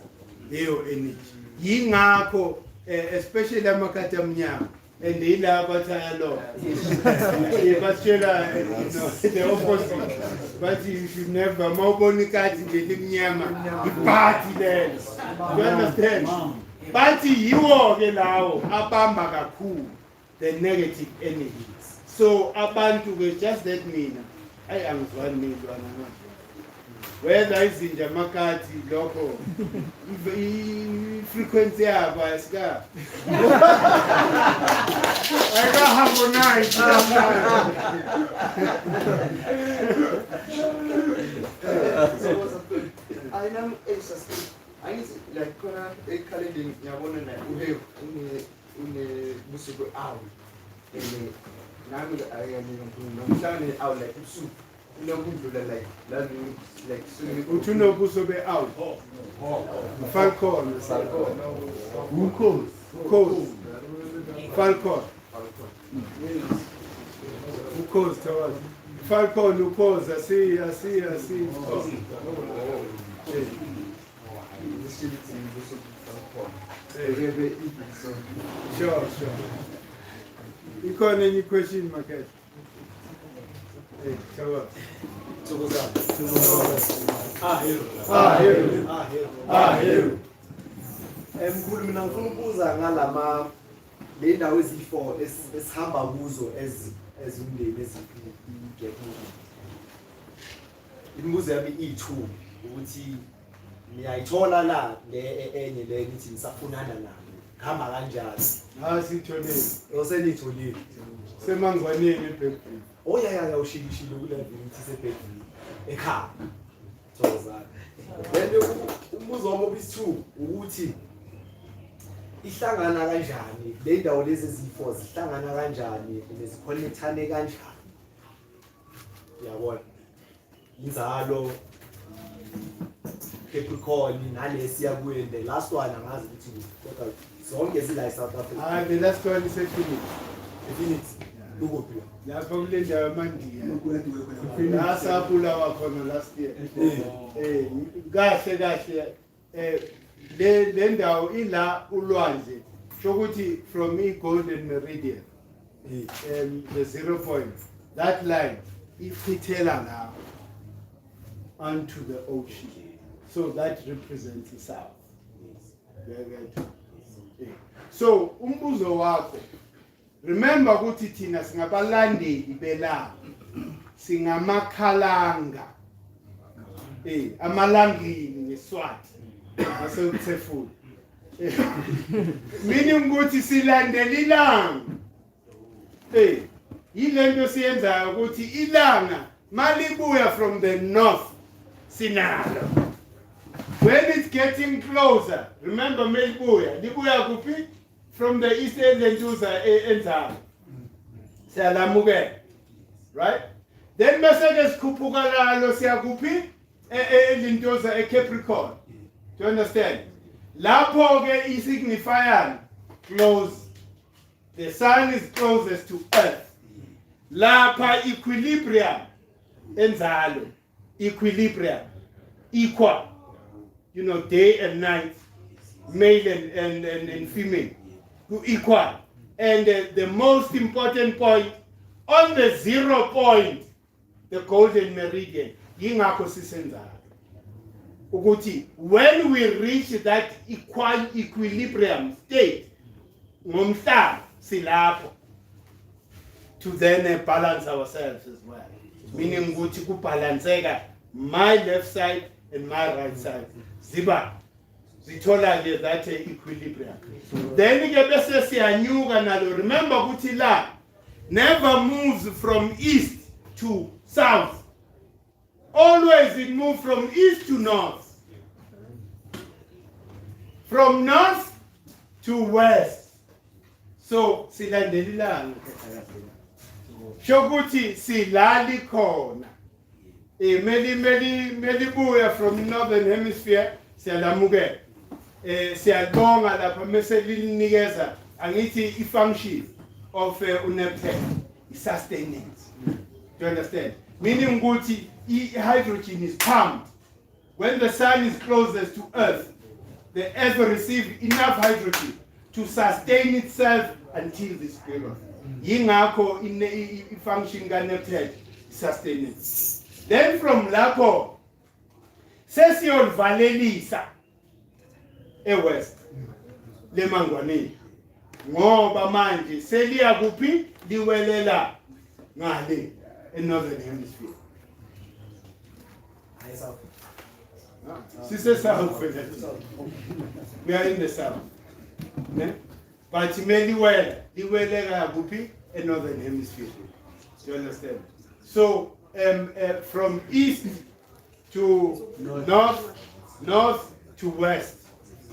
A: leyo energy. Yingakho, especially amakati amnyama, and they love lo. But the opposite. But you should never mawubona ikati nje limnyama iphathi lelo. Do you understand? Bathi yiwo ke lawo abamba kakhulu the negative energy. So abantu ke just that mina angizwani nendwana manje. Whether izinja amakati lokho frequency yabo asika. Harmonize.
B: I know it's I need like khona eKalendeni ngiyabona na uhe une busuku awu nami ayani awu like usuku unokudlula like
A: Uthi unobuso be out. Falcon. Ukhozi. Falcon. Ukhozi tawala. Falcon ukhozi asi. Sure. You got any question, Market? Hey, tell us.
B: Mkhulu mina ngifuna ukubuza ngalama le ndawo ezi4 esihamba kuzo ezimndeni ezingekho. Imibuzo yami i2 ukuthi ngiyayithola la enye le nithi nisafunana nami. Khamba kanjani?
A: Sitholile.
B: Oselitholile.
A: Semangwaneni eBhekbri.
B: Oh yeah, ushilishile kule nithi seBhekbri. Ekhaya. Thokozana. Then umbuzo wami obi2 ukuthi ihlangana kanjani le ndawo lezi ezifo zihlangana kanjani neziconnectane kanjani yabona inzalo Capricorn nalesi yakuye the last one angazi ukuthi kodwa zonke zila eSouth Africa
A: The last one is Infinity.
B: Infinity ukuphi
A: Lapha kule ndawo yamandiya. La saphula khona last year. Kahle. Le ndawo ila ulwandle shokuthi from golden meridian the 0 point that line ichithela la onto the ocean, so that represents the south. So umbuzo wakho, remember ukuthi thina singabalandeli belanga singamakhalanga amalangini ngeSwati asewuthefula meaning ukuthi silandela ilanga yilento siyenzayo ukuthi ilanga malibuya from the north sinalo when it's getting closer remember libuya kuphi from the east enzentuza enzalo siyalamukela right then bese sikhuphuka lalo siya kuphi elintoza eCapricorn. Do you understand? Lapho ke isignifier close. The sun is closest to earth. Lapha equilibrium enzalo. Equilibrium. Equal. You know, day and night. Male and female. Equal. And the most important point on the 0 point, the golden meridian. Yingakho sisenzalo. ukuthi when we reach that equilibrium state ngomhlaba silapho to then balance ourselves as well, meaning ukuthi kubalanceka my left side and my right side ziba zithola ke that equilibrium. Then ke bese siyanyuka nalo, remember ukuthi la never moves from east to south, always it moves from east to north, from north to west. So silandelelana shokuthi silali khona melibuya from northern hemisphere siyalamukela siyabonga lapha mase lilinikeza angithi i-function of uneptec sustenance. Do you understand? Meaning ukuthi hydrogen is pumped when the sun is closest to earth, the earth will receive enough hydrogen to sustain itself until this period. Yingakho i-function ka-neptec sustenance. Then from lapho sesiyolivalelisa e-west lemangwaneni ngoba manje seliya kuphi liwelela ngale e-northern hemisphere. Sise south, we are in the south. Ne? But liwelela kuphi e-northern hemisphere. Do you understand? So from east to north, north to west,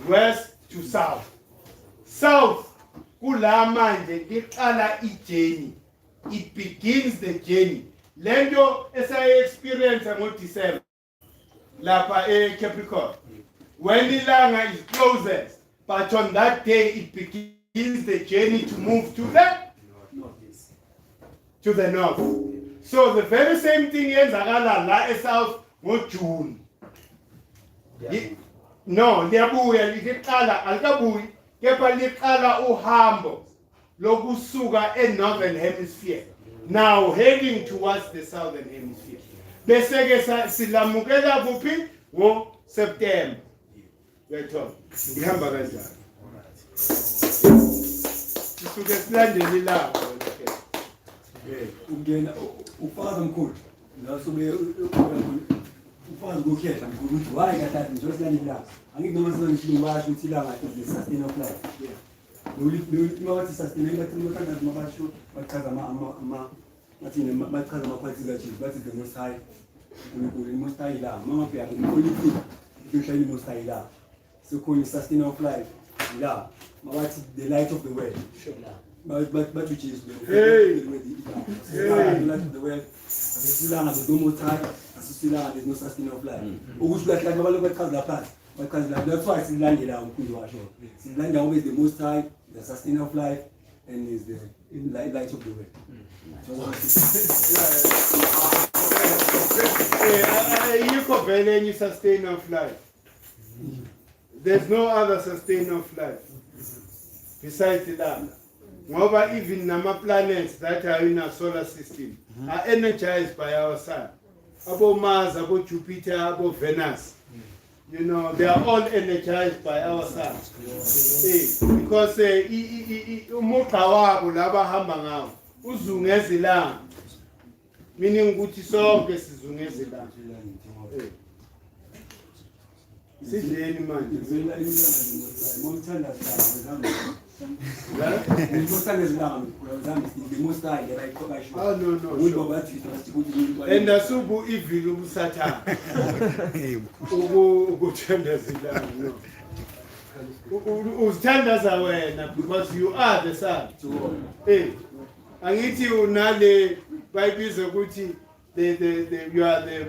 A: west to south. South kula manje liqala ijourney. It begins the journey. Lento esayi experience ngo-December lapha Capricorn. When ilanga is closest, but on that day it begins the journey to move to the north. So the very same thing yenzakala la south ngo-June. No, liyabuya liqala alikabuyi kepha liqala uhambo lokusuka e-northern hemisphere now heading towards the southern hemisphere. Bese ke silamukela kuphi ngo-September. Uyayithola ngihamba kanjani sisuke silandele lapho
E: ungena ufaka Mkhulu la sobe ufaka ukukhetha ukuthi why kathatha nje silandela angithi noma sizonishilo basho ukuthi ilanga is the sustain of life. Mawathi sustainable thina mabasho bachaza bachaza ama-qualities kaJesu bathi the most high uNkulunkulu most high la mama pia uNkulunkulu uhlala most high la sekhona sustainer of life la mawathi the light of the world but uJesu the light of the world asilanga the most high asilanga there's no sustainer of life ukuthi kahle abantu bachaza lapha because that's why silandela uNkulunkulu washo silandela always the most high, the sustainer of life, and is the light of the world.
A: You any sustainer of life. There's no other sustainer of life besides the Lamb. Moreover, even nama planets that are in our solar system are energized by our sun. About Mars, about Jupiter, about Venus. You know, they are all energized by our sun. Because umukawabo laba hamba ngawo uzungeza ilanga. Meaning ukuthi sonke sizungeza ilanga. Sidleni manje. Oh no. And asubu ivili ubusathana. Ukuthandaza ilanga no. Uzithandaza wena because you are the sun. Angithi unale bayibiza ukuthi you are the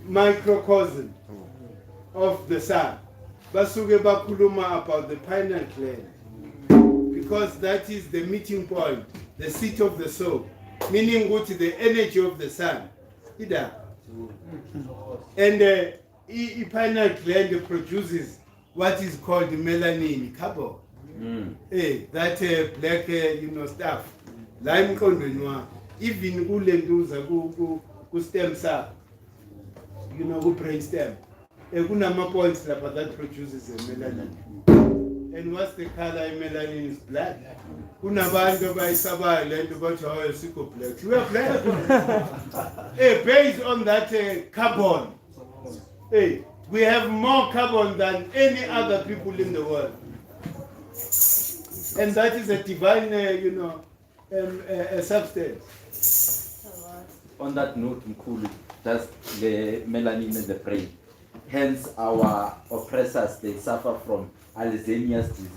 A: microcosm of the sun. Basuke bakhuluma about the pineal gland because that is the meeting point, the seat of the soul, meaning ukuthi the energy of the sun. And the pineal gland produces what is called melanin, carbon. That black stuff. Lime condonwa. Even ulenduza ku stem cell. you know, who brainstem. Kunama points that produces a melanin. And what's the color melanin is black. Kunabantu bayisabaya lento bathi hayi sikho black. We are black. Based on that carbon. We have more carbon than any other people in the world. And that is a divine, a substance.
D: On that note, Mkhulu, that's the melanin in the brain. Hence, our oppressors, they suffer from Alzheimer's disease.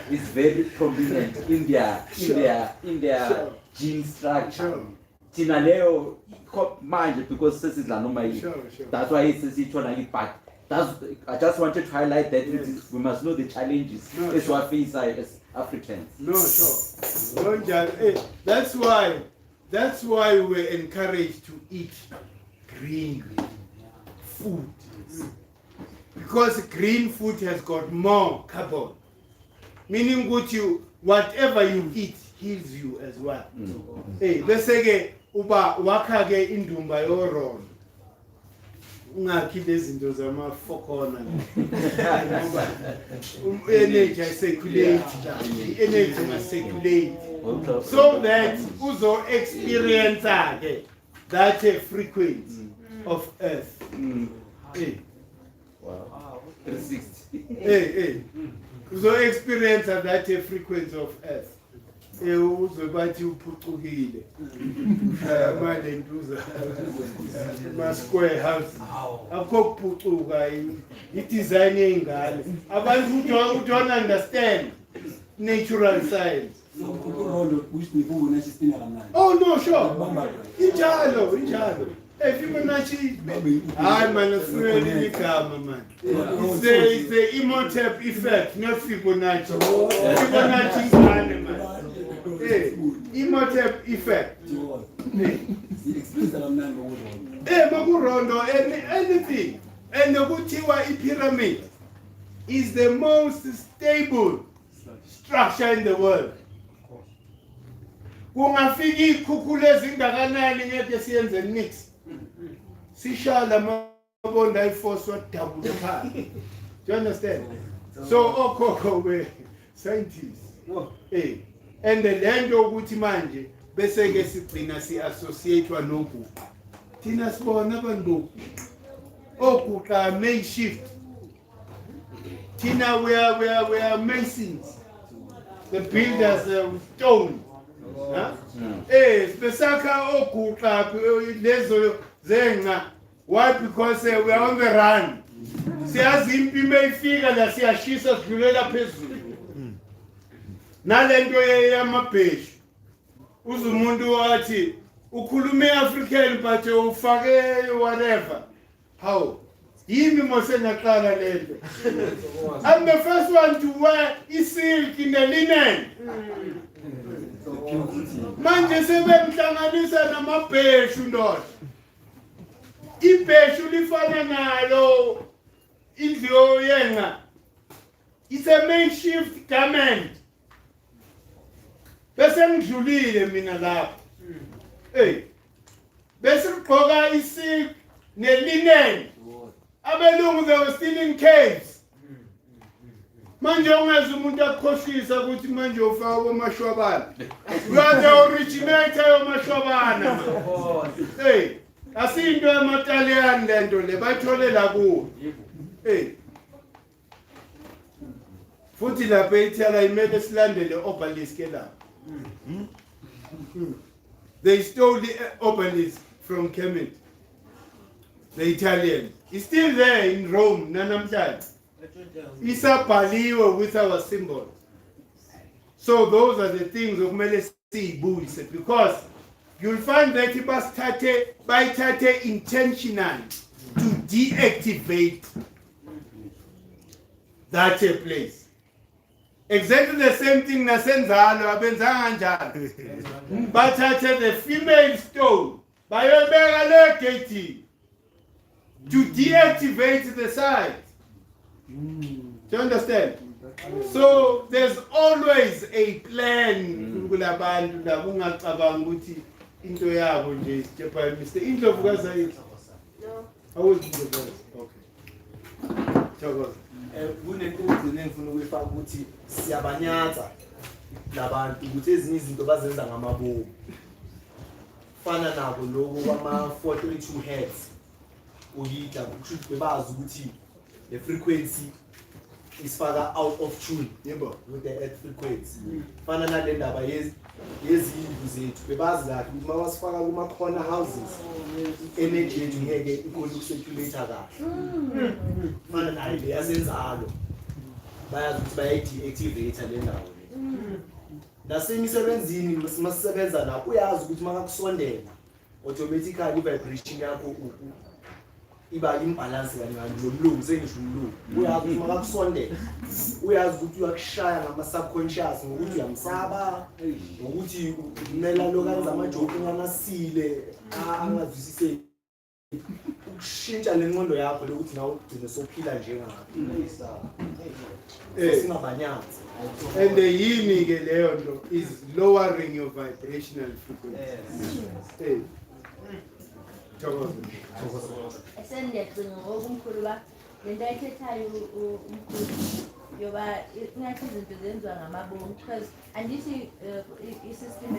D: It's very prominent in their gene structure. Tina leo manje because this is that's why it's back. I just wanted to highlight that we must know the challenges as we face as Africans.
A: No, sure. That's why we're encouraged to eat green food. Because green food has got more carbon. Meaning whatever you eat heals you as well. Beseke uba wakage indumba yoron. Ungakhipha izinto zamafokona. Energy circulate. Energy must circulate. So that uzo experience that frequency of earth.
D: Wow. 360.
A: Uzo experience that frequency of earth. Uzobathi uphucukile. Manje ntuza. Ma square house. Akho kuphucuka i-design yengane. Abantu who don't understand natural science. Oh no, sure. Injalo. If you nachi, I'm an Australian man. It's the Imhotep effect, not Fibonacci. Fibonacci man. Imhotep effect. Makurondo, anything. And the Kutiwa pyramid is the most stable structure in the world. Kungafiki khukhule zingakanani ngeke siyenze mix. Sishala mabonda iforce what double apart. Do you understand? So okoko we scientists. And the land ukuthi manje bese ke sigcina si associate nogu. Thina sibona abantu okuqa makeshift. Thina we are masons. The builders of stone. Besaka okuqa lezo zenga. Why? Because we are on the run. Siyazi impilo ifika la siyashisa sidlulela phezulu. Nalento yamabheshu. Uzumuntu wathi ukhulume African but ufake whatever. How? Yimi mose ngaqala lento. I'm the first one to wear silk in the linen. Manje sebemhlanganisa namabheshu ndoda. Ibheshu lifana nalo indlu yenga. It's a makeshift garment. Bese ngidlulile mina lapha. Bese ngigqoka isilk nelinen. Abelungu they were still in caves. Manje ungeza umuntu akhohlisa ukuthi manje ufaka omashwabana. We are the originator yomashwabana. Asinto yamaTaliyani lento le batholela kuwo. Futhi lapha ethala imele silandele obelisk la. They stole the obelisk from Kemet. The Italian. It's still there in Rome, nanamhlanje. Isabhaliwe with our symbol. So those are the things okumele siyibuyise because you'll find that bayithathe intentionally to deactivate that place. Exactly the same thing naSenzalo abenzanga kanjalo. Bathathe the female stone bayobeka le gate to deactivate the site. Do you understand? So there's always a plan kulabantu la ungacabanga ukuthi into yabo nje Mr. Indlovu kazayithi. I will do the voice. Okay. Thokoza.
B: Kunento engcine engifuna ukuyifaka ukuthi siyabanyaza labantu ukuthi ezinye izinto bazenza ngamabomu. Fana nabo lokho kwama 432 Hz. Uyida ukuthi bebazi ukuthi the frequency is further out of tune, yebo, with the earth frequency. Fana nale ndaba yezindlu zethu bebazi kahle ukuthi mawasifaka kuma corner houses energy yethu ngeke ikhona ukucirculate kahle. Fana nayo leyasenzalo bayazi ukuthi bayayi-deactivate le ndawo le. Nasemisebenzini masisebenza la uyazi ukuthi makakusondela automatically vibration yakho iba imbalance kanye nomlungu sengisho umlungu uyazi ukuthi makakusondela uyazi ukuthi uyakushaya ngama subconscious ngokuthi uyamsaba ngokuthi kumela lokwenza amajoke nganasile angazwisise ukushintsha lenqondo yakho lokuthi nawe ugcine sophila njengayo singabanyazi.
A: And the yini ke leyo nto is lowering your vibrational frequency. Thokoza.
G: Esendiyacinga ngoba umkhulu ba lento ayithethayo umkhulu yoba ingathi izinto zenziwa ngamabomu because andithi i-system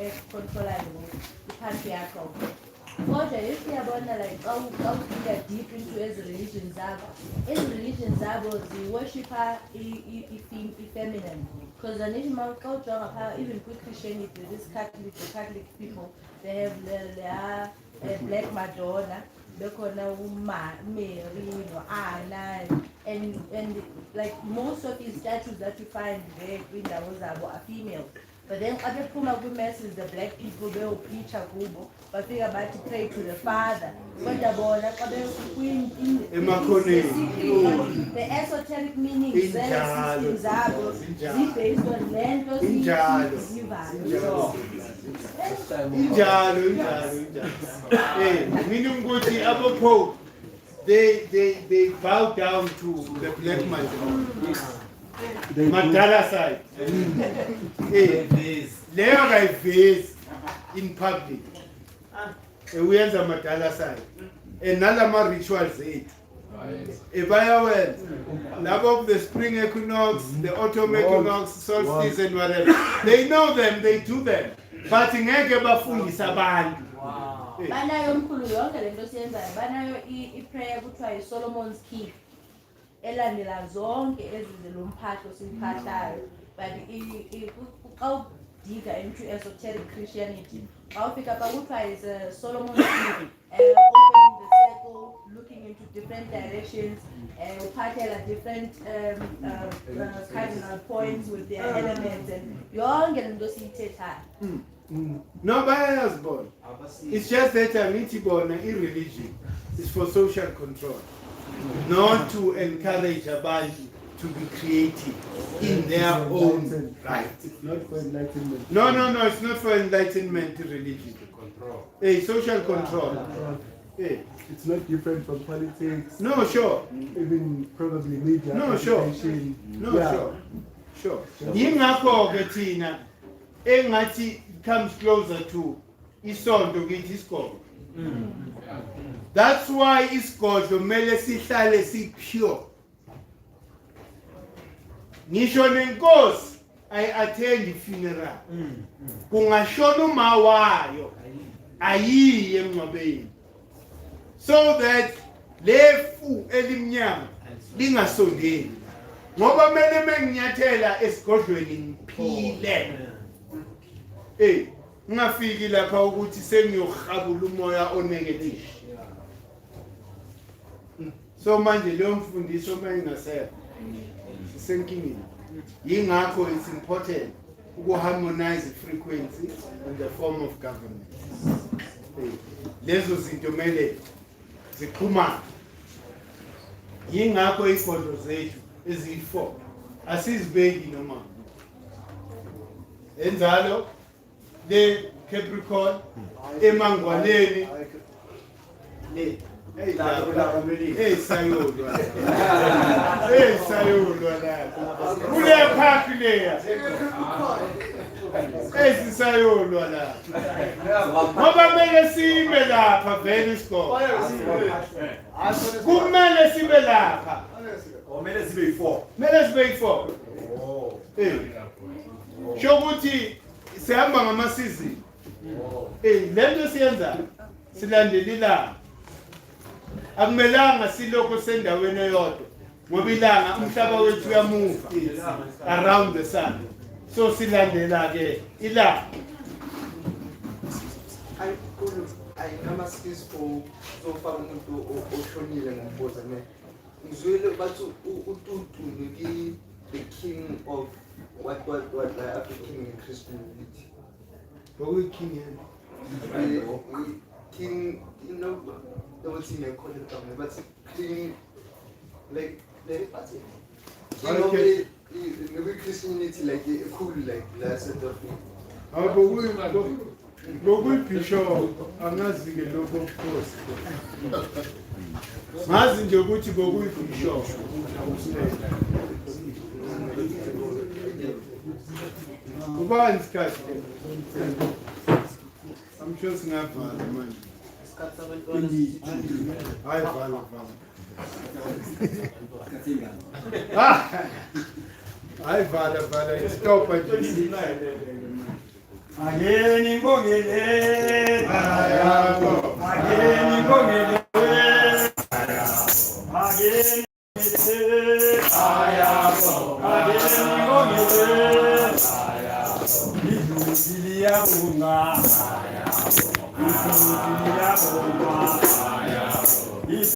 G: econtrolayo iphansi yakho kodwa if uyabona like xa ufika deep into ezi religions zabo zi-worshipper i-feminine because andithi ma xa ujonga phaa even kwi-Christianity the Catholic people they have their Black Madonna, bekhona Mary, Anna, and like most of these statues that you find there in Dawozabo are female. But then other Puma masses, the black people they will preach a kubo, but they are about to pray to the Father. But the esoteric meanings that is based on lentos,
A: meaning ukuthi abo Pope they bow down to the black man. Madala side. Leyo kayivezi in public. Uyenza madala side. Nalama rituals ethu. Bayawenza. Labo of the spring equinox, the autumn equinox, solstice and whatever. They know them, they do them. But ngeke bafundisa abantu.
G: Banayo mkhulu yonke lento siyenzayo. Banayo i-prayer kuthiwa yi-Solomon's Key. Elandela zonke ezizelo mphahlo simphahlayo. But xa udiga into esoteric Christianity, xa ufika pha kuthiwa is Solomon's Key. Opening the circle, looking into different directions, uphathela different cardinal points with their elements and yonke lento siyithethayo.
A: No, born. It's just that born religion is for social control, not to encourage abantu to be creative in their own right.
E: It's not for enlightenment.
A: No, it's not for enlightenment religion.
H: Control.
A: Social control.
E: It's not different from politics.
A: No, sure.
E: Even probably media.
A: No, sure. No, yeah. Sure. Yingakho ke thina engathi comes closer to isonto kithi isigodi. That's why isigodi kumele sihlale si-pure. Ngisho nenkosi I attend the funeral. Kungashona uma wayo ayiye emngcwabeni. So that lefu elimnyama lingasondeli. Ngoba mele menginyathela esigodlweni ngiphile. Ngafiki lapha ukuthi sengiyohabula umoya onegative. So manje leyo mfundiso mayingasela senkingini. Yingakho it's important to harmonize the frequency in the form of government. Lezo zinto mele zikhuma. Yingakho igodlo zethu eziyi4 asizibeki noma. Enzalo le Capricorn emangwaleni Hey, sayolwa. Hey, sayolwa lapha. Kule park leya. Esisayolwa lapha. Ngoba mele sime lapha vele isikole. Kumele sibe lapha.
E: Kumele sibe yi-4.
A: Mele sibe yi-4. Sho ukuthi sihamba ngama-season. Lento siyenza silandela ilanga. Akumelanga silokho sendaweni eyodwa ngoba ilanga umhlaba wethu uyamuva around the sun. So silandela ke ilanga.
B: Ayinama-skills for sofaka umuntu oshonile ngombuza ne. Ngizwile bathi uTutu the king of what like African in Christianity.
A: King,
B: King, you know, what's in your color, but king, like, what's it? King of the Christianity, like, cool, like, that sort of thing.
A: Bishop, angazi ke lokho of course. Ngazi nje ukuthi bishop. Ubani isikhathi? I'm sure singavala manje. Hayi vala. Hayi vala stop nje.
E: Ageni ngongele ayabo. Ageni ngongele ageni ayabo. Ageni ngongele ayabo. Izuzilia bunga ayabo. Izuzilia bunga